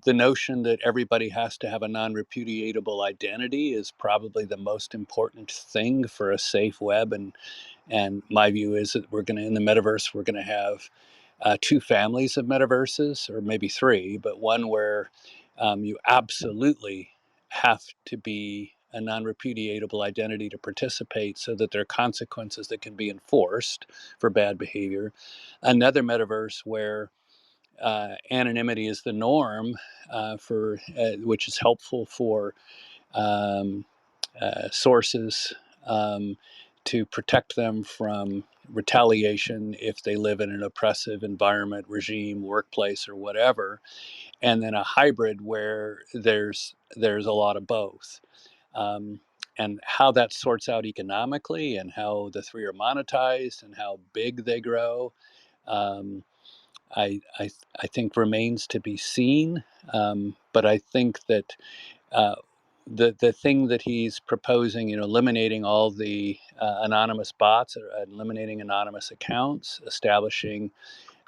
notion that everybody has to have a non-repudiatable identity is probably the most important thing for a safe web. And my view is that in the metaverse, we're going to have 2 families of metaverses, or maybe 3, but one where you absolutely have to be a non-repudiatable identity to participate, so that there are consequences that can be enforced for bad behavior. Another metaverse where anonymity is the norm, which is helpful for um, sources, to protect them from retaliation if they live in an oppressive environment, regime, workplace, or whatever. And then a hybrid where there's a lot of both. Um, and how that sorts out economically, and how the 3 are monetized, and how big they grow, um, I think remains to be seen. But I think that uh, the thing that he's proposing, eliminating all the anonymous bots, or eliminating anonymous accounts, establishing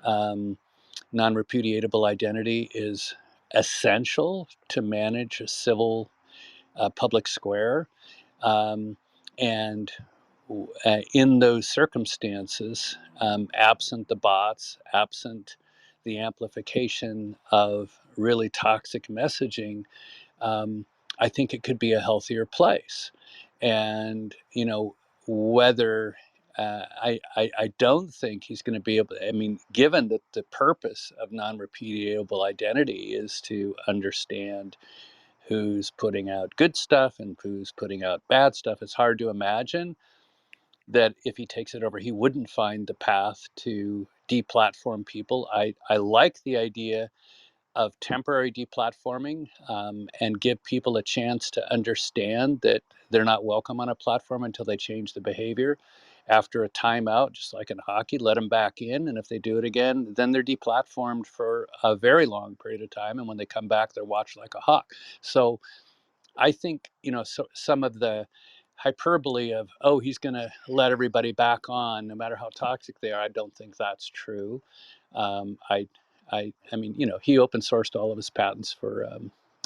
non-repudiatable identity, is essential to manage a civil public square. Um, and in those circumstances, absent the bots, absent the amplification of really toxic messaging, I think it could be a healthier place. And, whether I don't think he's going to be able to, given that the purpose of non repudiatable identity is to understand who's putting out good stuff and who's putting out bad stuff, it's hard to imagine that if he takes it over, he wouldn't find the path to deplatform people. I like the idea of temporary deplatforming, and give people a chance to understand that they're not welcome on a platform until they change the behavior. After a timeout, just like in hockey, let them back in, and if they do it again, then they're deplatformed for a very long period of time, and when they come back, they're watched like a hawk. So I think, some of the hyperbole of, oh, he's going to let everybody back on no matter how toxic they are, I don't think that's true. I mean, he open sourced all of his patents for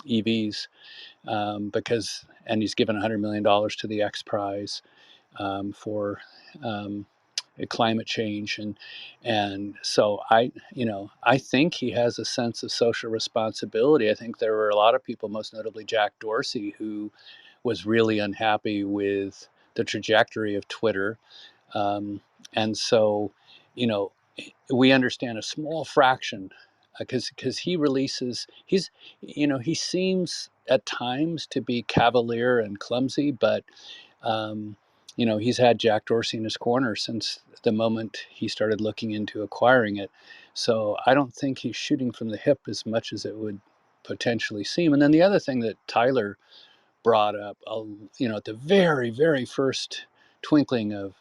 EVs, and he's given $100 million to the X Prize for climate change, and so I think he has a sense of social responsibility. I think there were a lot of people, most notably Jack Dorsey, who was really unhappy with the trajectory of Twitter, and so you know we understand a small fraction, because he seems at times to be cavalier and clumsy, but um, he's had Jack Dorsey in his corner since the moment he started looking into acquiring it. So I don't think he's shooting from the hip as much as it would potentially seem. And then the other thing that Tyler brought up, at the very, very first twinkling of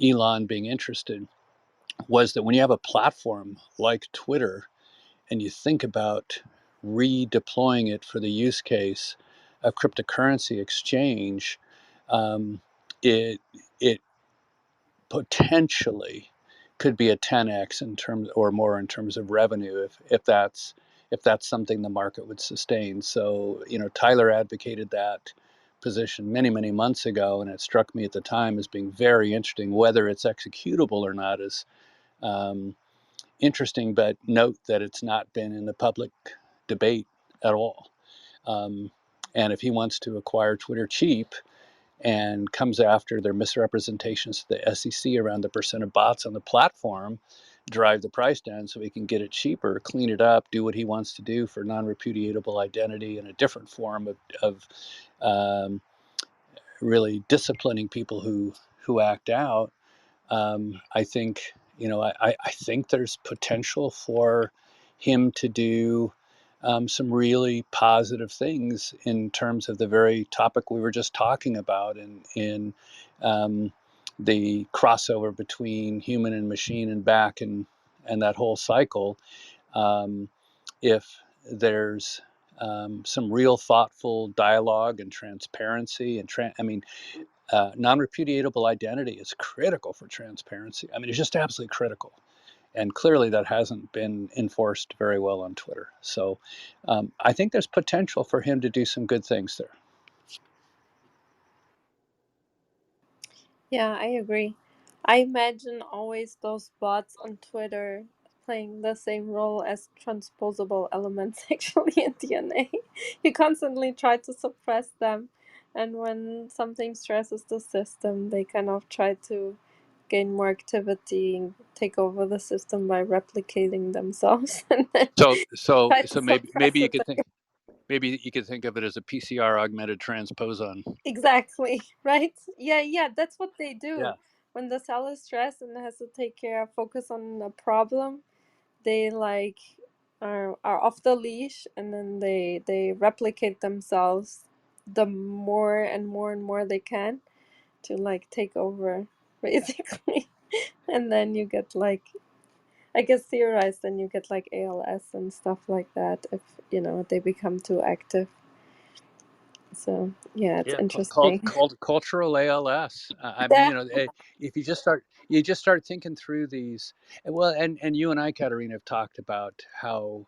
Elon being interested was that when you have a platform like Twitter and you think about redeploying it for the use case of cryptocurrency exchange, um, it it potentially could be a 10x in terms or more in terms of revenue if that's something the market would sustain. So, Tyler advocated that position many months ago, and it struck me at the time as being very interesting. Whether it's executable or not is um, interesting, but note that it's not been in the public debate at all. Um, and if he wants to acquire Twitter cheap, and comes after their misrepresentations to the SEC around the percent of bots on the platform, drive the price down so he can get it cheaper, clean it up, do what he wants to do for non-repudiatable identity and a different form of um, really disciplining people who act out. I think I think there's potential for him to do some really positive things in terms of the very topic we were just talking about, in um, the crossover between human and machine and back, and that whole cycle. Um, if there's some real thoughtful dialogue and transparency non-repudiatable identity is critical for transparency. I mean, it's just absolutely critical. And clearly that hasn't been enforced very well on Twitter. So I think there's potential for him to do some good things there. Yeah, I agree. I imagine always those bots on Twitter playing the same role as transposable elements actually in DNA. You constantly try to suppress them, and when something stresses the system, they kind of try to gain more activity and take over the system by replicating themselves and then So try to maybe suppress you it. could think of it as a PCR augmented transposon. Exactly, right? Yeah, that's what they Yeah. do. When the cell is stressed and has to focus on a problem, they are off the leash, and then they replicate themselves the more and more and more they can to take over basically. And then you get I guess theorized, then you get ALS and stuff like that if they become too active. So yeah, it's Yeah, interesting. called cultural ALS. I mean, Yeah. if you just start thinking through these, and you and I, Katerina, have talked about how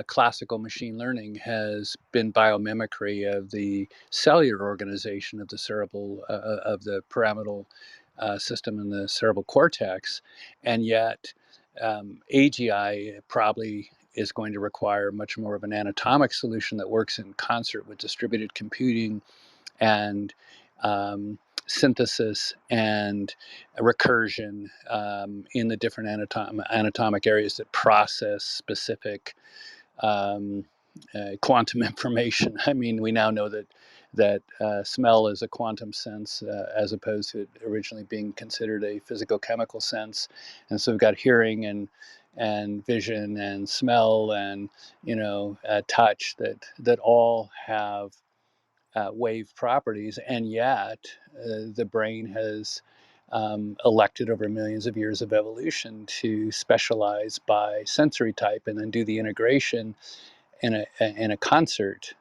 classical machine learning has been biomimicry of the cellular organization of the cerebral of the pyramidal system in the cerebral cortex, and yet AGI probably is going to require much more of an anatomic solution that works in concert with distributed computing and synthesis and recursion in the different anatomic areas that process specific quantum information. I mean, we now know that smell is a quantum sense as opposed to it originally being considered a physicochemical sense, and so we've got hearing and vision and smell and touch that all have wave properties, and yet the brain has elected over millions of years of evolution to specialize by sensory type and then do the integration in a concert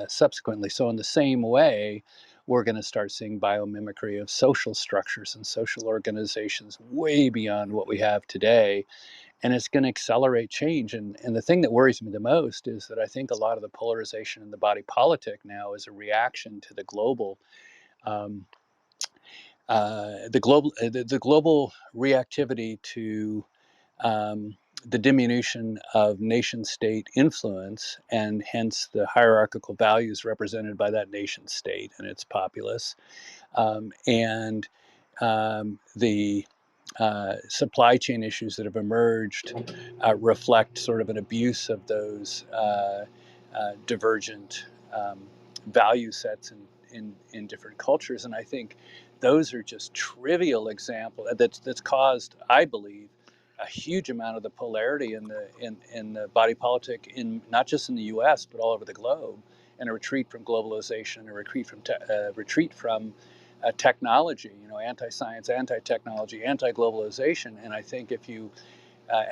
subsequently. So in the same way, we're going to start seeing biomimicry of social structures and social organizations way beyond what we have today, and it's going to accelerate change. And the thing that worries me the most is that I think a lot of the polarization in the body politic now is a reaction to the global um, the global reactivity to the diminution of nation state influence, and hence the hierarchical values represented by that nation state and its populace, and the supply chain issues that have emerged reflect sort of an abuse of those divergent value sets in different cultures. And I think those are just trivial examples that's caused, I believe, a huge amount of the polarity in the body politic, in not just in the U.S. but all over the globe, and a retreat from globalization, a retreat from technology, anti-science, anti-technology, anti-globalization. And I think if you,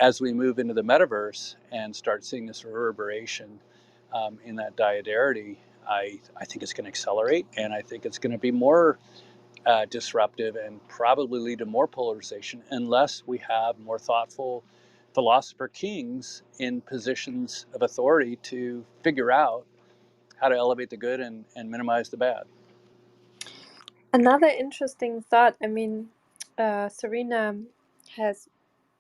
as we move into the metaverse and start seeing this reverberation in that diadarity, I think it's going to accelerate, and I think it's going to be more disruptive and probably lead to more polarization unless we have more thoughtful philosopher kings in positions of authority to figure out how to elevate the good and minimize the bad. Another interesting thought, I mean, Serena has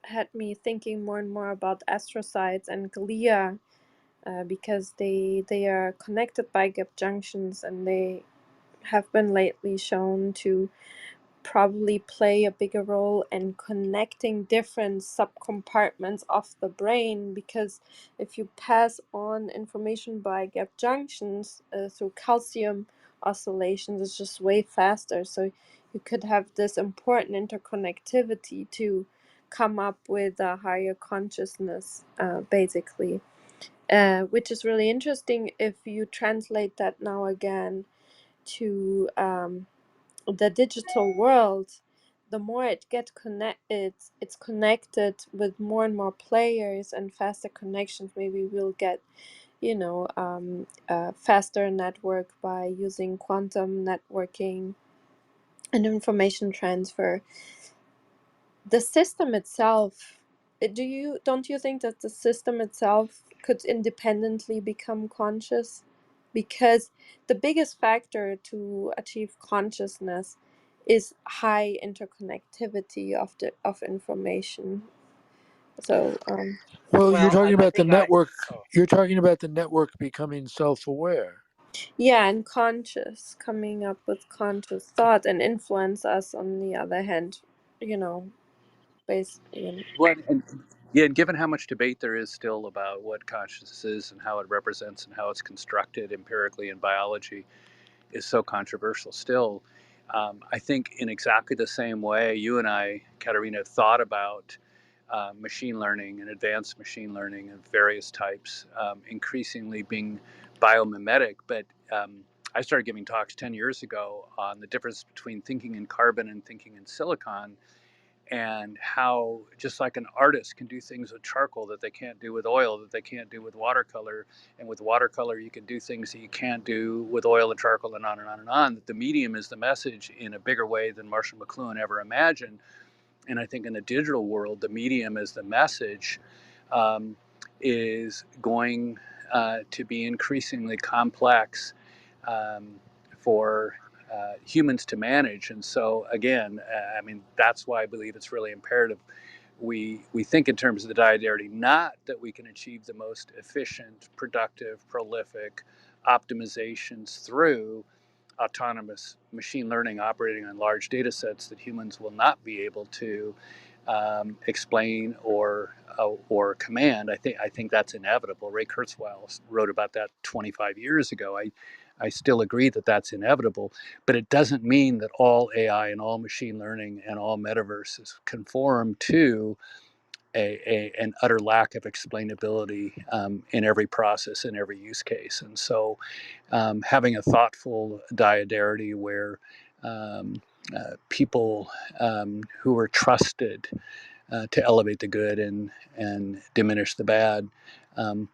had me thinking more and more about astrocytes and glia, because they are connected by gap junctions, and they have been lately shown to probably play a bigger role in connecting different subcompartments of the brain, because if you pass on information by gap junctions through calcium oscillations, it's just way faster. So you could have this important interconnectivity to come up with a higher consciousness, basically, which is really interesting if you translate that now again to the digital world. The more it gets it's connected with more and more players and faster connections. Maybe we'll get, a faster network by using quantum networking and information transfer. The system itself, don't you think that the system itself could independently become conscious? Because the biggest factor to achieve consciousness is high interconnectivity of information. So Well, you're Well, talking I about the think I. network. Oh, You're talking about the network becoming self-aware. yeah, and conscious, coming up with conscious thought, and influence us on the other hand, you know based Well, and given how much debate there is still about what consciousness is and how it represents and how it's constructed empirically in biology is so controversial still. I think in exactly the same way you and I, Katerina, thought about machine learning and advanced machine learning of various types increasingly being biomimetic. But I started giving talks 10 years ago on the difference between thinking in carbon and thinking in silicon, and how just like an artist can do things with charcoal that they can't do with oil, that they can't do with watercolor, and with watercolor you can do things that you can't do with oil and charcoal, and on and on and on, that the medium is the message in a bigger way than Marshall McLuhan ever imagined. And I think in the digital world, the medium as the message um, is going to be increasingly complex um, for humans to manage. And so, again, I mean, that's why I believe it's really imperative we think in terms of the diadarity, not that we can achieve the most efficient, productive, prolific optimizations through autonomous machine learning operating on large data sets that humans will not be able to explain or command. I think that's inevitable. Ray Kurzweil wrote about that 25 years ago. I still agree that that's inevitable, but it doesn't mean that all AI and all machine learning and all metaverses conform to an utter lack of explainability in every process, in every use case. And so having a thoughtful diadarity where people who are trusted to elevate the good and diminish the bad um,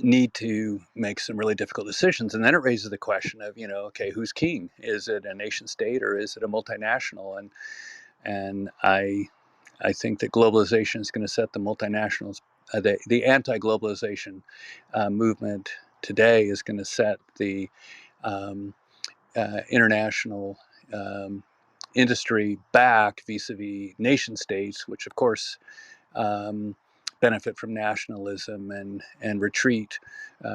need to make some really difficult decisions. And then it raises the question of, okay, who's king? Is it a nation state or is it a multinational? And I think that globalization is going to set the multinationals, the anti-globalization movement today is going to set the um, international industry back vis-a-vis nation states, which of course um, benefit from nationalism and retreat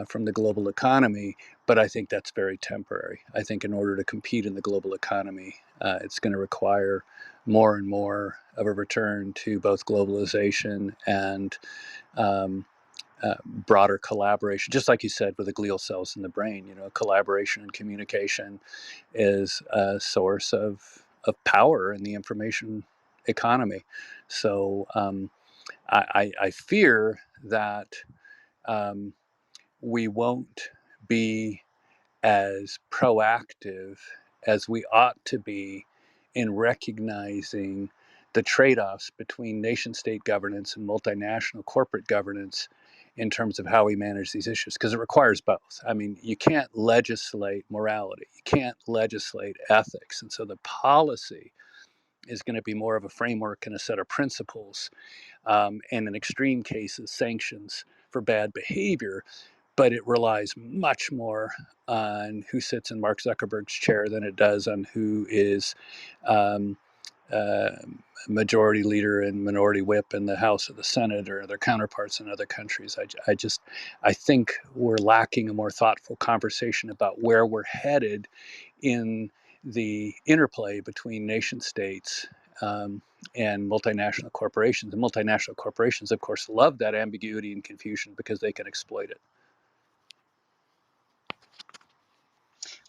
from the global economy. But I think that's very temporary. I think in order to compete in the global economy, it's going to require more and more of a return to both globalization and um, broader collaboration. Just like you said, with the glial cells in the brain, collaboration and communication is a source of power in the information economy. So I fear that um, we won't be as proactive as we ought to be in recognizing the trade-offs between nation-state governance and multinational corporate governance in terms of how we manage these issues, because it requires both. I mean, you can't legislate morality, you can't legislate ethics, and so the policy is going to be more of a framework and a set of principles, and in extreme cases, sanctions for bad behavior. But it relies much more on who sits in Mark Zuckerberg's chair than it does on who is um, uh, majority leader and minority whip in the House or the Senate or their counterparts in other countries. I think we're lacking a more thoughtful conversation about where we're headed in the interplay between nation states and multinational corporations. And multinational corporations, of course, love that ambiguity and confusion because they can exploit it.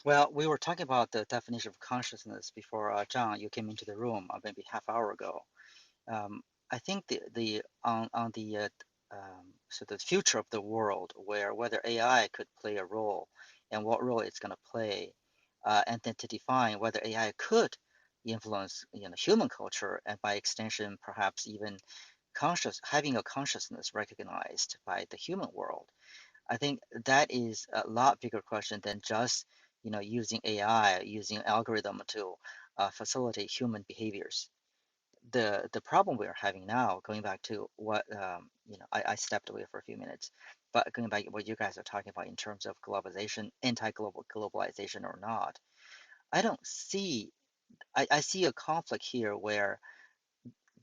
Well, we were talking about the definition of consciousness before, John, you came into the room maybe half hour ago. Um, I think the on the so the future of the world, where whether AI could play a role and what role it's going to play, and then to define whether AI could influence human culture and by extension perhaps even having a consciousness recognized by the human world. I think that is a lot bigger question than just using AI, using algorithm to facilitate human behaviors. The problem we're having now, going back to what I stepped away for a few minutes, but going back to what you guys are talking about in terms of globalization, globalization or not, I don't see. I see a conflict here where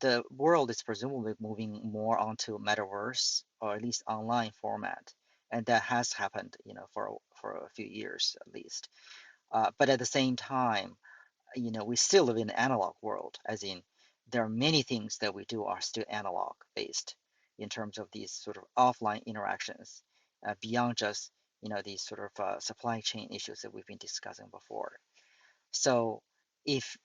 the world is presumably moving more onto metaverse or at least online format, and that has happened, for a few years at least. But at the same time, we still live in an analog world, as in there are many things that we do are still analog based in terms of these sort of offline interactions, beyond just these sort of supply chain issues that we've been discussing before. So if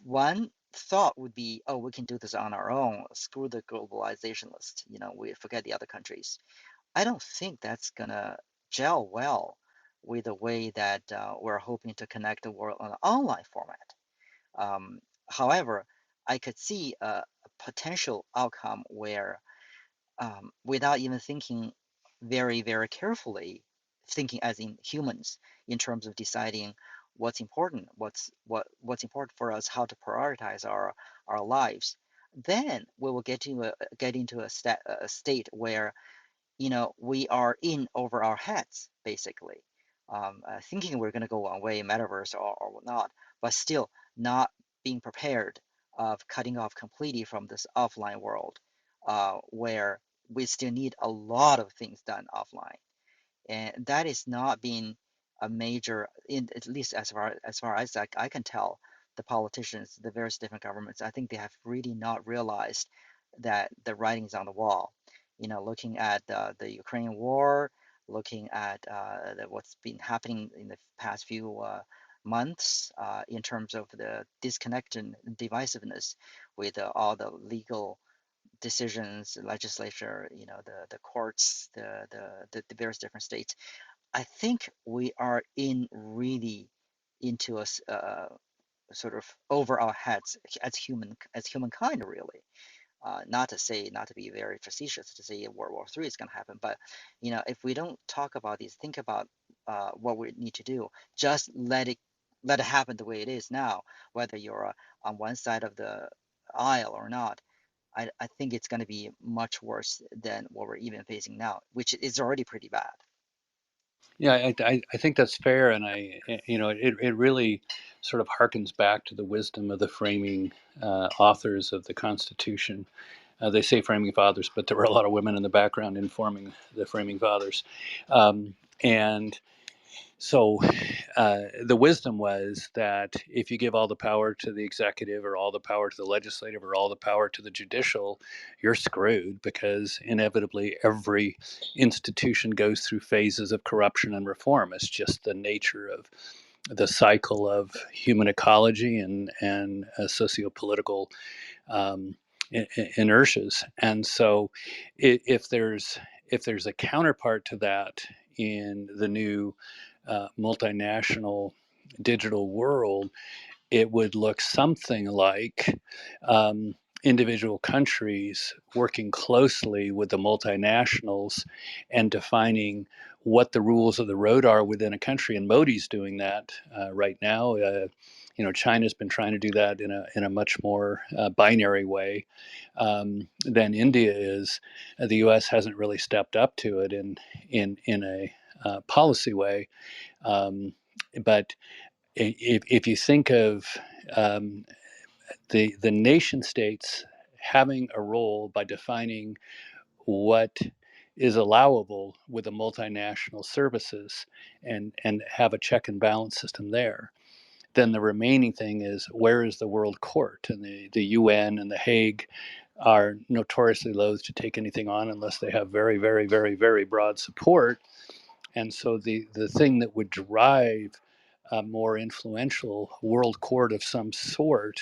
one thought would be, oh, we can do this on our own, screw the globalization list, we forget the other countries. I don't think that's gonna gel well with the way that we're hoping to connect the world on an online format. However, I could see a potential outcome where, without even thinking very, very carefully, thinking as in humans in terms of deciding what's important, what's important for us, how to prioritize our lives, then we will get into a state where we are in over our heads, basically, thinking we're going to go one way, metaverse or whatnot, but still not being prepared of cutting off completely from this offline world, where we still need a lot of things done offline. And that is not being a major, at least as far as I can tell, the politicians, the various different governments, I think they have really not realized that the writing's on the wall. Looking at the Ukraine war, looking at what's been happening in the past few months, in terms of the disconnect and divisiveness with all the legal decisions, legislature, the courts, the various different states. I think we are in really into sort of over our heads as humankind, really. Not to be very facetious, to say World War III is going to happen, but if we don't talk about these, think about what we need to do. Just let it happen the way it is now, whether you're on one side of the aisle or not. I think it's going to be much worse than what we're even facing now, which is already pretty bad. Yeah, I think that's fair, and it really sort of harkens back to the wisdom of the framing authors of the Constitution. They say framing fathers, but there were a lot of women in the background informing the framing fathers, and so the wisdom was that if you give all the power to the executive or all the power to the legislative or all the power to the judicial, you're screwed, because inevitably every institution goes through phases of corruption and reform. It's just the nature of the cycle of human ecology and socio-political um, inertias. And so if there's a counterpart to that in the new multinational digital world, it would look something like individual countries working closely with the multinationals and defining what the rules of the road are within a country. And Modi's doing that right now. China's been trying to do that in a much more binary way than India is. The U.S. hasn't really stepped up to it in a policy way, but if you think of um, the nation states having a role by defining what is allowable with the multinational services and have a check and balance system there, then the remaining thing is where is the world court? And the UN and the Hague are notoriously loath to take anything on unless they have very, very, very, very broad support. And so the thing that would drive a more influential world court of some sort,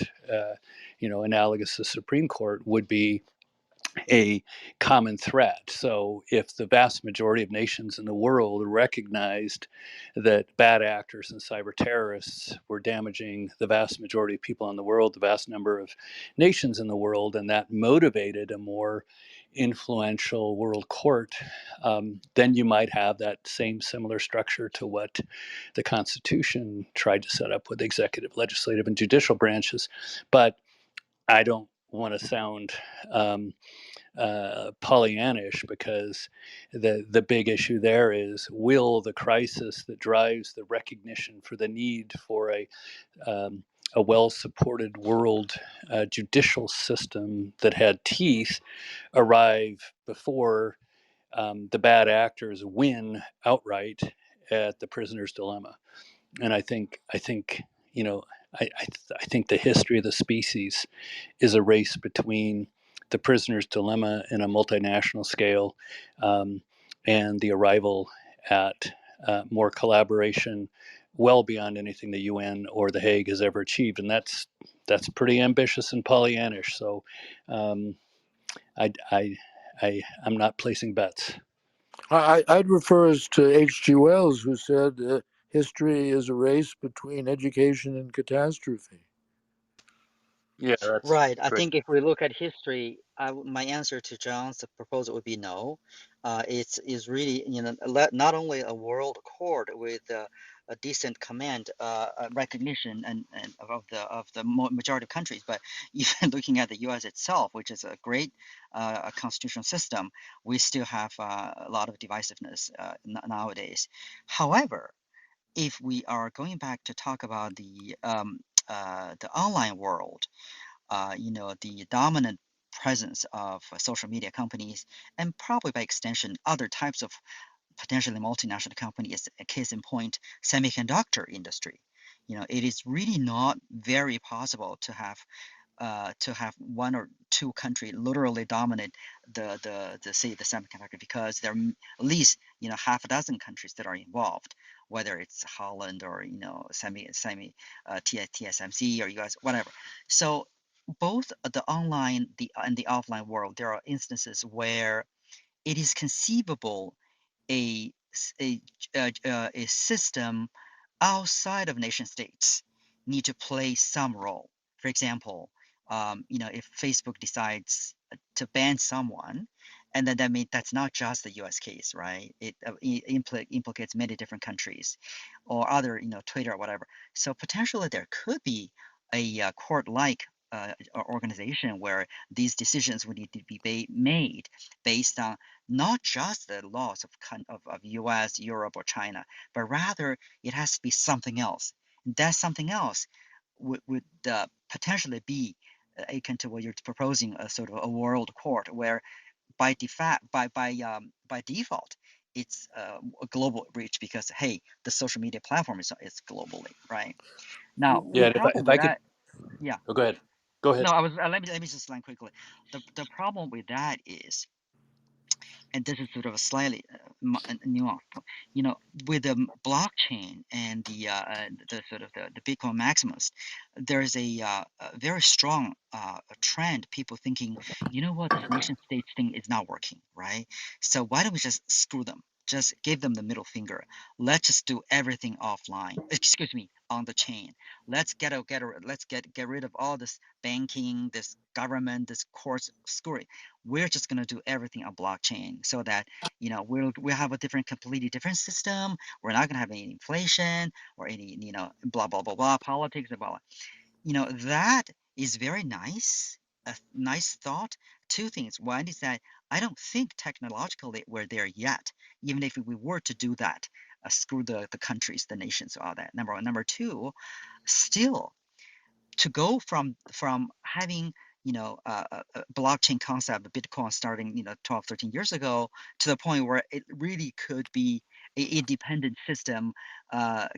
analogous to the Supreme Court, would be a common threat. So, if the vast majority of nations in the world recognized that bad actors and cyber terrorists were damaging the vast majority of people in the world, the vast number of nations in the world, and that motivated a more influential world court, then you might have that same similar structure to what the Constitution tried to set up with executive, legislative, and judicial branches. But I don't want to sound Pollyannish, because the big issue there is, will the crisis that drives the recognition for the need for a well-supported world judicial system that had teeth arrive before the bad actors win outright at the prisoner's dilemma? And you know I think the history of the species is a race between the prisoner's dilemma in a multinational scale, um, and the arrival at more collaboration well beyond anything the UN or the Hague has ever achieved. And that's pretty ambitious and Pollyannish. So um, I'm not placing bets. I'd refer us to H.G. Wells, who said history is a race between education and catastrophe. Yeah, that's Right. I great. think if we look at history, my answer to John's proposal would be no. It's is really, not only a world court with a decent command recognition and of the majority of countries, but even looking at the U.S. itself, which is a great constitutional system, we still have a lot of divisiveness nowadays. However, if we are going back to talk about the online world, the dominant presence of social media companies, and probably by extension other types of potentially multinational companies, a case in point, semiconductor industry. It is really not very possible to have one or two countries literally dominate the say the semiconductor, because there are at least half a dozen countries that are involved, whether it's Holland or TSMC or US, whatever. So both the online and the offline world, there are instances where it is conceivable a a system outside of nation states need to play some role. For example, if Facebook decides to ban someone, and then that means that's not just the U.S. case, right? It implicates many different countries, or other, Twitter or whatever. So potentially there could be a court-like organization where these decisions would need to be made based on not just the laws of U.S., Europe, or China, but rather it has to be something else. And that something else would potentially be akin to what you're proposing, a sort of a world court, where by default it's a global reach, because hey, the social media platform is globally, right? Now the Yeah, and problem if with I could, that, yeah. go ahead. Go ahead. No, I was let me just line quickly. The problem with that is, and this is sort of a slightly nuanced point, with the blockchain and the sort of the Bitcoin Maximus, there's a very strong trend, people thinking, you know what, this nation states thing is not working, right? So why don't we just screw them? just give them the middle finger. Let's just do everything offline. Excuse me, on the chain. Let's get rid of all this banking, this government, this course screwy. We're just gonna do everything on blockchain so that we'll have a completely different system. We're not gonna have any inflation or any blah blah blah blah politics and blah blah. That is very nice, a nice thought. Two things. One is that I don't think technologically we're there yet, even if we were to do that, screw the countries, the nations, all that. Number one. Number two, still to go from having a blockchain concept, Bitcoin starting 12, 13 years ago, to the point where it really could be a independent system,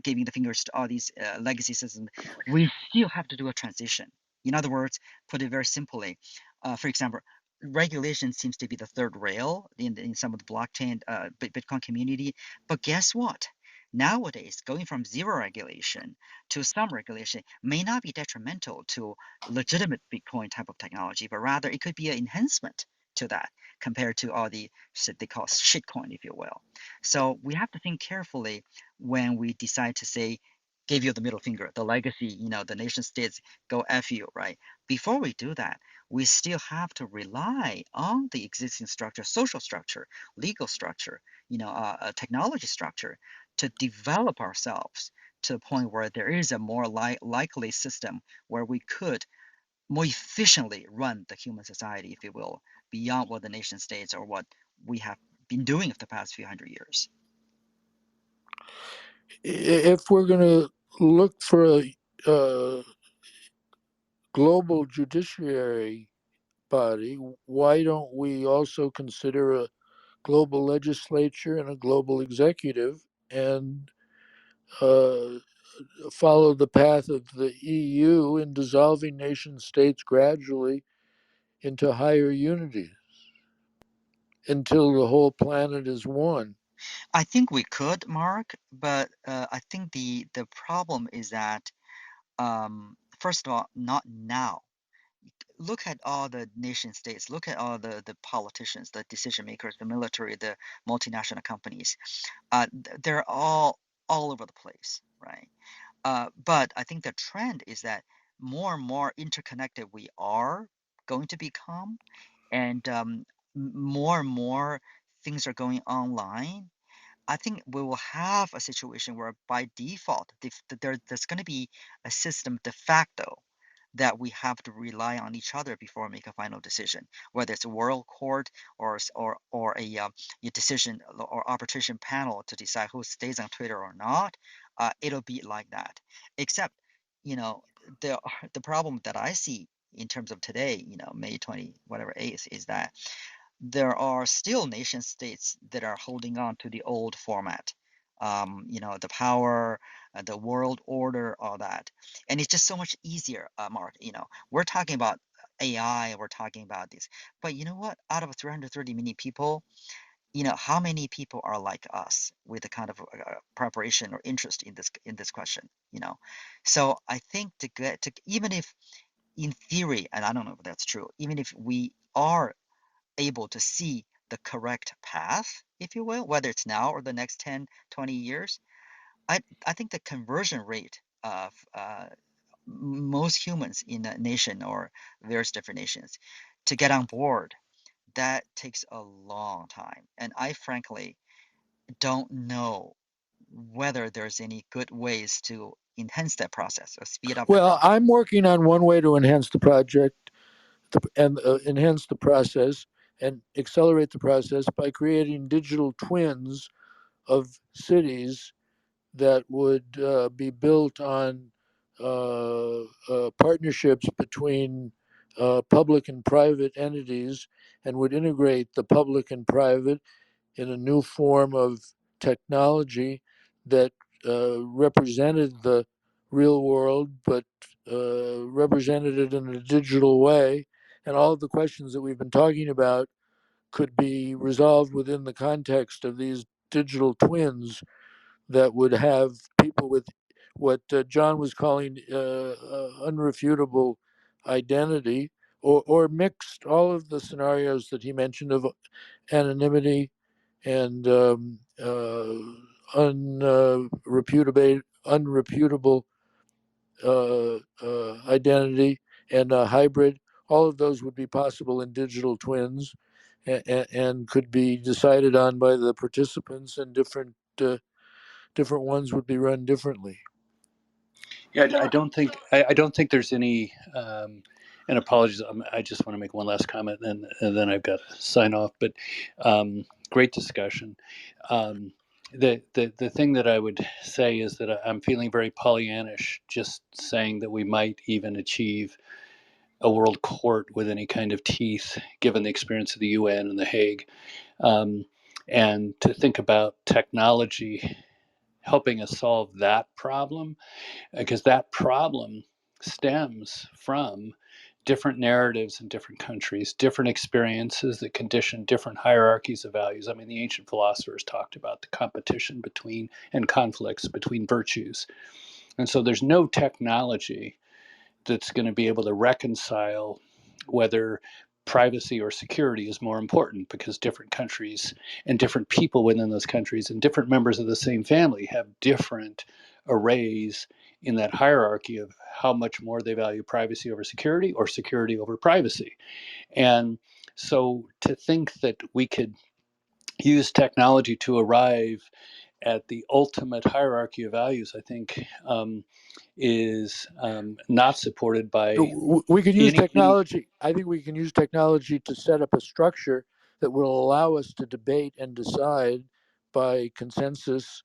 giving the fingers to all these legacy systems, we still have to do a transition. In other words, put it very simply, for example, regulation seems to be the third rail in some of the blockchain Bitcoin community, but guess what? Nowadays, going from zero regulation to some regulation may not be detrimental to legitimate Bitcoin type of technology, but rather it could be an enhancement to that compared to all the shit they call shitcoin, if you will. So we have to think carefully when we decide to say, give you the middle finger, the legacy, the nation states go F you, right? Before we do that, we still have to rely on the existing structure, social structure, legal structure, technology structure to develop ourselves to the point where there is a more likely system where we could more efficiently run the human society, if you will, beyond what the nation states or what we have been doing for the past few hundred years. If we're going to look for a global judiciary body, why don't we also consider a global legislature and a global executive and follow the path of the EU in dissolving nation states gradually into higher unity until the whole planet is one? I think we could, Mark, but I think the problem is that, first of all, not now. Look at all the nation states, look at all the politicians, the decision makers, the military, the multinational companies. They're all over the place, right? But I think the trend is that more and more interconnected we are going to become, and more and more things are going online. I think we will have a situation where by default, there's going to be a system de facto that we have to rely on each other before we make a final decision, whether it's a world court or a decision or arbitration panel to decide who stays on Twitter or not. It'll be like that. Except, the the problem that I see in terms of today, May 20 whatever 8th, is that there are still nation states that are holding on to the old format. The power, the world order, all that. And it's just so much easier, Mark. We're talking about AI, we're talking about this. But you know what? Out of 330 million people, how many people are like us with the kind of preparation or interest in this question? So I think to get to, even if in theory, and I don't know if that's true, even if we are able to see the correct path, if you will, whether it's now or the next 10, 20 years, I think the conversion rate of most humans in a nation or various different nations to get on board, that takes a long time. And I frankly don't know whether there's any good ways to enhance that process or speed up that Well, process. I'm working on one way to enhance the project and enhance the process and accelerate the process by creating digital twins of cities that would be built on partnerships between public and private entities and would integrate the public and private in a new form of technology that represented the real world, but represented it in a digital way. And all of the questions that we've been talking about could be resolved within the context of these digital twins that would have people with what John was calling unrefutable identity, or mixed all of the scenarios that he mentioned of anonymity and unreputable identity, and hybrid. All of those would be possible in digital twins, and could be decided on by the participants, and different ones would be run differently. Yeah, I don't think there's any. And apologies, I just want to make one last comment, and then I've got to sign off. But great discussion. The thing that I would say is that I'm feeling very Pollyannish, just saying that we might even achieve a world court with any kind of teeth, given the experience of the UN and the Hague, and to think about technology helping us solve that problem, because that problem stems from different narratives in different countries, different experiences that condition different hierarchies of values. I mean, the ancient philosophers talked about the competition between and conflicts between virtues. And so there's no technology that's going to be able to reconcile whether privacy or security is more important, because different countries and different people within those countries and different members of the same family have different arrays in that hierarchy of how much more they value privacy over security or security over privacy. And so to think that we could use technology to arrive at the ultimate hierarchy of values, I think, is not supported by We could use any. technology. I think we can use technology to set up a structure that will allow us to debate and decide by consensus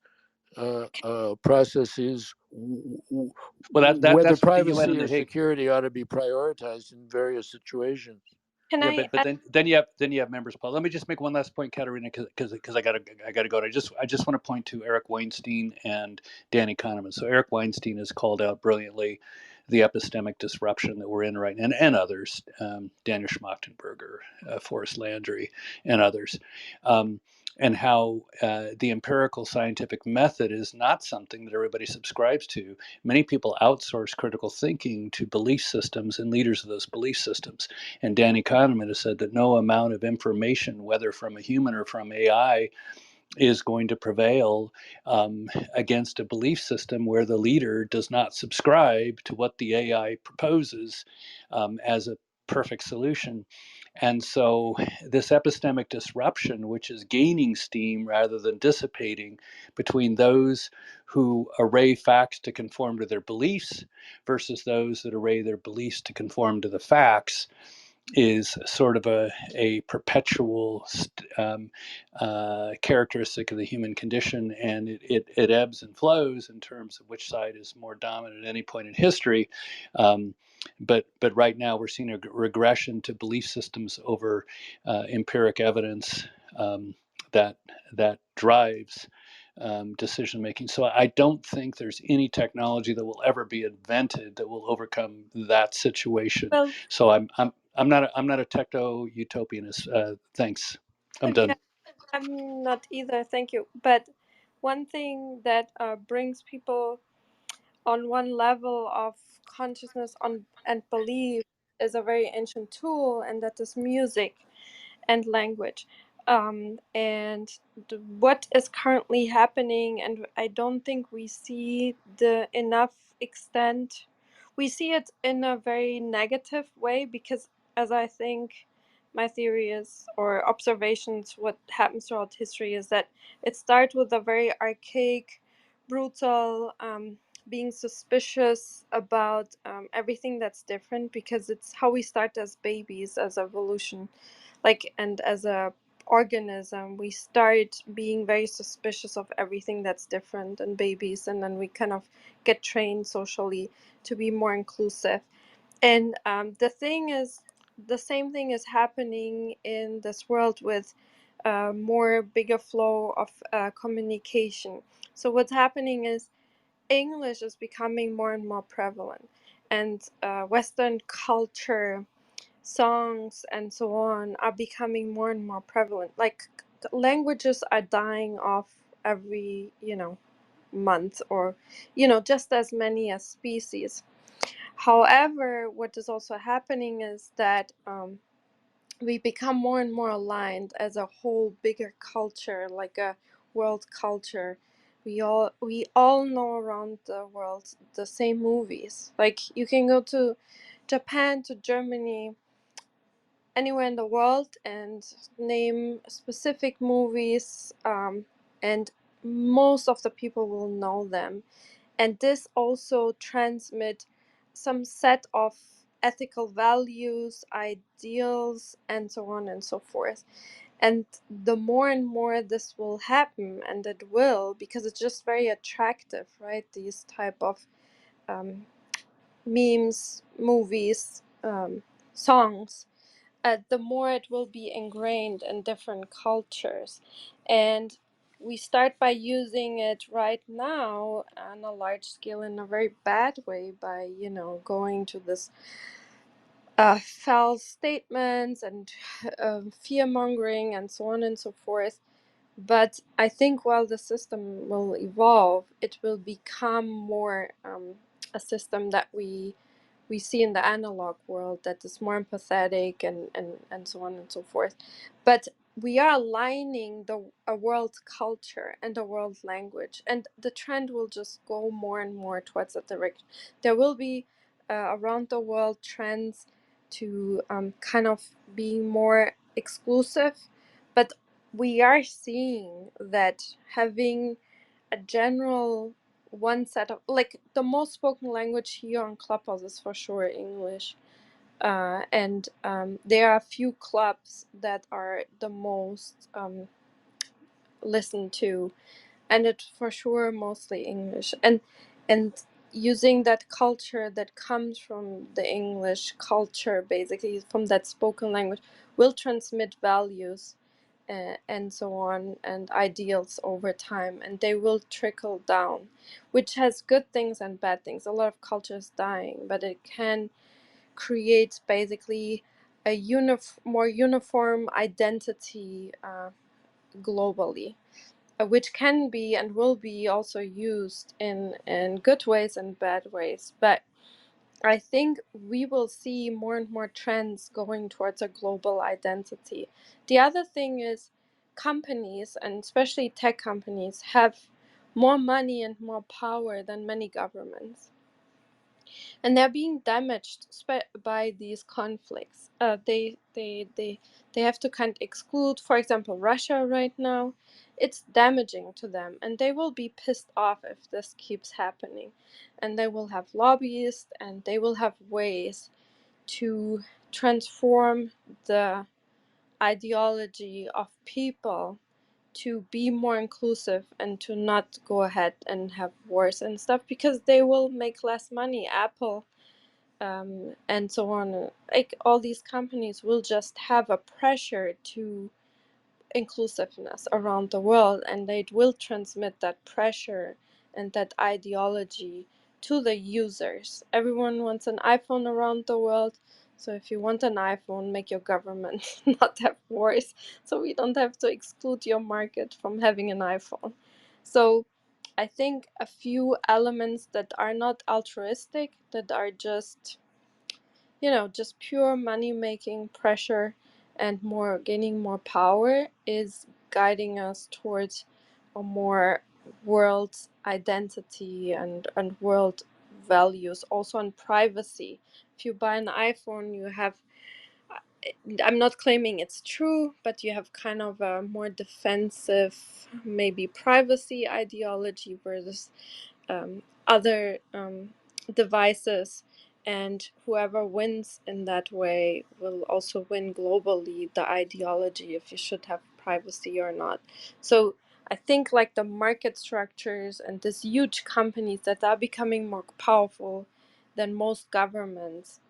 processes Well, whether that's what the UN privacy and or the Hague. security ought to be prioritized in various situations. Can Yeah, I but then you have members, Paul. Let me just make one last point, Katerina, because I gotta go. And I just want to point to Eric Weinstein and Danny Kahneman. So Eric Weinstein has called out brilliantly the epistemic disruption that we're in right now, and others, Daniel Schmachtenberger, Forrest Landry, and others, and how the empirical scientific method is not something that everybody subscribes to. Many people outsource critical thinking to belief systems and leaders of those belief systems. And Danny Kahneman has said that no amount of information, whether from a human or from AI, is going to prevail against a belief system where the leader does not subscribe to what the AI proposes as a perfect solution. And so, this epistemic disruption, which is gaining steam rather than dissipating, between those who array facts to conform to their beliefs versus those that array their beliefs to conform to the facts, is sort of a perpetual characteristic of the human condition, and it ebbs and flows in terms of which side is more dominant at any point in history. But right now we're seeing a regression to belief systems over empiric evidence that drives decision making. So I don't think there's any technology that will ever be invented that will overcome that situation. well So I'm not a techno utopianist. Thanks. I'm done. yeah, I'm not either, thank you. But one thing that brings people on one level of consciousness on and belief is a very ancient tool, and that is music and language. And what is currently happening, and I don't think we see the enough extent. We see it in a very negative way, because, as I think my theory is, or observations, what happens throughout history is that it starts with a very archaic, brutal, being suspicious about everything that's different, because it's how we start as babies, as evolution, like, and as a organism we start being very suspicious of everything that's different in babies, and then we kind of get trained socially to be more inclusive. And the thing is, the same thing is happening in this world with more bigger flow of communication. So what's happening is English is becoming more and more prevalent, and Western culture, songs, and so on are becoming more and more prevalent. Like, languages are dying off every, month, or, just as many as species. However, what is also happening is that we become more and more aligned as a whole bigger culture, like a world culture. We all know around the world the same movies. Like you can go to Japan, to Germany, anywhere in the world and name specific movies, and most of the people will know them. And this also transmit some set of ethical values, ideals, and so on and so forth. And the more and more this will happen, and it will, because it's just very attractive, right? These type of memes, movies, songs, the more it will be ingrained in different cultures. And we start by using it right now on a large scale in a very bad way by, going to this false statements and fear mongering and so on and so forth. But I think while the system will evolve, it will become more a system that we see in the analog world, that is more empathetic and so on and so forth. But we are aligning a world culture and a world language, and the trend will just go more and more towards that direction. There will be around the world trends to kind of be more exclusive, but we are seeing that having a general one set of, like, the most spoken language here on Clubhouse is for sure English, and there are a few clubs that are the most listened to, and it's for sure mostly English. And using that culture that comes from the English culture, basically from that spoken language, will transmit values and so on, and ideals over time, and they will trickle down, which has good things and bad things. A lot of culture is dying, but it can create basically a more uniform identity globally, which can be and will be also used in good ways and bad ways. But I think we will see more and more trends going towards a global identity. The other thing is companies, and especially tech companies, have more money and more power than many governments, and they're being damaged by these conflicts. They have to kind of exclude, for example, Russia right now. It's damaging to them, and they will be pissed off if this keeps happening. And they will have lobbyists, and they will have ways to transform the ideology of people to be more inclusive and to not go ahead and have wars and stuff, because they will make less money. Apple and so on. Like, all these companies will just have a pressure to inclusiveness around the world, and they will transmit that pressure and that ideology to the users. Everyone wants an iPhone around the world. So if you want an iPhone, make your government not have wars, so we don't have to exclude your market from having an iPhone. So I think a few elements that are not altruistic, that are just just pure money making pressure and more gaining more power, is guiding us towards a more world identity and world values, also on privacy. If you buy an iPhone, you have, I'm not claiming it's true, but you have kind of a more defensive, maybe privacy ideology versus other devices, and whoever wins in that way will also win globally the ideology if you should have privacy or not. So I think, like, the market structures and these huge companies that are becoming more powerful than most governments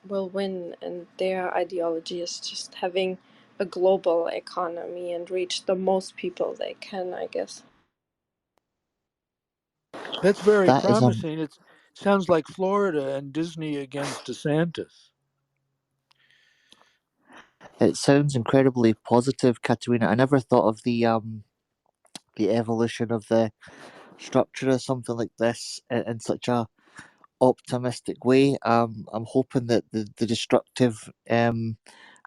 will win, and their ideology is just having a global economy and reach the most people they can, I guess. That's very That is promising. It sounds like Florida and Disney against DeSantis. it sounds incredibly positive, Katerina. I never thought of the evolution of the structure of something like this in such a optimistic way. I'm hoping that the destructive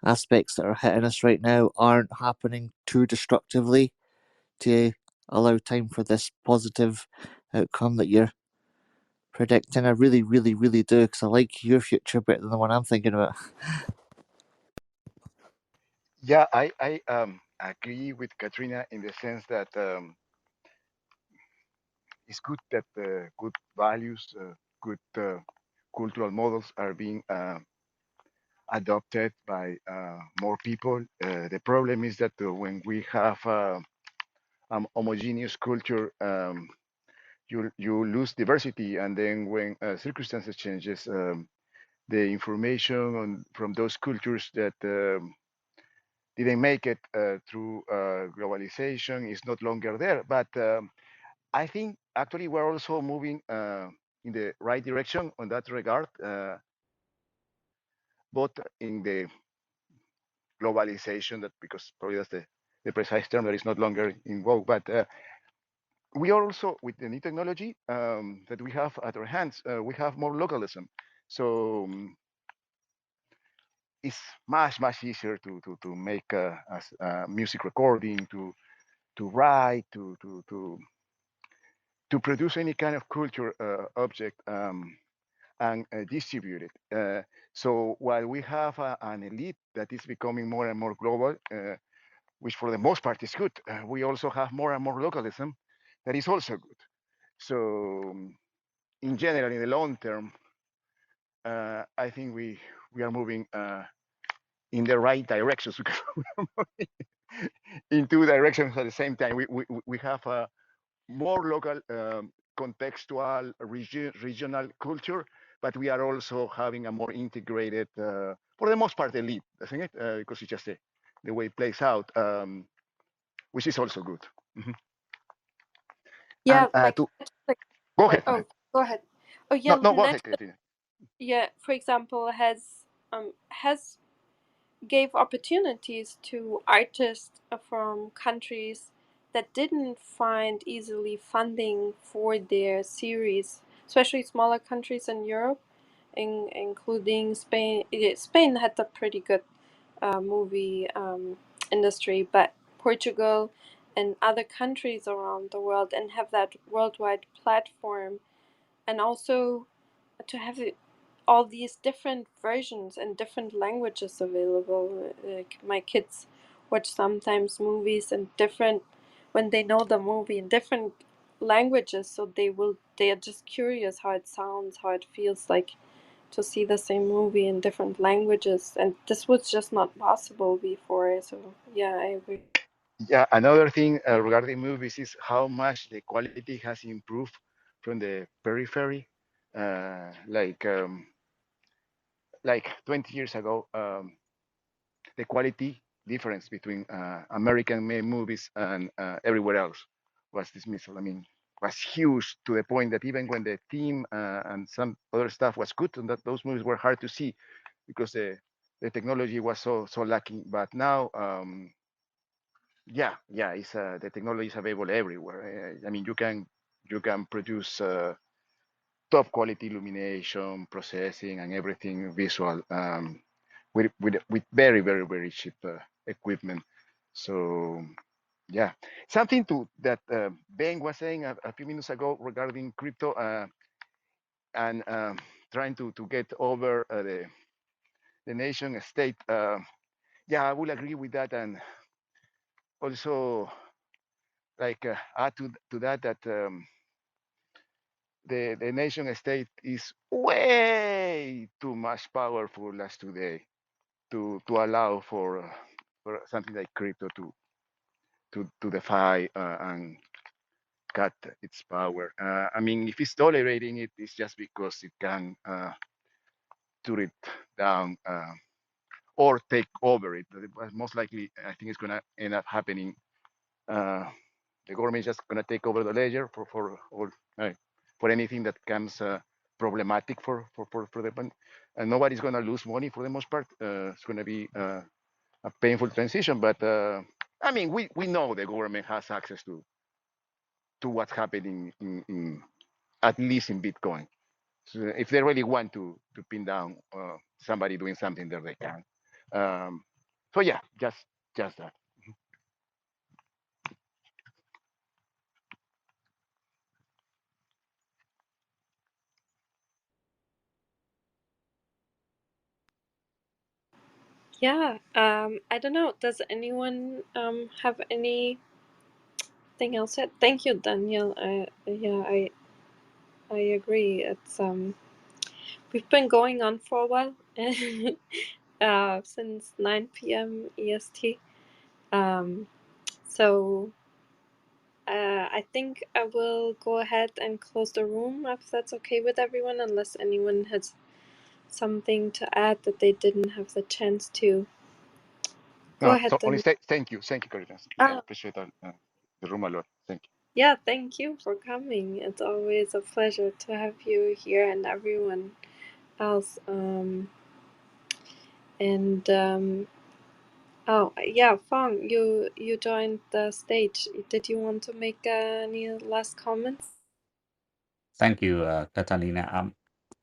aspects that are hitting us right now aren't happening too destructively to allow time for this positive outcome that you're predicting. I really, really, really do, because I like your future better than the one I'm thinking about. Yeah, I agree with Katrina in the sense that it's good that good values, good cultural models are being adopted by more people. The problem is that when we have homogeneous culture, you lose diversity, and then when circumstances changes, the information from those cultures that didn't make it through globalization is not longer there. But I think actually we're also moving in the right direction on that regard, both in the globalization, that because probably that's the precise term that is not longer in vogue, but we are also with the new technology that we have at our hands, we have more localism. So it's much easier to make a music recording, to write, to produce any kind of culture object and distribute it. So while we have an elite that is becoming more and more global, which for the most part is good, we also have more and more localism that is also good. So in general, in the long term, I think we are moving in the right directions. We are moving in two directions at the same time. We have a more local, contextual, regional culture, but we are also having a more integrated, for the most part, elite, isn't it? Because it's just the way it plays out, which is also good. Mhm. Yeah, And like, to like go ahead, oh, go ahead. Oh no, yeah, no, go ahead, Netflix. Katrina. Yeah, for example, has gave opportunities to artists from countries that didn't find easily funding for their series, especially smaller countries in Europe, including Spain. Spain had a pretty good movie industry, but Portugal and other countries around the world, and have that worldwide platform, and also to have all these different versions and different languages available. Like my kids watch sometimes movies in different, when they know the movie in different languages, so they are just curious how it sounds, how it feels like to see the same movie in different languages, and this was just not possible before. So yeah, I agree. Yeah, another thing regarding movies is how much the quality has improved from the periphery. Like 20 years ago, the quality difference between American-made movies and everywhere else was dismissal. I mean, was huge to the point that even when the theme and some other stuff was good, and that those movies were hard to see because the technology was so lacking. But now, yeah, it's the technology is available everywhere. I mean, you can produce top quality illumination, processing, and everything visual with very cheap equipment. So yeah, something to that Ben was saying a few minutes ago regarding crypto and trying to get over the nation state. Yeah, I will agree with that, and also like add to that the nation state is way too much powerful as today to allow for something like crypto to defy and cut its power. I mean, if it's tolerating it, it's just because it can turn it down or take over it. But most likely, I think it's going to end up happening. Uh, the government is just going to take over the ledger for anything that comes problematic for the bank, and nobody's going to lose money for the most part. It's going to be a painful transition, but I mean, we know the government has access to what's happening in at least in Bitcoin. So if they really want to pin down somebody doing something there, they can. So yeah, just that. Yeah, I don't know. Does anyone have anything else? Thank you, Daniel. Yeah, I agree. It's we've been going on for a while, since 9 p.m. EST. So I think I will go ahead and close the room if that's okay with everyone, unless anyone has something to add that they didn't have the chance to. Go No, ahead, so only Daniel. say thank you, Carolina. I appreciate the room a lot. Thank you. Yeah, thank you for coming. It's always a pleasure to have you here and everyone else. Oh yeah, Fong, you joined the stage. Did you want to make any last comments? Thank you, Catalina.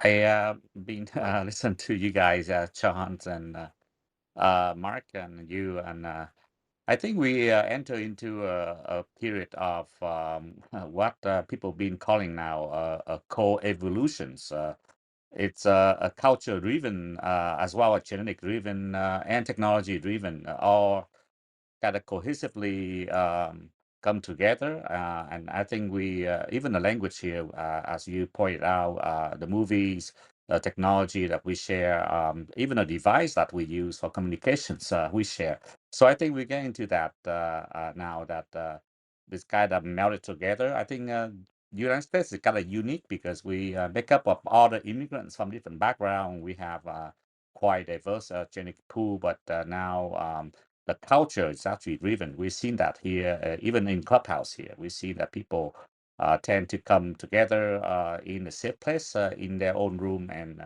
I been listen to you guys, Chant and Mark and you, and I think we enter into a period of what people been calling now a co-evolutions. It's a culture-driven as well as genetic-driven and technology-driven, all kind of cohesively come together. And I think we, even the language here, as you pointed out, the movies, the technology that we share, even a device that we use for communications, we share. So I think we're getting to that now that this kind of melted together. I think United States is kind of unique because we make up of all the immigrants from different backgrounds. We have quite diverse genetic pool, but now the culture is actually driven. We've seen that here, even in Clubhouse here. We see that people tend to come together in a safe place in their own room and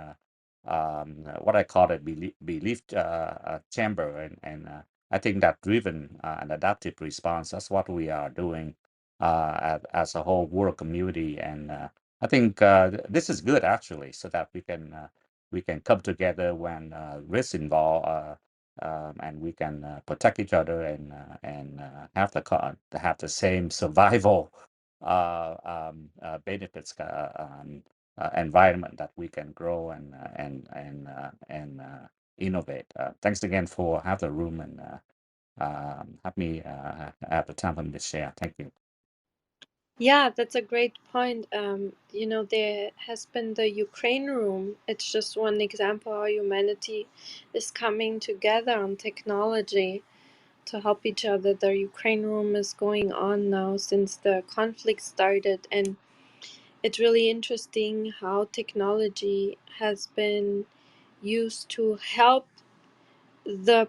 what I call a belief chamber. And I think that driven and adaptive response, that's what we are doing as a whole world community. And I think this is good actually, so that we can come together when risks involved. And we can protect each other and have the same survival benefits environment that we can grow and innovate. Thanks again for have the room and have me have the time for me to share. Thank you. Yeah, that's a great point. There has been the Ukraine room. It's just one example how humanity is coming together on technology to help each other. The Ukraine room is going on now since the conflict started, and it's really interesting how technology has been used to help the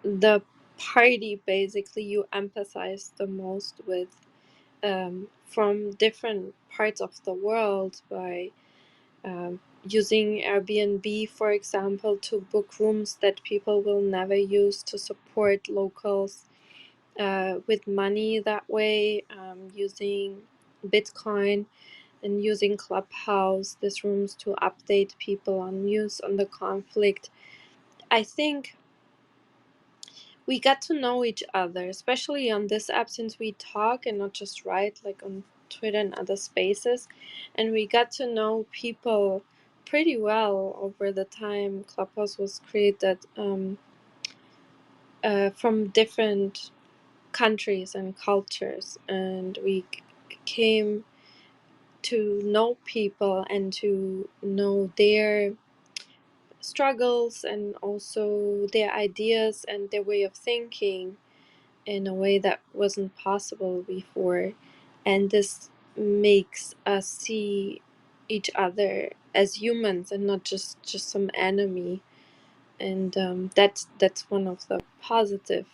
the party basically you empathize the most with, from different parts of the world, by using Airbnb, for example, to book rooms that people will never use to support locals with money that way, using Bitcoin and using Clubhouse, these rooms to update people on news on the conflict. I think we got to know each other, especially on this app, since we talk and not just write like on Twitter and other spaces. And we got to know people pretty well over the time Clubhouse was created, from different countries and cultures. And we came to know people and to know their struggles and also their ideas and their way of thinking in a way that wasn't possible before. And this makes us see each other as humans and not just some enemy. And that's one of the positive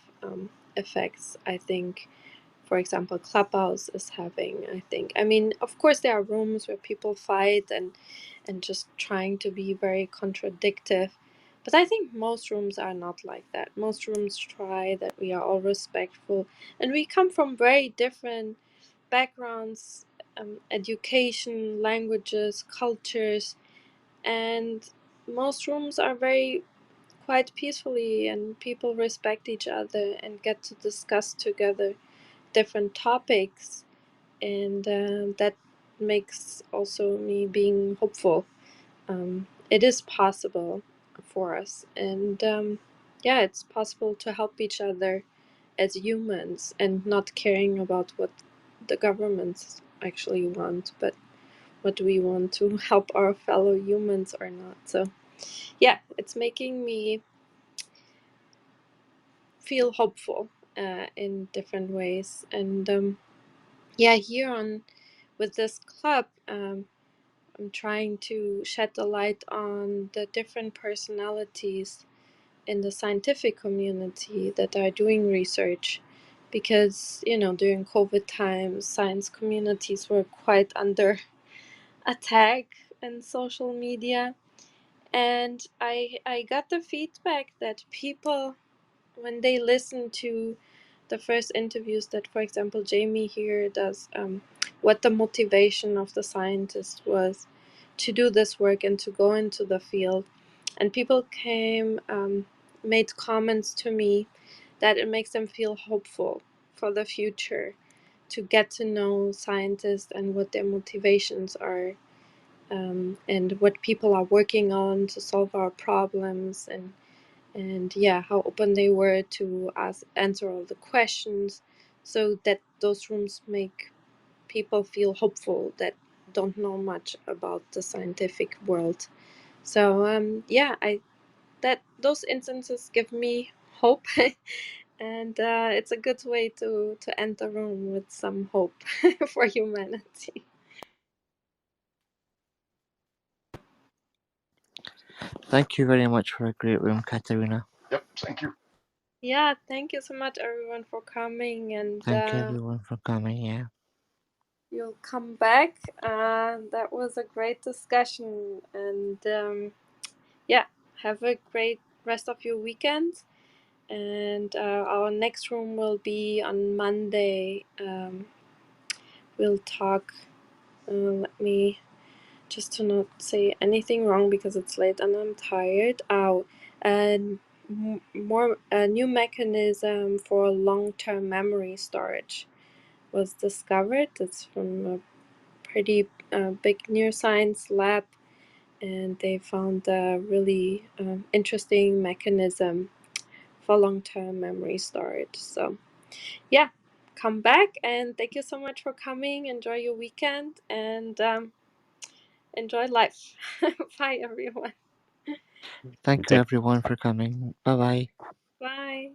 effects, I think, for example, Clubhouse is having. I think, I mean, of course there are rooms where people fight and just trying to be very contradictive, but I think most rooms are not like that. Most rooms try that we are all respectful, and we come from very different backgrounds, education, languages, cultures, and most rooms are very quite peacefully, and people respect each other and get to discuss together different topics, and that makes also me being hopeful. It is possible for us, and yeah, it's possible to help each other as humans and not caring about what the governments actually want, but what we want to help our fellow humans or not. So yeah, it's making me feel hopeful in different ways. And yeah, here on with this club, I'm trying to shed the light on the different personalities in the scientific community that are doing research, because during COVID times, science communities were quite under attack in social media. And I got the feedback that people, when they listen to the first interviews that, for example, Jamie here does, what the motivation of the scientist was to do this work and to go into the field. And people made comments to me that it makes them feel hopeful for the future, to get to know scientists and what their motivations are, and what people are working on to solve our problems, and yeah, how open they were to answer all the questions, so that those rooms make people feel hopeful that don't know much about the scientific world. So yeah, I that those instances give me hope. And it's a good way to end the room with some hope for humanity. Thank you very much for a great room, Katarina. Yep, thank you. Yeah, thank you so much everyone for coming, and Thank you everyone for coming. Yeah. you'll come back. That was a great discussion, and yeah, have a great rest of your weekend. And our next room will be on Monday. We'll talk. Let me just to not say anything wrong because it's late and I'm tired. And more a new mechanism for long-term memory storage was discovered. It's from a pretty big neuroscience lab, and they found a really interesting mechanism for long-term memory storage. So yeah, come back, and thank you so much for coming. Enjoy your weekend, and enjoy life. Bye everyone. Thank you everyone for coming. Bye bye. Bye.